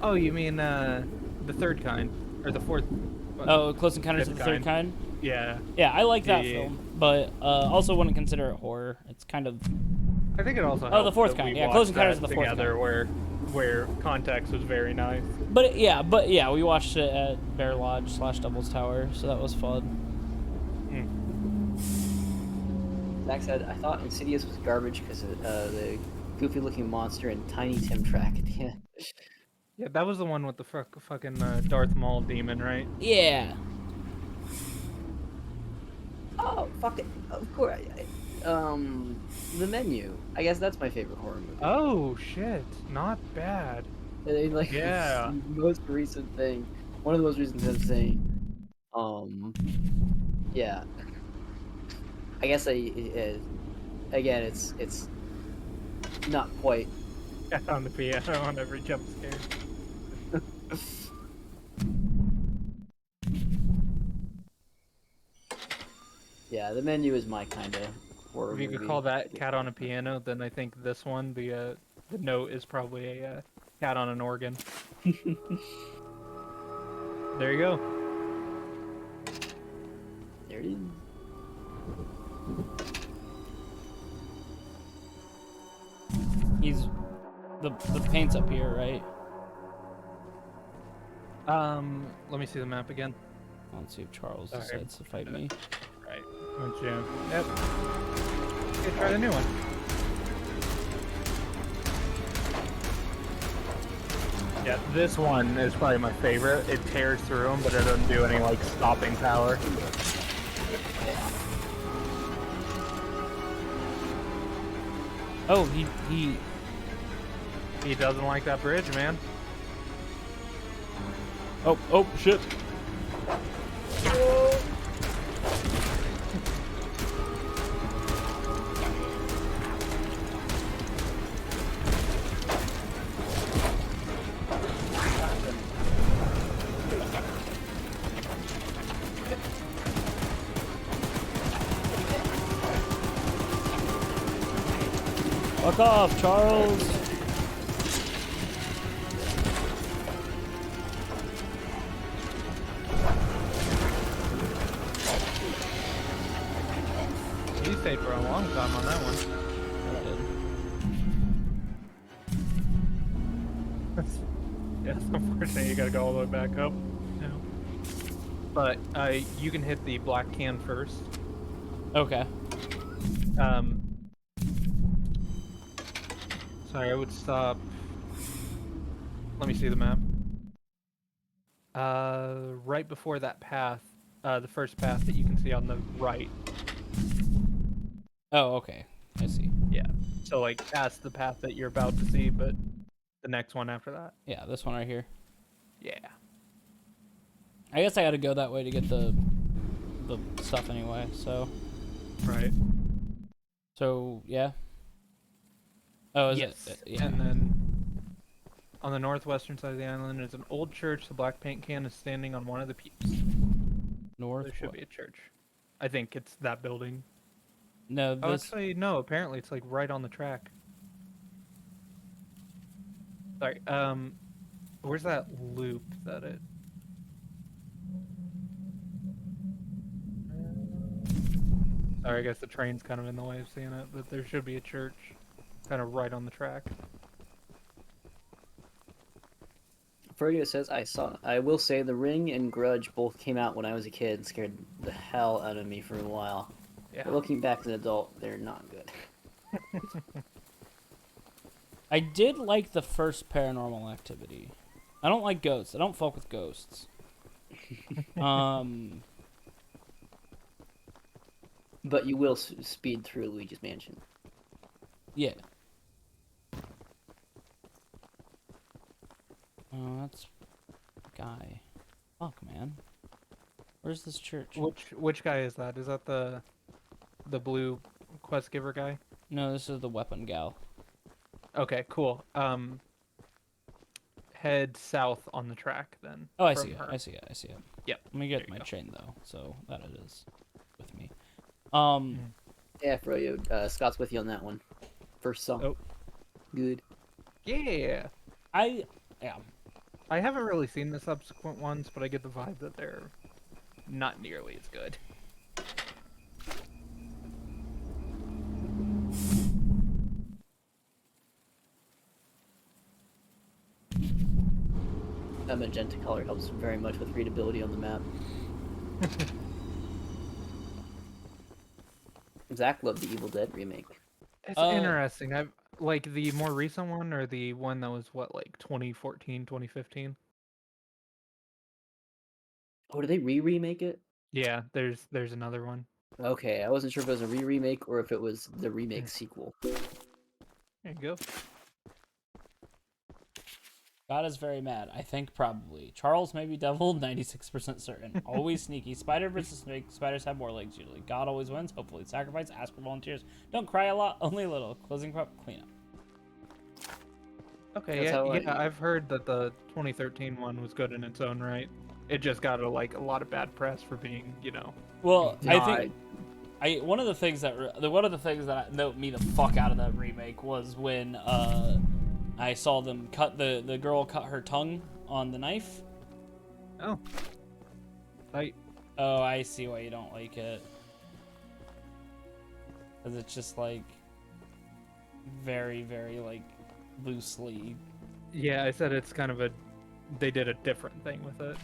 C: oh, you mean the third kind or the fourth?
A: Oh, Close Encounters of
C: fifth
A: the Third Kind?
C: Yeah.
A: Yeah, I like that
C: Yeah.
A: film, but also wouldn't consider it horror. It's kind of...
C: I think it also
A: Oh,
C: helped
A: the fourth
C: that
A: kind.
C: we
A: Yeah,
C: watched
A: Close Encounters of
C: that
A: the Fourth
C: together
A: Kind.
C: where context was very nice.
A: But yeah, we watched it at Bear Lodge / Devil's Tower, so that was fun.
B: Zach said, I thought Insidious was garbage because of the goofy-looking monster and Tiny Tim track at the end.
C: Yeah, that was the one with the fucking Darth Maul demon, right?
A: Yeah.
B: Oh, fuck it. Of course. The Menu. I guess that's my favorite horror movie.
C: Oh, shit. Not bad.
B: Like,
C: Yeah.
B: the most recent thing. One of the most recent things I'm saying. Yeah. I guess again, it's not quite.
C: Cat on the piano on every jump scare.
B: Yeah, The Menu is my kind of horror
C: If you
B: movie.
C: could call that Cat on a Piano, then I think this one, the note, is probably a cat on an organ. There you go.
B: There it is.
A: He's... The paint's up here, right?
C: Let me see the map again.
A: Let's see if Charles
C: Sorry.
A: decides to fight me.
C: Right. Don't you? Yep. Okay, try the new one. Yeah, this one is probably my favorite. It tears through them, but it doesn't do any, like, stopping power.
A: Oh,
C: He doesn't like that bridge, man.
A: Oh, shit. Fuck off, Charles.
C: You stayed for a long time on that one. Yeah, it's unfortunate you gotta go all the way back up. No. But you can hit the black can first.
A: Okay.
C: Sorry, I would stop. Let me see the map. Right before that path, the first path that you can see on the right.
A: Oh, okay. I see.
C: Yeah. So like past the path that you're about to see, but the next one after that.
A: Yeah, this one right here.
C: Yeah.
A: I guess I gotta go that way to get the stuff anyway, so.
C: Right.
A: So, yeah. Oh, is
C: Yes.
A: it? Yeah.
C: And then on the northwestern side of the island is an old church. The black paint can is standing on one of the peaks.
A: North.
C: There should be a church. I think it's that building.
A: No,
C: Oh,
A: this.
C: actually, no. Apparently, it's like right on the track. Sorry. Where's that loop that it? Sorry, I guess the train's kind of in the way of seeing it, but there should be a church, kind of right on the track.
B: Frodio says, I will say The Ring and Grudge both came out when I was a kid and scared the hell out of me for a while.
C: Yeah.
B: But looking back as an adult, they're not good.
A: I did like the first Paranormal Activity. I don't like ghosts. I don't fuck with ghosts.
B: But you will speed through Luigi's Mansion.
A: Yeah. Oh, that's guy. Fuck, man. Where's this church?
C: Which guy is that? Is that the blue quest giver guy?
A: No, this is the weapon gal.
C: Okay, cool. Head south on the track then.
A: Oh, I
C: from
A: see it.
C: her.
A: I see it. I see it.
C: Yep.
A: Let me
C: There
A: get
C: you
A: my
C: go.
A: chain though, so that it is with me.
B: Yeah, Froyo, Scott's with you on that one. First song.
C: Oh.
B: Good.
C: Yeah.
A: I
C: haven't really seen the subsequent ones, but I get the vibe that they're not nearly as good.
B: That magenta color helps very much with readability on the map. Zach loved the Evil Dead remake.
C: It's interesting. I've like the more recent one or the one that was what, like 2014, 2015?
B: Oh, did they remake it?
C: Yeah, there's another one.
B: Okay, I wasn't sure if it was a remake or if it was the remake sequel.
C: There you go.
A: God is very mad. I think probably. Charles may be devil, 96% certain. Always sneaky. Spider versus snake. Spiders have more legs usually. God always wins. Hopefully sacrifice. Ask for volunteers. Don't cry a lot, only a little. Closing prep, cleanup.
C: Okay, yeah, I've heard that the 2013 one was good in its own right. It just got a lot of bad press for being,
A: Well,
C: not-
A: I think one of the things that note me the fuck out of that remake was when I saw them cut the girl cut her tongue on the knife.
C: Oh.
A: Oh, I see why you don't like it. Cause it's just like very, very like loosely.
C: Yeah, I said it's kind of they did a different thing with it.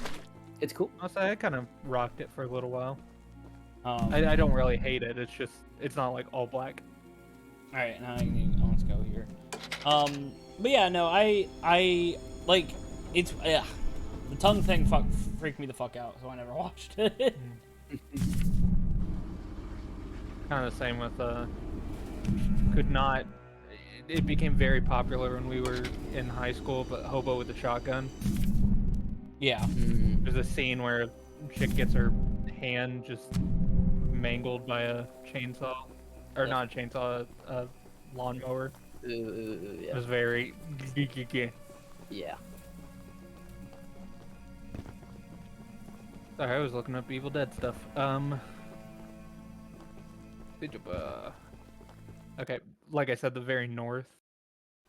B: It's cool.
C: I'll say I kind of rocked it for a little while.
A: I
C: don't really hate it. It's just it's not like all black.
A: All right, now let's go here. But yeah, no, I like it's the tongue thing freaked me the fuck out, so I never watched it.
C: Kind of the same with could not. It became very popular when we were in high school, but Hobo with a Shotgun.
A: Yeah.
C: There's a scene where a chick gets her hand just mangled by a chainsaw, or not a chainsaw, a lawnmower.
B: Yeah.
C: It was very.
B: Yeah.
C: Sorry, I was looking up Evil Dead stuff. Okay, like I said, the very north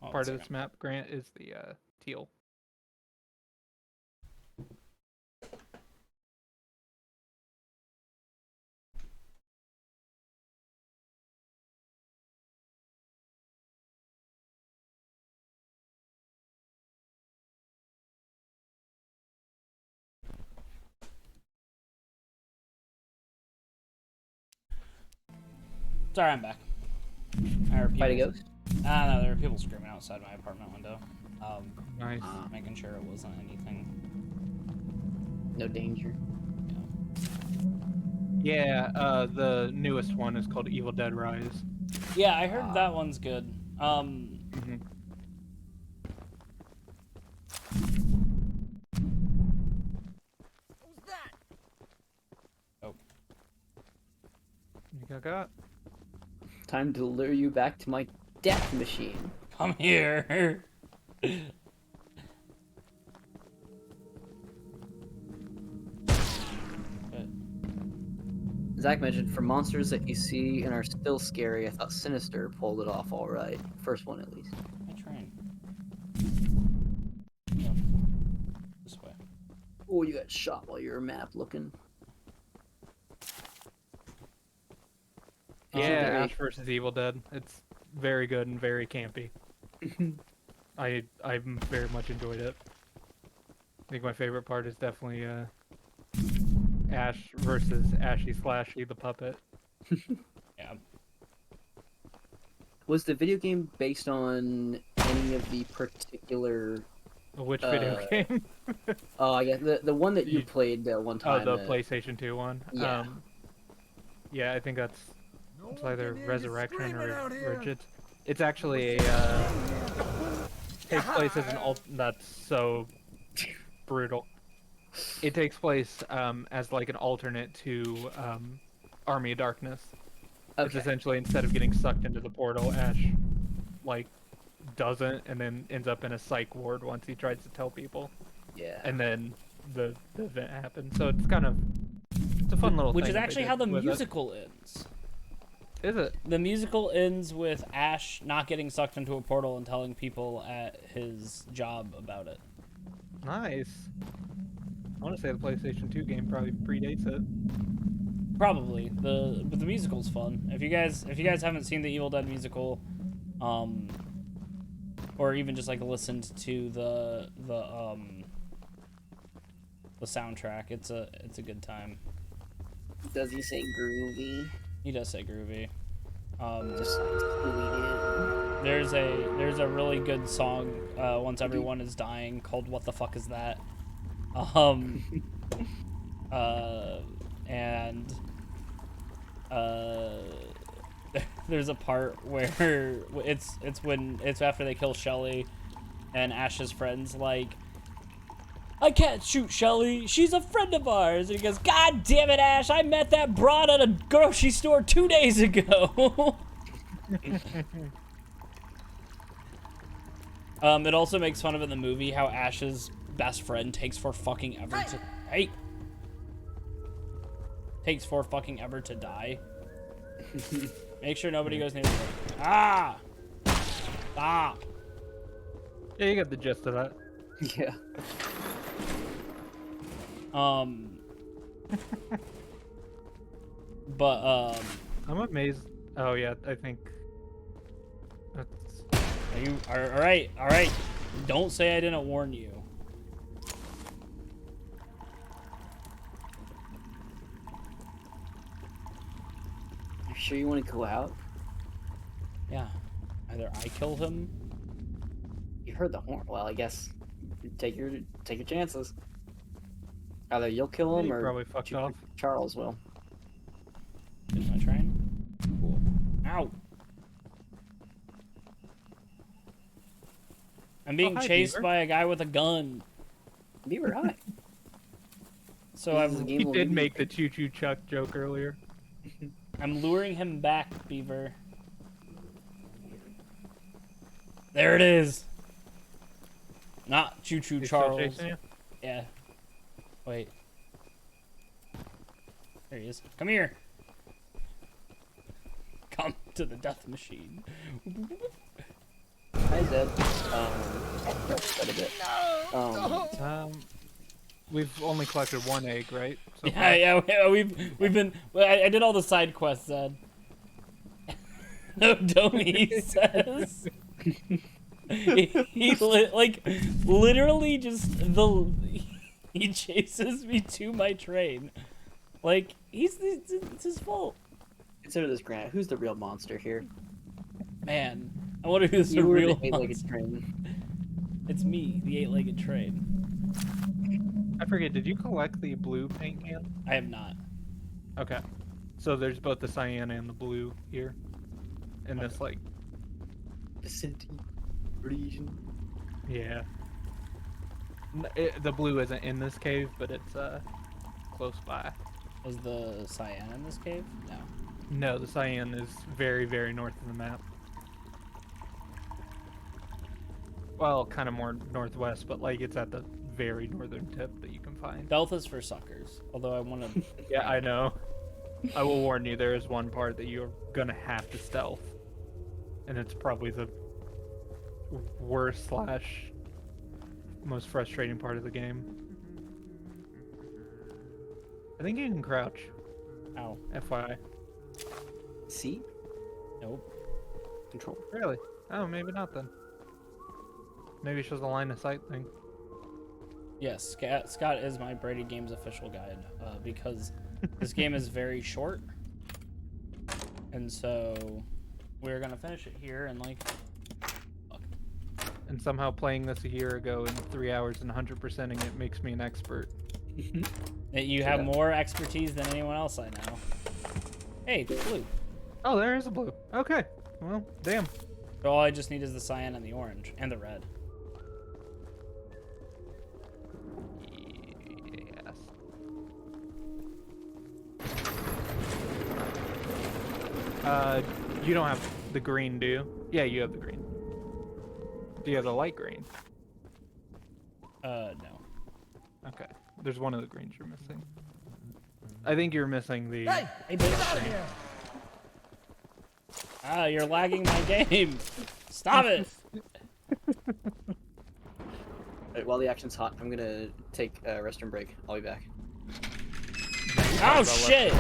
C: part of this map, Grant, is the teal.
A: Sorry, I'm back. I heard people.
B: Fight a ghost?
A: No, there were people screaming outside my apartment window.
C: Nice.
A: Making sure it wasn't anything.
B: No danger.
C: Yeah, the newest one is called Evil Dead Rise.
A: Yeah, I heard that one's good. Oh.
C: You got?
B: Time to lure you back to my death machine.
A: Come here.
B: Zach mentioned for monsters that you see and are still scary, I thought Sinister pulled it off all right. First one at least.
A: My train. This way.
B: Oh, you got shot while you were map looking.
C: Yeah, Ash vs. Evil Dead. It's very good and very campy. I very much enjoyed it. I think my favorite part is definitely Ash versus Ashy Slashy the puppet.
A: Yeah.
B: Was the video game based on any of the particular?
C: Which video game?
B: Oh, I guess the one that you played one time.
C: Oh, the PlayStation 2 one.
B: Yeah.
C: Yeah, I think that's it's either Resurrection or it's actually a takes place as an that's so brutal. It takes place as like an alternate to Army of Darkness. It's essentially instead of getting sucked into the portal, Ash like doesn't, and then ends up in a psych ward once he tries to tell people.
B: Yeah.
C: And then the event happens. So it's kind of it's a fun little
A: Which
C: thing
A: is
C: that they
A: actually
C: did
A: how the
C: with it.
A: musical ends.
C: Is it?
A: The musical ends with Ash not getting sucked into a portal and telling people at his job about it.
C: Nice. I want to say the PlayStation 2 game probably predates it.
A: Probably. But the musical's fun. If you guys haven't seen the Evil Dead musical, or even just like listened to the soundtrack, it's a good time.
B: Does he say groovy?
A: He does say groovy.
B: Just Scooby-Doo.
A: There's a really good song once everyone is dying called "What the Fuck Is That?" And there's a part where it's after they kill Shelly, and Ash's friends like, "I can't shoot Shelly. She's a friend of ours." And he goes, "God damn it, Ash! I met that broad at a grocery store 2 days ago." It also makes fun of in the movie how Ash's best friend takes for fucking ever to die. Make sure nobody goes near the Stop.
C: Yeah, you got the gist of that.
B: Yeah.
A: But
C: I'm amazed. Oh yeah, I think that's...
A: all right. Don't say I didn't warn you.
B: You sure you want to go out?
A: Yeah. Either I kill him.
B: You heard the horn. Well, I guess take your chances. Either you'll kill him or
C: probably fucked off.
B: Charles will.
A: Is my train? Cool. Ow. I'm being
C: hi,
A: chased
C: Beaver.
A: by a guy with a gun.
B: Beaver, hi.
A: So
C: He did make the Choo-Choo Chuck joke earlier.
A: I'm luring him back, Beaver. There it is. Not Choo-Choo
C: He's still
A: Charles.
C: chasing you?
A: Yeah. Wait. There he is. Come here. Come to the death machine.
B: Hi, Zed. Quite a bit.
C: We've only collected one egg, right? So far?
A: Yeah, we've been. I did all the side quests, Zed. No, don't he says. he literally just he chases me to my train, like it's his fault.
B: Consider this, Grant. Who's the real monster here?
A: Man, I wonder who's the
B: You were
A: real
B: the eight-legged
A: monster.
B: train.
A: It's me, the eight-legged train.
C: I forget, did you collect the blue paint can?
A: I have not.
C: Okay. So there's both the cyan and the blue here. In this, like...
B: Vicinity region.
C: Yeah. The blue isn't in this cave, but it's close by.
A: Is the cyan in this cave? No.
C: No, the cyan is very, very north of the map. Well, kind of more northwest, but like it's at the very northern tip that you can find.
A: Delta's for suckers. Although I want to.
C: Yeah, I know. I will warn you, there is one part that you're gonna have to stealth. And it's probably the worst slash most frustrating part of the game. I think you can crouch.
A: Ow.
C: FYI.
B: See?
A: Nope.
B: Control.
C: Really? Oh, maybe not then. Maybe it's just a line of sight thing.
A: Yes, Scott is my Brady Games official guide because this game is very short, and so we're gonna finish it here and like. Fuck.
C: And somehow playing this a year ago in 3 hours and 100%ing it makes me an expert.
A: That you have more expertise than anyone else I know. Hey, blue.
C: Oh, there is a blue. Okay. Well, damn.
A: So all I just need is the cyan and the orange and the red.
C: Yes. You don't have the green, do you? Yeah, you have the green. Do you have the light green?
A: No.
C: Okay. There's one of the greens you're missing. I think you're missing the...
E: Hey, get out of here!
A: Ah, you're lagging my game. Stop it.
B: Alright, while the action's hot, I'm gonna take a restroom break. I'll be back.
A: Oh shit!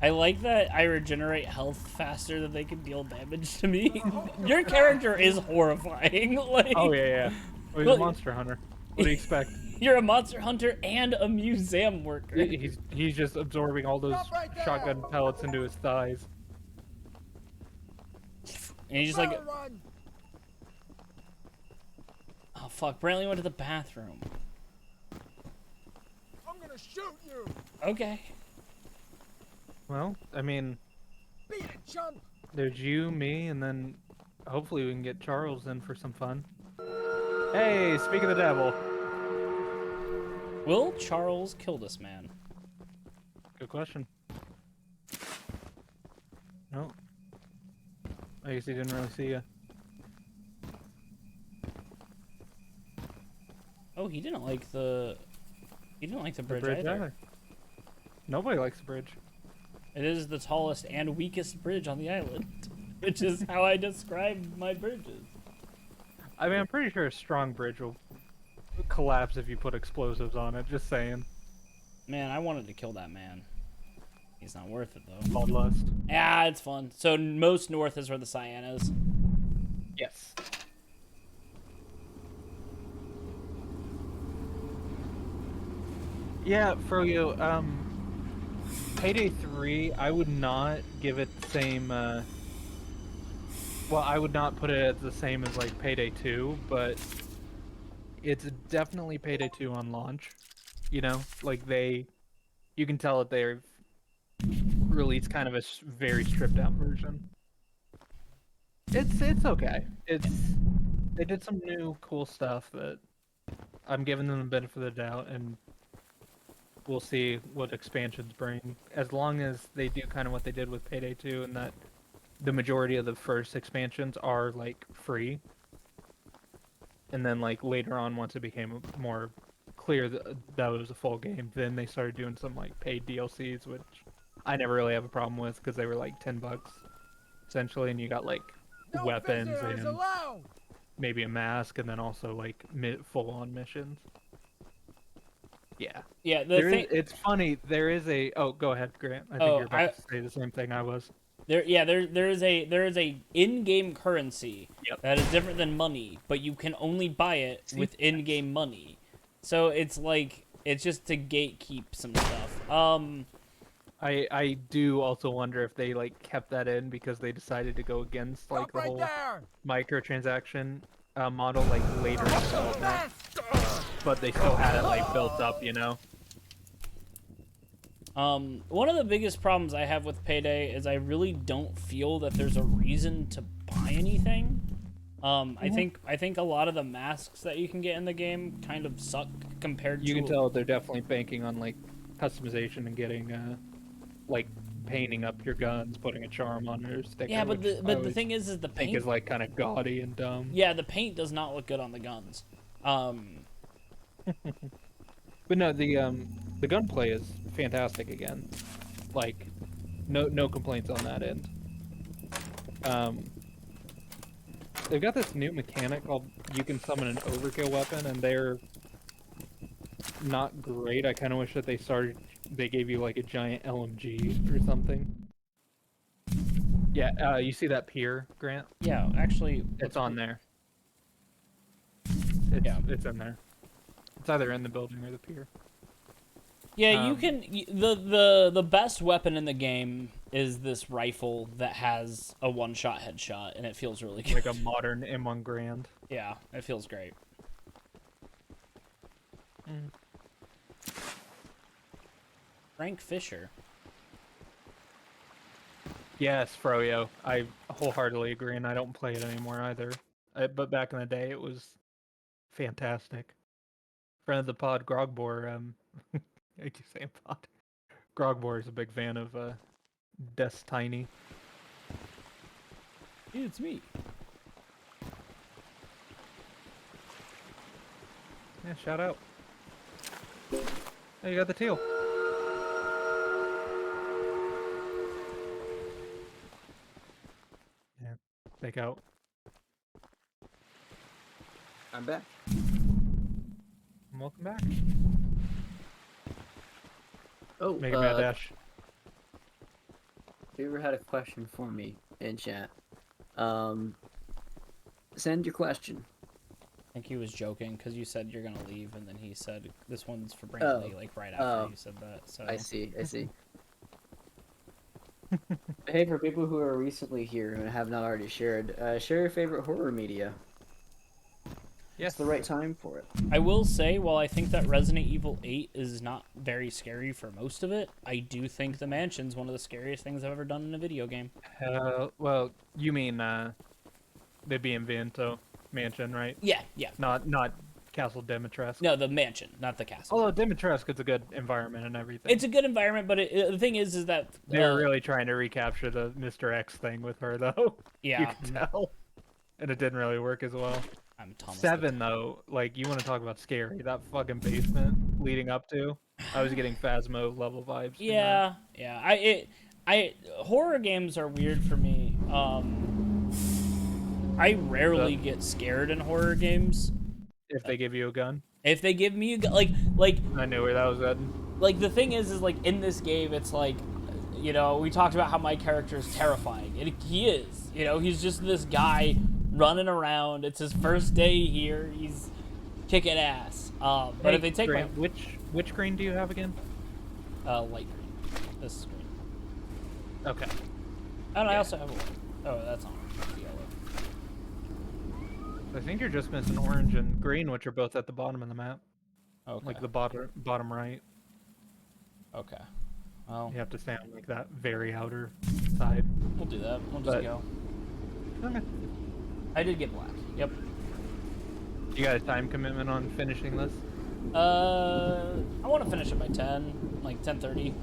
A: I like that I regenerate health faster than they can deal damage to me. Your character is horrifying. Like,
C: Oh, yeah. Well, he's a monster hunter. What do you expect?
A: You're a monster hunter and a museum worker.
C: He's just absorbing all those shotgun pellets into his thighs.
A: And he's just like... Oh, fuck. Brantley went to the bathroom.
E: I'm gonna shoot you!
A: Okay.
C: Well, I mean...
E: Beat it, chump!
C: There's you, me, and then hopefully we can get Charles in for some fun. Hey, speak of the devil.
A: Will Charles kill this man?
C: Good question. No. I guess he didn't really see you.
A: Oh, he didn't like the... He didn't like the bridge, either.
C: Nobody likes the bridge.
A: It is the tallest and weakest bridge on the island, which is how I describe my bridges.
C: I mean, I'm pretty sure a strong bridge will collapse if you put explosives on it, just saying.
A: Man, I wanted to kill that man. He's not worth it, though.
C: Bloodlust.
A: Yeah, it's fun. So most north is where the cyan is.
C: Yes. Yeah, Froyo, Payday 3, I would not give it the same, well, I would not put it at the same as, like, Payday 2, but it's definitely Payday 2 on launch, you know? Like, you can tell that they've released kind of a very stripped-down version. It's okay. They did some new cool stuff that I'm giving them the benefit of the doubt, and we'll see what expansions bring. As long as they do kind of what they did with Payday 2, and that the majority of the first expansions are, like, free. And then, like, later on, once it became more clear that it was a full game, then they started doing some, like, paid DLCs, which I never really have a problem with, because they were, like, $10, essentially, and you got, like, weapons and maybe a mask, and then also, like, full-on missions. Yeah.
A: Yeah,
C: it's funny, there is a... Oh, go ahead, Grant. I think you're about to say the same thing I was.
A: There is a in-game currency that is different than money, but you can only buy it with in-game money. So it's like, it's just to gatekeep some stuff.
C: I do also wonder if they, like, kept that in because they decided to go against, like, the whole microtransaction model, like, later in development. But they still had it, like, built up, you know?
A: One of the biggest problems I have with Payday is I really don't feel that there's a reason to buy anything. I think a lot of the masks that you can get in the game kind of suck compared to...
C: You can tell they're definitely banking on, like, customization and getting, like, painting up your guns, putting a charm on your sticker.
A: Yeah, but the thing is the paint...
C: I think is, like, kind of gaudy and dumb.
A: Yeah, the paint does not look good on the guns.
C: But no, the gunplay is fantastic again. Like, no complaints on that end. They've got this new mechanic called you can summon an overkill weapon, and they're not great. I kind of wish that they gave you like a giant LMG or something. Yeah, you see that pier, Grant?
A: Yeah, actually,
C: it's on there. It's in there. It's either in the building or the pier.
A: Yeah, you can. The best weapon in the game is this rifle that has a one-shot headshot, and it feels really good.
C: Like a modern M1 Grand.
A: Yeah, it feels great. Frank Fisher.
C: Yes, Froyo. I wholeheartly agree, and I don't play it anymore either. But back in the day, it was fantastic. Friend of the pod, Grogbor. I keep saying pod. Grogbor is a big fan of Des Tiny.
A: It's me.
C: Yeah, shout out. Hey, you got the teal. Yeah, take out.
B: I'm back.
C: Welcome back.
B: Oh,
C: Make a mad dash.
B: Whoever had a question for me in chat, send your question.
A: I think he was joking because you said you're gonna leave, and then he said this one's for Brantley, like right after you said that. So
B: I see. Hey, for people who are recently here and have not already shared, share your favorite horror media. It's the right time for it.
A: I will say, while I think that Resident Evil 8 is not very scary for most of it, I do think the mansion's one of the scariest things I've ever done in a video game.
C: Well, you mean the Bienvento mansion, right?
A: Yeah.
C: Not Castle Dimitrescu.
A: No, the mansion, not the castle.
C: Although Dimitrescu is a good environment and everything.
A: It's a good environment, but the thing is that
C: they're really trying to recapture the Mr. X thing with her, though.
A: Yeah,
C: you can tell, and it didn't really work as well.
A: I'm Thomas
C: 7 though, like you want to talk about scary? That fucking basement leading up to, I was getting Phasmo level vibes.
A: Yeah. Horror games are weird for me. I rarely get scared in horror games.
C: If they give you a gun.
A: If they give me a gun, like
C: I knew where that was heading.
A: Like the thing is like in this game, it's like, you know, we talked about how my character is terrifying, and he is. You know, he's just this guy running around. It's his first day here. He's kicking ass. But
C: hey,
A: if they take
C: Grant, which screen do you have again?
A: Light green. This screen.
C: Okay.
A: And I also have a white. Oh, that's on yellow.
C: I think you're just missing orange and green, which are both at the bottom of the map.
A: Okay.
C: Like the bottom right.
A: Okay. Well,
C: you have to stay on like that very outer side.
A: We'll do that. We'll just go.
C: Okay.
A: I did get black. Yep.
C: You got a time commitment on finishing this?
A: I want to finish it by 10, like 10:30.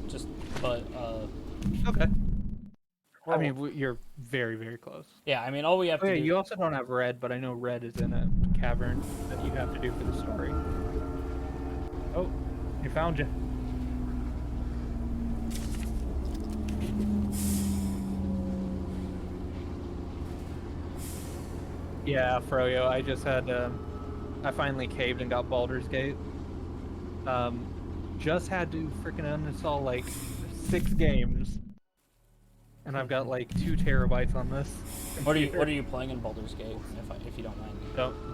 C: Okay. I mean, you're very, very close.
A: Yeah, I mean, all we have to do...
C: You also don't have red, but I know red is in a cavern that you have to do for the story. Oh, he found you. Yeah, Froyo, I just had, I finally caved and got Baldur's Gate. Just had to freaking uninstall like 6 games. And I've got like 2 terabytes on this.
A: What are you playing in Baldur's Gate, if you don't mind?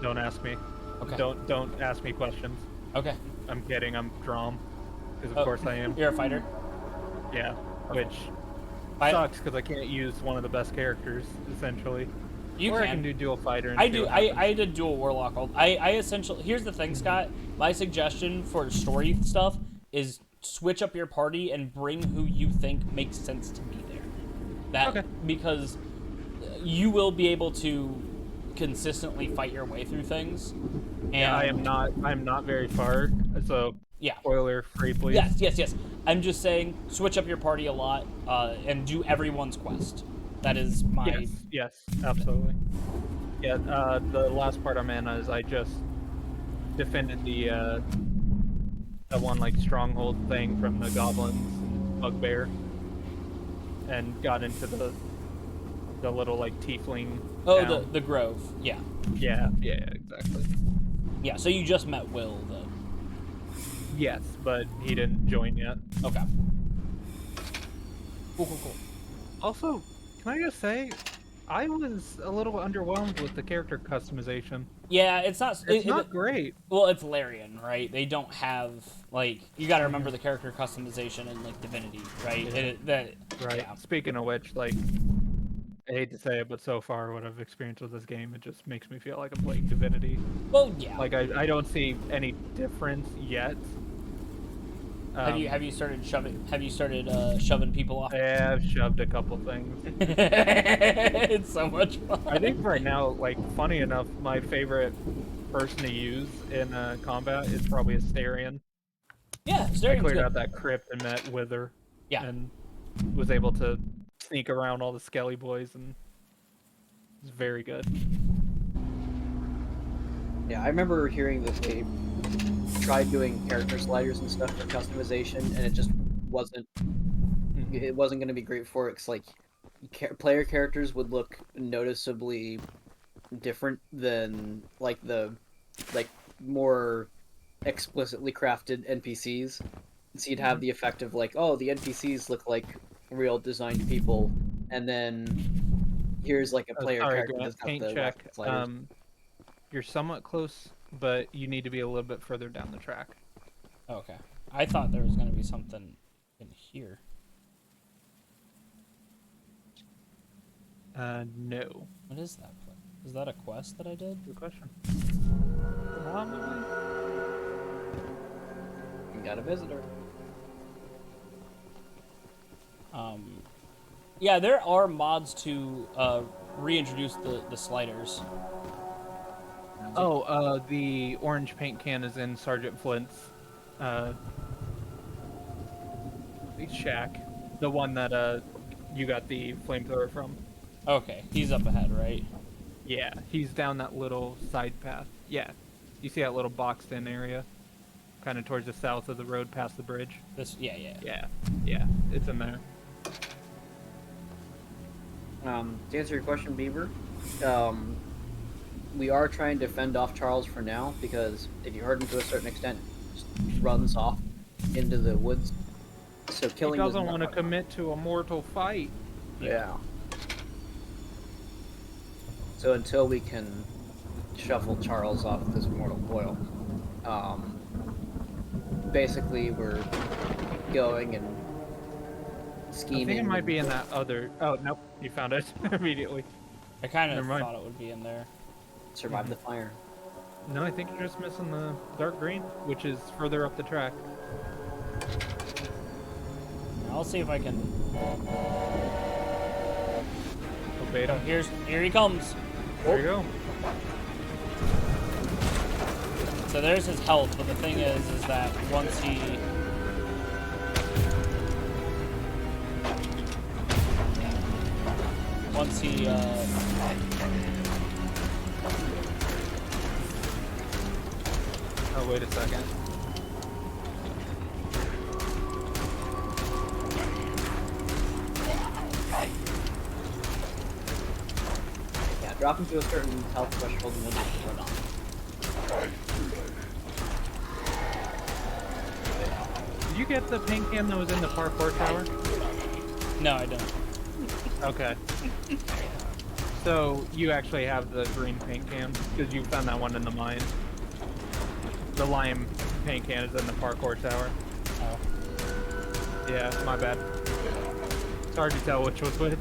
C: Don't ask me.
A: Okay.
C: Don't ask me questions.
A: Okay.
C: I'm kidding. I'm Drom, because of course I am.
A: You're a fighter.
C: Yeah, which sucks because I can't use one of the best characters essentially. I can do dual fighter. And
A: I did dual warlock. I essentially, here's the thing, Scott. My suggestion for story stuff is switch up your party and bring who you think makes sense to be there. Because you will be able to consistently fight your way through things. And
C: yeah, I'm not very far. So
A: yeah,
C: spoiler free, please.
A: Yes. I'm just saying, switch up your party a lot and do everyone's quest. That is my...
C: Yes, absolutely. Yeah, the last part I'm in is I just defended the that one like stronghold thing from the goblins and bugbear, and got into the little like tiefling.
A: Oh,
C: town.
A: the grove. Yeah.
C: Yeah, exactly.
A: Yeah. So you just met Will then.
C: Yes, but he didn't join yet.
A: Okay. Cool.
C: Also, can I just say, I was a little underwhelmed with the character customization.
A: Yeah, it's not
C: great.
A: Well, it's Larian, right? They don't have like you got to remember the character customization in like Divinity, right?
C: Yeah. Right.
A: Yeah.
C: Speaking of which, like, I hate to say it, but so far what I've experienced with this game, it just makes me feel like I'm playing Divinity.
A: Well, yeah.
C: Like I don't see any difference yet.
A: Have you started shoving? Have you started shoving people off?
C: Yeah, I've shoved a couple things.
A: It's so much fun.
C: I think right now, like, funny enough, my favorite person to use in combat is probably Astarion.
A: Yeah,
C: I
A: Astarian's
C: cleared
A: good.
C: out that crypt and met Wither.
A: Yeah.
C: And was able to sneak around all the Skelly boys, and it's very good.
B: Yeah, I remember hearing that they tried doing character sliders and stuff for customization, and it just wasn't. It wasn't going to be great for it, 'cause like player characters would look noticeably different than like the more explicitly crafted NPCs. So you'd have the effect of like, oh, the NPCs look like real designed people, and then here's like a player
C: Sorry,
B: character
C: Grant,
B: that's got
C: paint
B: the
C: check.
B: sliders.
C: You're somewhat close, but you need to be a little bit further down the track.
A: Okay. I thought there was going to be something in here.
C: No.
A: What is that? Is that a quest that I did?
C: Good question.
B: You got a visitor.
A: Yeah, there are mods to reintroduce the sliders.
C: Oh, the orange paint can is in Sergeant Flint's shack. The one that you got the flamethrower from.
A: Okay, he's up ahead, right?
C: Yeah, he's down that little side path. Yeah. You see that little boxed in area? Kind of towards the south of the road past the bridge?
A: Yeah.
C: Yeah, it's in there.
B: To answer your question, Beaver, we are trying to fend off Charles for now, because if you hurt him to a certain extent, just runs off into the woods. So killing
C: he doesn't want to commit to a mortal fight.
B: Yeah. So until we can shuffle Charles off this mortal coil, basically we're going and scheming.
C: I think it might be in that other... Oh, nope. You found it immediately.
A: I kind of thought it would be in there.
B: Survive the fire.
C: No, I think you're just missing the dark green, which is further up the track.
A: I'll see if I can...
C: Obey him.
A: Here he comes.
C: There you go.
A: So there's his health, but the thing is that once he...
C: Oh, wait a second.
B: Yeah, drop him to a certain health threshold and then just run off.
C: Did you get the paint can that was in the parkour tower?
A: No, I don't.
C: Okay. So you actually have the green paint can because you found that one in the mine. The lime paint can is in the parkour tower.
A: Oh.
C: Yeah, my bad. It's hard to tell which was which.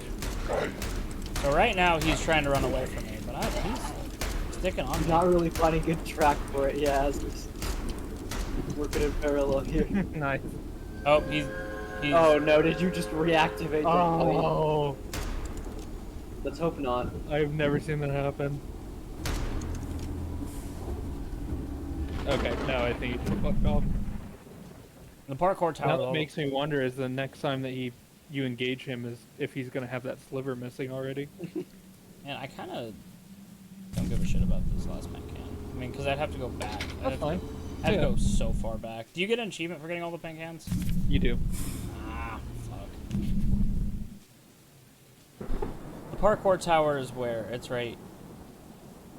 A: So right now he's trying to run away from me, but he's sticking on.
B: He's not really finding good track for it. Yeah, it's working in parallel here.
C: Nice.
A: Oh, he's.
B: Oh no! Did you just reactivate?
C: Oh.
B: Let's hope not.
C: I've never seen that happen. Okay, no, I think he just fucked off.
A: The parkour tower.
C: Now that makes me wonder: is the next time that you engage him, is if he's gonna have that sliver missing already?
A: Man, I kind of don't give a shit about this last paint can. I mean, because I'd have to go back.
C: That's fine.
A: I
C: Yeah.
A: go so far back. Do you get an achievement for getting all the pink hands?
C: You do.
A: Ah, fuck. The parkour tower is where? It's right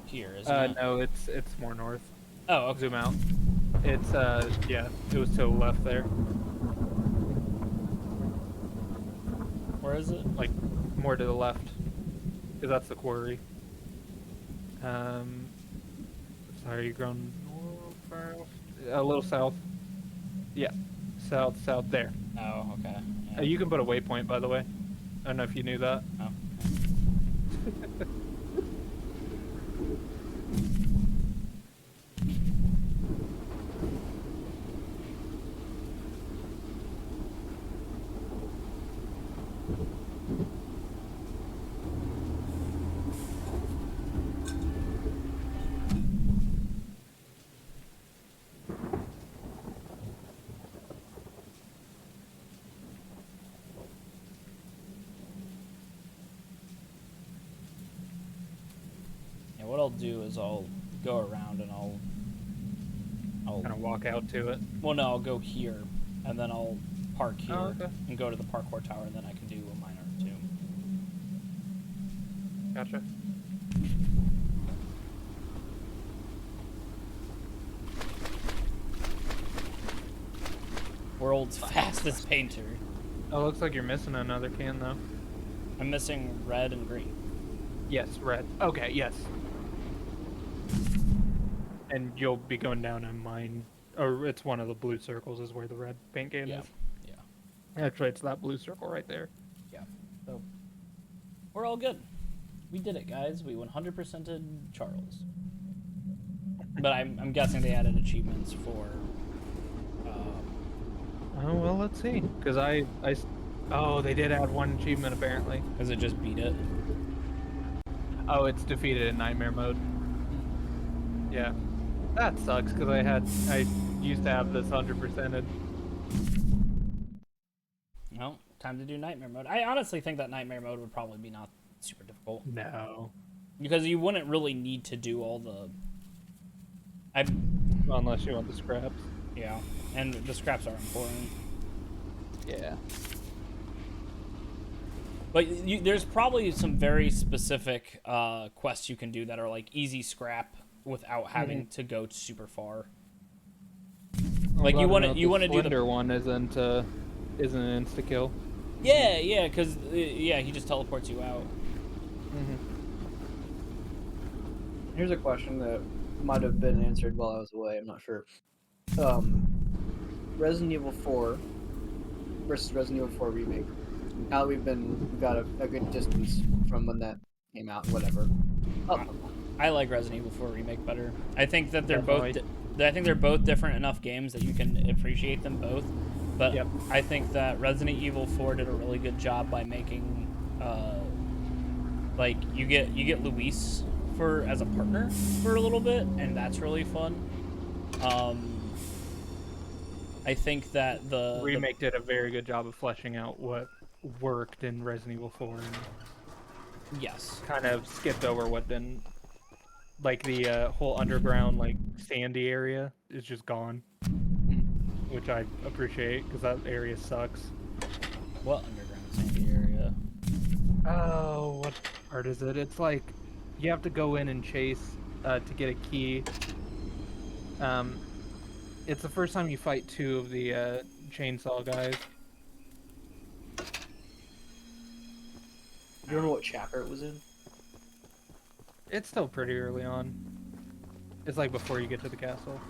A: here, isn't it?
C: No, it's more north.
A: Oh, okay.
C: Zoom out. It's yeah, it was to the left there.
A: Where is it?
C: Like more to the left, because that's the quarry. Sorry, you're going north, a little south. Yeah, south there.
A: Oh, okay. Yeah.
C: You can put a waypoint, by the way. I don't know if you knew that.
A: Oh. What I'll do is I'll go around and I'll
C: kind of walk out to it.
A: Well, no, I'll go here, and then I'll park here
C: okay.
A: and go to the parkour tower, and then I can do a miner too.
C: Gotcha.
A: World's fastest painter.
C: Oh, looks like you're missing another can though.
A: I'm missing red and green.
C: Yes, red. Okay, yes. And you'll be going down on mine, or it's one of the blue circles is where the red paint can is.
A: Yeah.
C: Actually, it's that blue circle right there.
A: Yeah. So we're all good. We did it, guys. We 100%ed Charles. But I'm guessing they added achievements for.
C: Oh well, let's see. Because oh, they did add one achievement apparently.
A: Because it just beat it.
C: Oh, it's defeated in nightmare mode. Yeah, that sucks. Because I used to have this 100%ed.
A: Well, time to do nightmare mode. I honestly think that nightmare mode would probably be not super difficult.
C: No.
A: Because you wouldn't really need to do all the.
C: Unless you want the scraps.
A: Yeah, and the scraps are important.
C: Yeah.
A: But there's probably some very specific quests you can do that are like easy scrap without having to go super far. Like you want to do the
C: one isn't an insta kill.
A: Yeah, because he just teleports you out.
B: Here's a question that might have been answered while I was away. I'm not sure. Resident Evil 4 versus Resident Evil 4 Remake. Now we've got a good distance from when that came out, whatever.
A: I like Resident Evil 4 Remake better. I think that they're both. I think they're both different enough games that you can appreciate them both. But I think that Resident Evil 4 did a really good job by making, like you get Luis as a partner for a little bit, and that's really fun. I think that the
C: Remake did a very good job of fleshing out what worked in Resident Evil 4 and
A: yes,
C: kind of skipped over what didn't. Like the whole underground like sandy area is just gone, which I appreciate because that area sucks.
A: What underground sandy area?
C: Oh, what part is it? It's like you have to go in and chase to get a key. It's the first time you fight two of the chainsaw guys.
B: You don't know what chapter it was in?
C: It's still pretty early on. It's like before you get to the castle.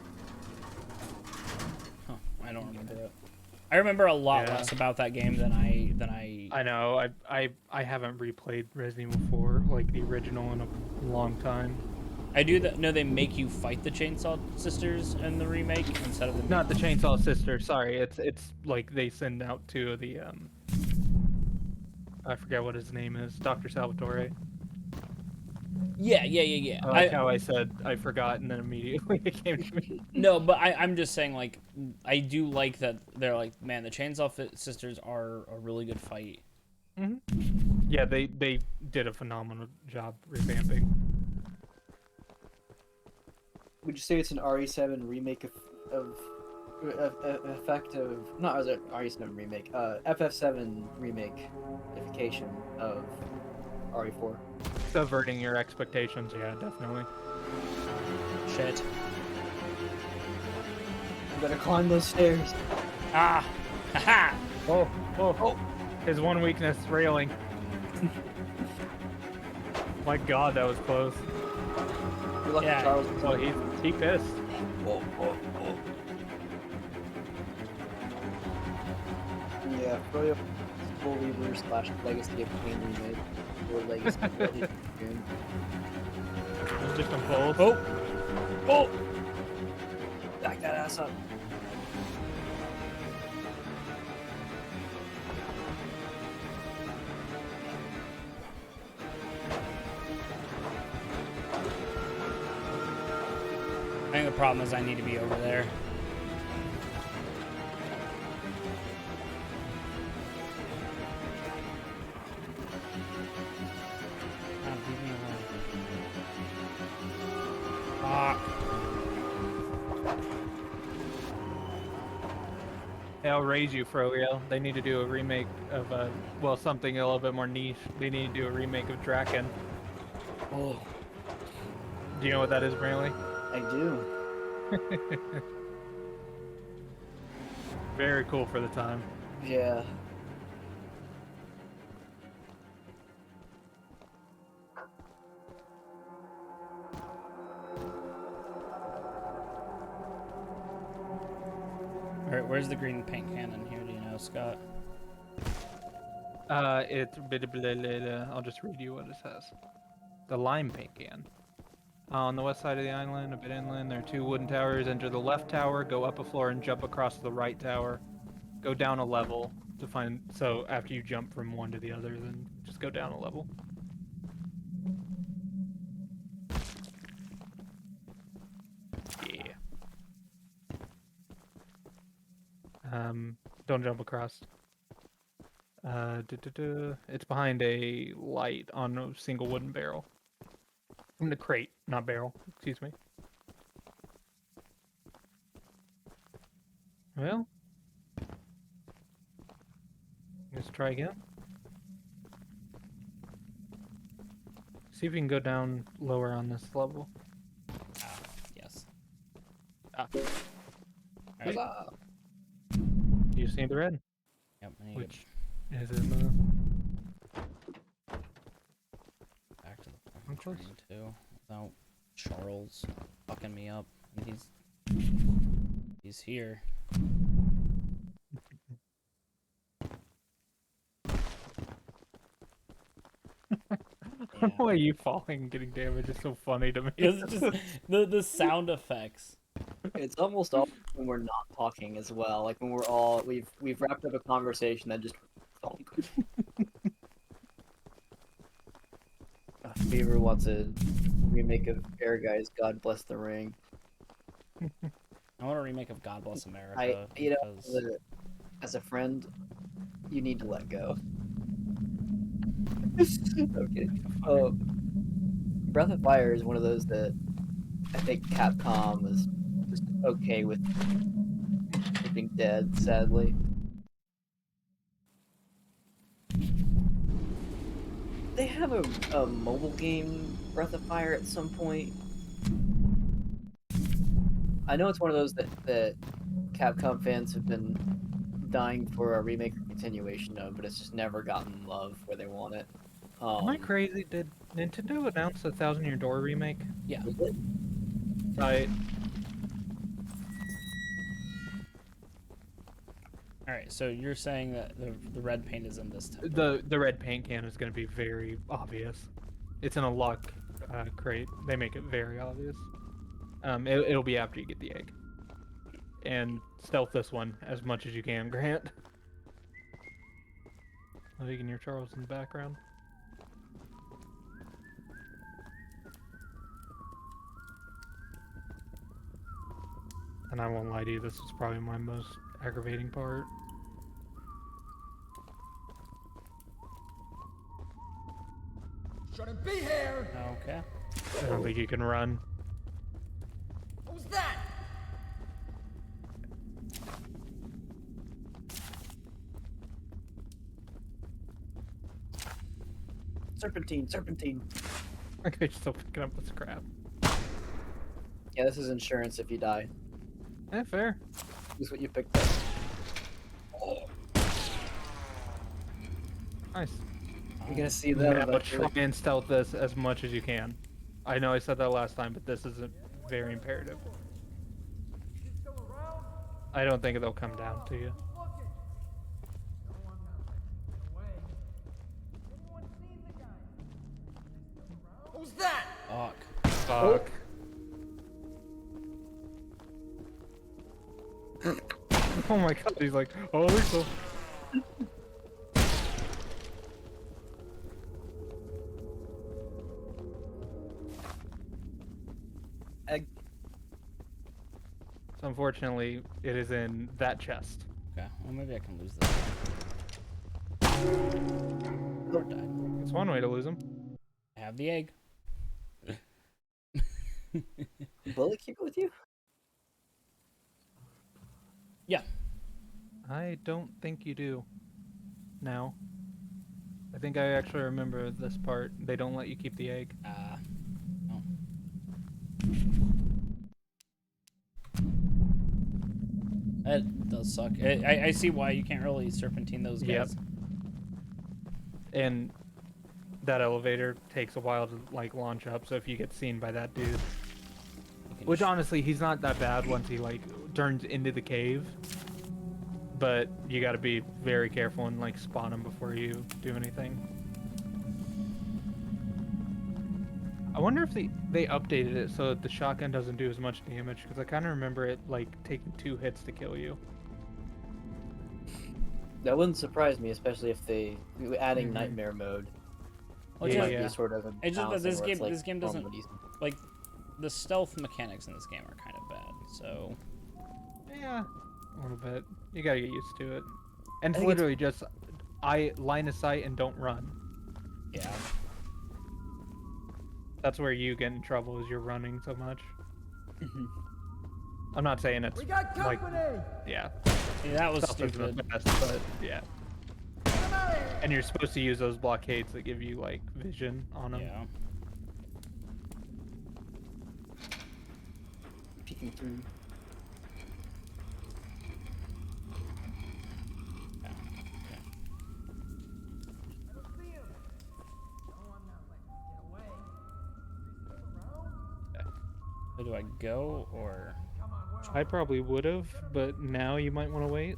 A: Huh, I don't remember it. I remember a lot less about that game than I.
C: I know. I haven't replayed Resident Evil 4 like the original in a long time.
A: I do know they make you fight the Chainsaw Sisters in the remake instead of the.
C: Not the Chainsaw Sister. Sorry, it's like they send out two of the I forget what his name is. Dr. Salvatore.
A: Yeah.
C: I like how I said I forgot and then immediately it came to me.
A: No, but I'm just saying, like, I do like that they're like, man, the Chainsaw Sisters are a really good fight.
C: Mm-hmm. Yeah, they did a phenomenal job revamping.
B: Would you say it's an RE7 remake effective, not as a RE7 remake, FF7 remake-ification of RE4.
C: Subverting your expectations, yeah, definitely.
A: Shit.
B: I'm gonna climb those stairs.
A: Ah! Haha!
C: Oh, oh, oh. His one weakness, railing. My god, that was close.
B: You're lucky
A: Yeah.
B: Charles.
C: Well, he pissed.
B: Oh. Yeah, Froyo Soul Reaver / Legacy of Pain remake. Or Legacy of Pain.
C: It's just unfolds.
A: Oh! Oh!
B: Back that ass up.
A: I think the problem is I need to be over there. Leave me alone. Fuck.
C: Hey, I'll raise you, Froyo. They need to do a remake of, well, something a little bit more niche. They need to do a remake of Draken.
B: Oh.
C: Do you know what that is, Brantley?
B: I do.
C: Very cool for the time.
B: Yeah.
A: Alright, where's the green paint cannon here? Do you know, Scott?
C: It's I'll just read you what it says. The lime paint can. On the west side of the island, a bit inland, there are 2 wooden towers. Enter the left tower, go up a floor, and jump across the right tower. Go down a level to find. So after you jump from one to the other, then just go down a level. Yeah. Don't jump across. It's behind a light on a single wooden barrel. In the crate, not barrel. Excuse me. Well, let's try again. See if we can go down lower on this level.
A: Ah, yes.
C: Ah.
A: Alright.
C: You just need the red.
A: Yep, I need
C: Which is in
A: back to the fucking train too, without Charles fucking me up. And he's here.
C: The way you falling and getting damage is so funny to me.
A: It's just the sound effects.
B: It's almost all when we're not talking as well. Like when we're all we've wrapped up a conversation that just. Beaver wants a remake of Air Guys. God Bless the Ring.
A: I want a remake of God Bless America.
B: As a friend, you need to let go. Okay. Breath of Fire is one of those that I think Capcom is just okay with being dead, sadly. They have a mobile game, Breath of Fire, at some point. I know it's one of those that Capcom fans have been dying for a remake or continuation of, but it's just never gotten love where they want it.
C: Am I crazy? Did Nintendo announce a 1,000 Year Door remake?
A: Yeah. Alright, so you're saying that the red paint is in this temple.
C: The red paint can is going to be very obvious. It's in a lock crate. They make it very obvious. It'll be after you get the egg. And stealth this one as much as you can, Grant. Oh, you can hear Charles in the background. And I won't lie to you, this is probably my most aggravating part.
E: Shouldn't be here!
A: Okay.
C: I don't think you can run.
E: What was that?
B: serpentine, serpentine.
C: Okay, you're still picking up the scrap.
B: Yeah, this is insurance if you die.
C: Yeah, fair.
B: This is what you picked up.
C: Nice.
B: You're gonna see that
C: Now
B: eventually.
C: try and stealth this as much as you can. I know I said that last time, but this is very imperative. I don't think they'll come down to you.
E: Who's that?
A: Fuck.
C: Fuck. Oh my god, he's like, oh, there's so.
B: Egg.
C: So unfortunately, it is in that chest.
A: Okay, well maybe I can lose this. Or die.
C: It's one way to lose him.
A: I have the egg.
B: Bullet keep with you?
A: Yeah.
C: I don't think you do. Now. I think I actually remember this part. They don't let you keep the egg.
A: No. That does suck. I see why you can't really serpentine those guys.
C: Yep. And that elevator takes a while to like launch up, so if you get seen by that dude, which honestly he's not that bad once he like turns into the cave, but you got to be very careful and like spot him before you do anything. I wonder if they updated it so that the shotgun doesn't do as much damage, because I kind of remember it like taking 2 hits to kill you.
B: That wouldn't surprise me, especially if they adding nightmare mode.
A: Well,
B: It
A: yeah,
B: might be sort of a
A: it's just that this
B: balancing where
A: game,
B: it's, like,
A: doesn't
B: normal decent.
A: like the stealth mechanics in this game are kind of bad. So
C: Yeah, a little bit. You gotta get used to it. And
B: I
C: it's
B: think
C: literally just line of sight and don't run.
A: yeah.
C: That's where you get in trouble, is you're running so much. I'm not saying it's
E: We got
C: like,
E: company!
C: yeah.
A: Yeah, that was
C: Stealth isn't
A: stupid.
C: the best, but yeah. And you're supposed to use those blockades that give you like vision on them.
A: Yeah.
B: Peeking through.
A: So do I go or?
C: I probably would have, but now you might want to wait.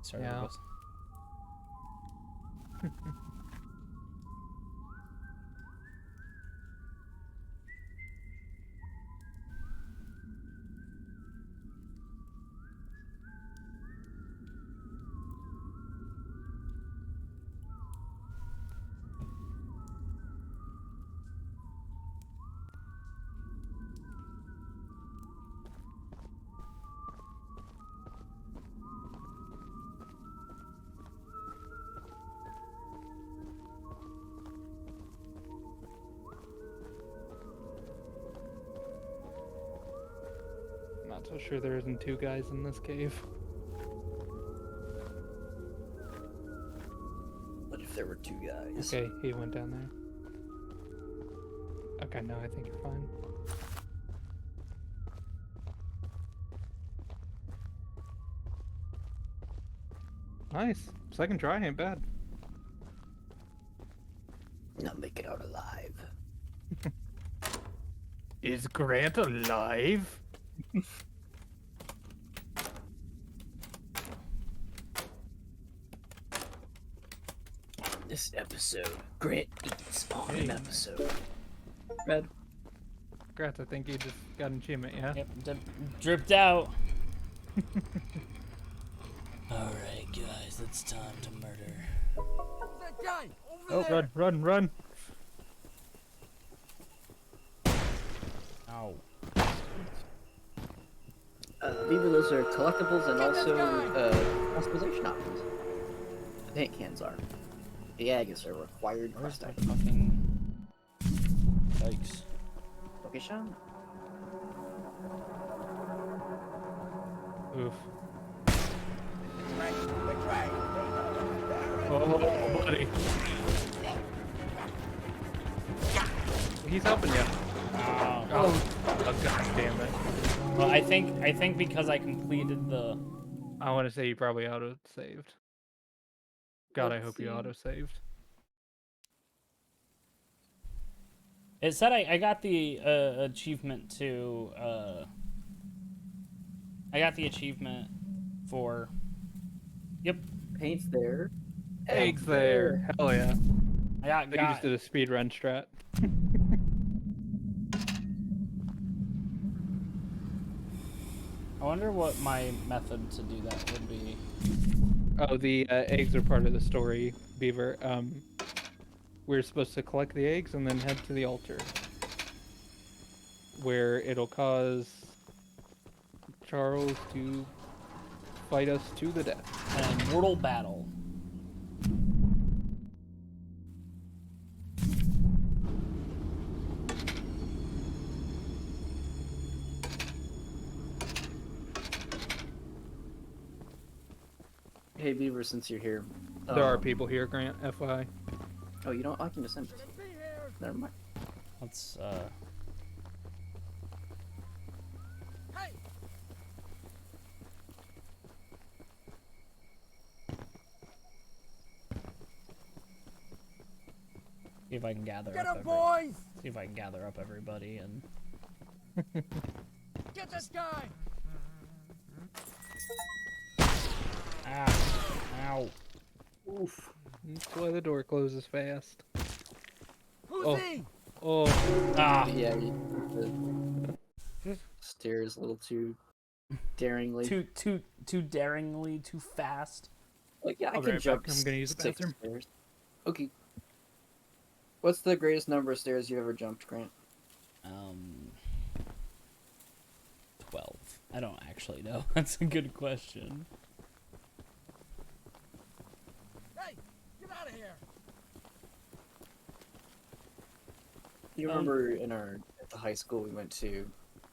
A: Sorry,
C: Yeah.
A: boss.
C: Not so sure there isn't 2 guys in this cave.
B: What if there were 2 guys?
C: Okay, he went down there. Okay, no, I think you're fine. Nice. Second try ain't bad.
B: Not make it out alive.
C: Is Grant alive?
B: This episode, Grant eats on an
C: Hey.
B: episode. Red.
C: Grant, I think you just got an achievement, yeah?
A: Yep, dripped out. Alright, guys, it's time to murder.
E: That guy! Over
C: Oh,
E: there!
C: run!
A: Ow.
B: These are collectibles and also customization options. The paint cans are. The egg is a required
A: Where's
B: quest
A: the
B: item.
A: fucking... Yikes.
B: Location?
C: Oof. Oh, buddy. He's helping you. Oh, god damn it.
A: Well, I think because I completed the...
C: I want to say you probably auto-saved. God, I
A: Let's
C: hope you
A: see.
C: auto-saved.
A: It said I got the achievement to... I got the achievement for... Yep.
B: Paint's there.
C: Eggs there. Hell yeah.
A: I
C: You just did a speedrun strat.
A: I wonder what my method to do that would be.
C: Oh, the eggs are part of the story, Beaver. We're supposed to collect the eggs and then head to the altar, where it'll cause Charles to fight us to the death.
A: An immortal battle.
B: Hey Beaver, since you're here.
C: There are people here, Grant, FYI.
B: Oh, you don't? I can just send it. Never mind.
A: Let's, see if I can gather
E: Get
A: up
E: him, boys!
A: see if I can gather up everybody and...
E: Get this guy!
A: Ah, ow.
B: Oof.
C: That's why the door closes fast.
E: Who's he?
C: Oh.
A: Ah.
B: Yeah, the stairs a little too daringly.
A: Too daringly, too fast.
B: Like, yeah, I
C: I'll be
B: can
C: right
B: jump
C: back. I'm gonna use the
B: 6
C: bathroom.
B: stairs. Okay. What's the greatest number of stairs you've ever jumped, Grant?
A: 12. I don't actually know. That's a good question.
E: Hey, get out of here!
B: You remember at the high school we went to,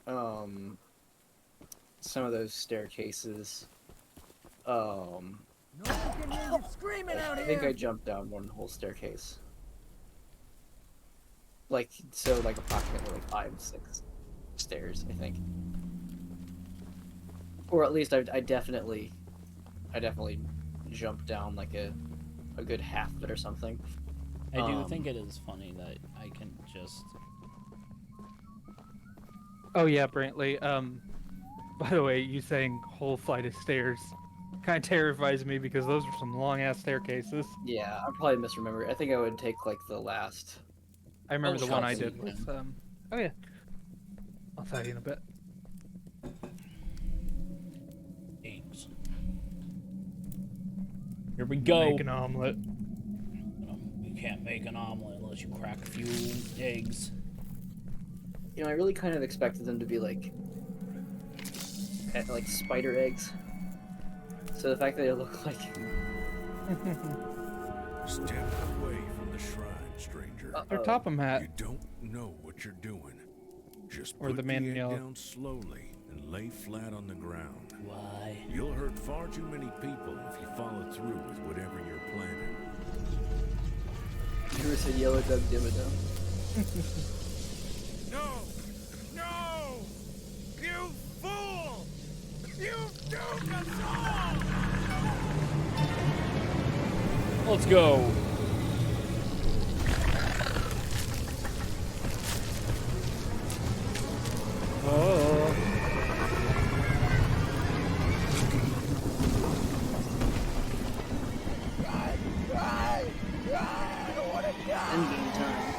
B: some of those staircases.
E: No one can hear you screaming out
B: I
E: here!
B: think I jumped down one whole staircase. Like approximately like 5, 6 stairs, I think. Or at least I definitely jumped down like a good half of it or something.
A: I do think it is funny that I can just...
C: Oh yeah, Brantley. By the way, you saying whole flight of stairs kind of terrifies me because those are some long ass staircases.
B: Yeah, I probably misremember. I think I would take like the last.
C: I remember the one I
B: Chelsea,
C: did with Oh yeah. I'll tell you in a bit.
A: Eggs. Here we go.
C: Make an omelet.
A: You can't make an omelet unless you crack a few eggs.
B: You know, I really kind of expected them to be like spider eggs. So the fact that they look like
N: Step away from the shrine, stranger.
C: Your Topham hat.
N: You don't know what you're doing. Just
C: Or
N: put
C: the man in
N: egg
C: yellow.
N: down slowly and lay flat on the ground.
A: Why?
N: You'll hurt far too many people if you follow through with whatever you're planning.
B: you said yellow dub dimmadum.
N: No! No! You fool! You doomed us all!
A: Let's go. Oh.
B: Endgame time.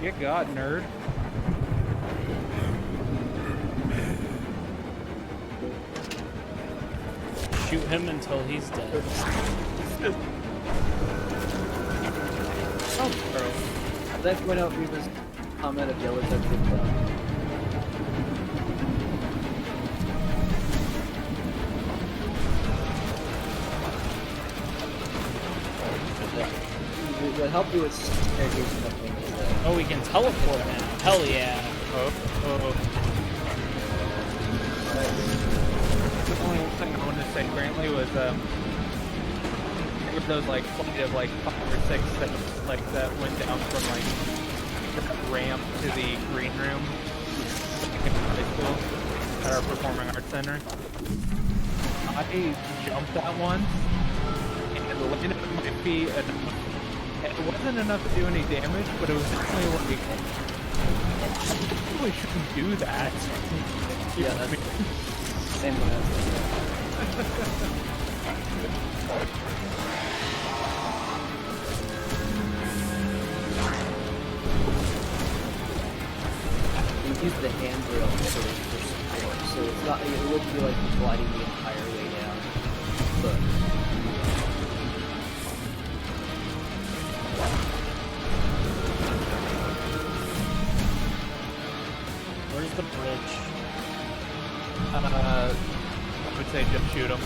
C: Get God, nerd.
A: Shoot him until he's dead.
B: Oh, bro. I'd like to point out Reva's comment of yellow dub dimmadum. What helped me with staircase jumping is that
A: Oh, we can teleport now. Hell yeah.
C: The only thing I wanted to say, Brantley, was there were those like flight of like 5 or 6 steps like that went down from like the ramp to the green room like, in high school at our performing arts center. I jumped that once and landed on my feet enough. It wasn't enough to do any damage, but it was definitely like I probably shouldn't do that.
B: Yeah, that's same way. We use the handrail for support, so it's not. It wouldn't be like gliding the entire way down, but.
A: Where's the bridge?
C: I would say just shoot him.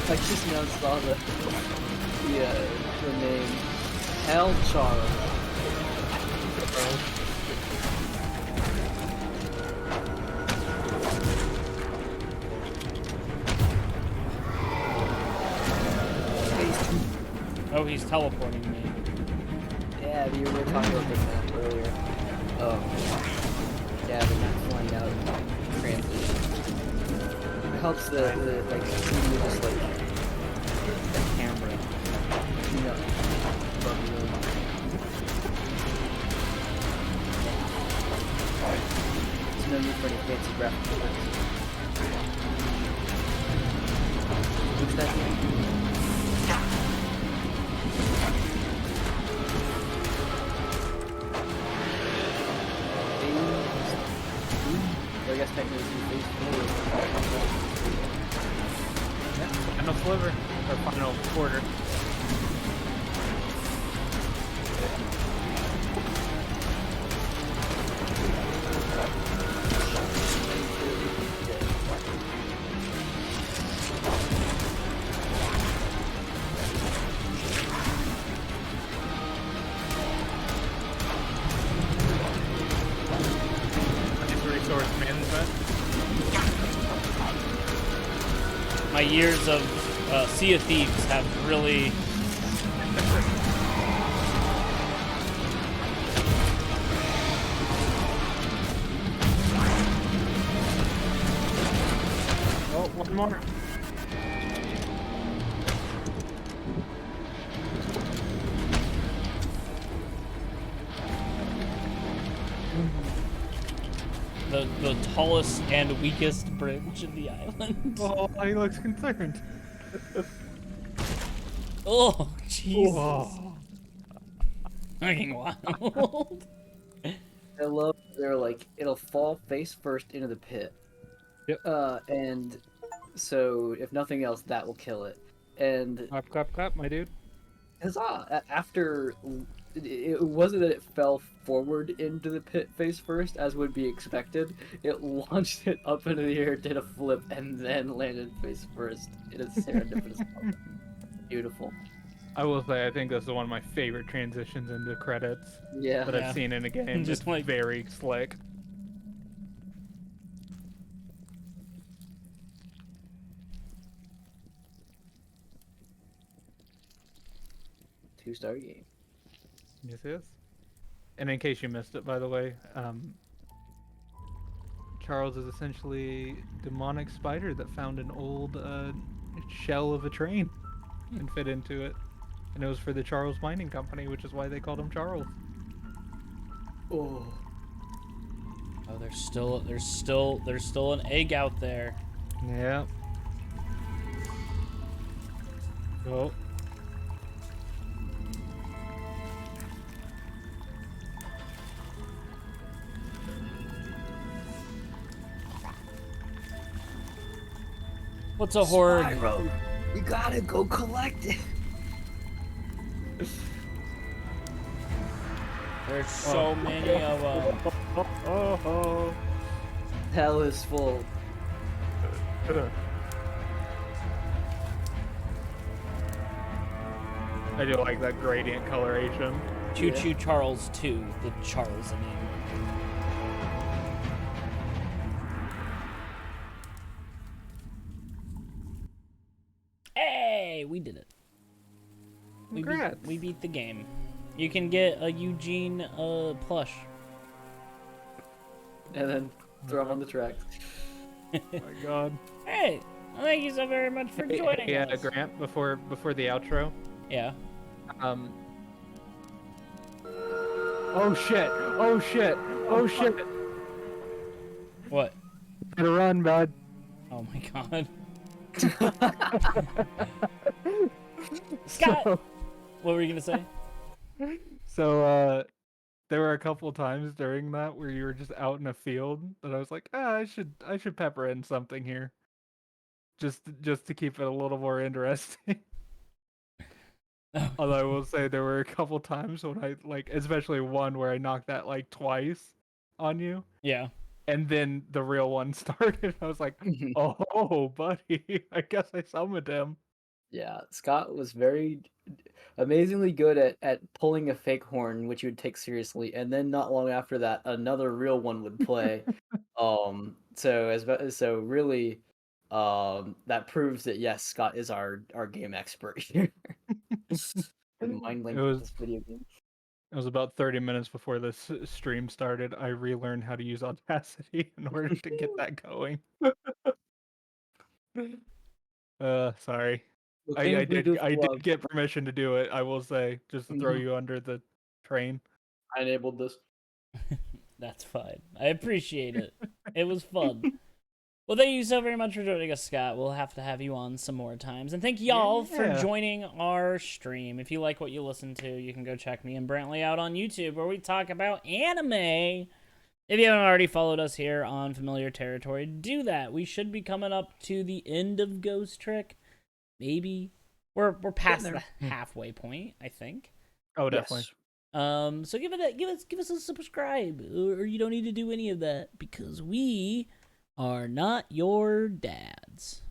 B: I just now saw the name. Hell Charles.
A: Oh, he's teleporting me.
B: Yeah, we were talking about this map earlier. Yeah, the map flying out transition. It helps the like you just like the camera. You know, above you. There's no need for any fancy graphics effects. What's that mean? I guess technically face forward.
C: Yeah, final sliver, or final quarter. Resource management.
A: My years of Sea of Thieves have really...
C: Oh, one more.
A: The tallest and weakest bridge in the island.
C: Oh, he looks concerned.
A: Oh, Jesus.
C: Whoa.
A: Fucking wild.
B: I love they're like it'll fall face first into the pit.
C: Yep.
B: And so if nothing else, that will kill it. And
C: clap, clap, clap, my dude.
B: Huzzah! After it wasn't that it fell forward into the pit face first, as would be expected. It launched it up into the air, did a flip, and then landed face first in a serendipitous moment. Beautiful.
C: I will say, I think this is one of my favorite transitions into credits that I've seen in a game.
A: Just
C: It's
A: like
C: very slick.
B: Two-star game.
C: Yes, yes. And in case you missed it, by the way, Charles is essentially a demonic spider that found an old shell of a train and fit into it. And it was for the Charles Mining Company, which is why they called him Charles.
B: Oh.
A: Oh, there's still an egg out there.
C: Yeah. Oh.
A: What's a horde?
B: Spyro, we gotta go collect it.
A: There's so many of them.
B: Hell is full.
C: I do like that gradient coloration.
A: Choo-Choo Charles 2, the Charles name. Hey, we did it.
C: Congrats.
A: We beat the game. You can get a Eugene plush.
B: And then throw him on the track.
C: Oh my god.
A: Hey, thank you so very much for joining
C: Yeah,
A: us.
C: Grant, before the outro.
A: Yeah.
C: Oh shit! Oh shit! Oh shit!
A: What?
C: Gotta run, bud.
A: Oh my god. Scott!
C: So,
A: What were you gonna say?
C: so there were a couple times during that where you were just out in a field that I was like, I should pepper in something here. Just to keep it a little more interesting. Although I will say there were a couple times when I especially one where I knocked that twice on you.
A: Yeah.
C: And then the real one started. I was like, oh, buddy, I guess I summoned him.
B: Yeah, Scott was very amazingly good at pulling a fake horn, which you would take seriously, and then not long after that, another real one would play. So really, that proves that yes, Scott is our game expert here. Mind link with this video game.
C: It was about 30 minutes before this stream started. I relearned how to use Audacity in order to get that going. Sorry.
B: The
C: I
B: things we do for
C: did
B: love.
C: get permission to do it, I will say, just to throw
B: Mhm.
C: you under the train.
B: I enabled this.
A: That's fine. I appreciate it. It was fun. Well, thank you so very much for joining us, Scott. We'll have to have you on some more times. And thank y'all for
C: Yeah.
A: joining our stream. If you like what you listen to, you can go check me and Brantley out on YouTube, where we talk about anime. If you haven't already followed us here on Familiar Territory, do that. We should be coming up to the end of Ghost Trick. Maybe. We're past the halfway point, I think.
C: Oh, definitely.
A: So give us a subscribe, or you don't need to do any of that, because we are not your dads.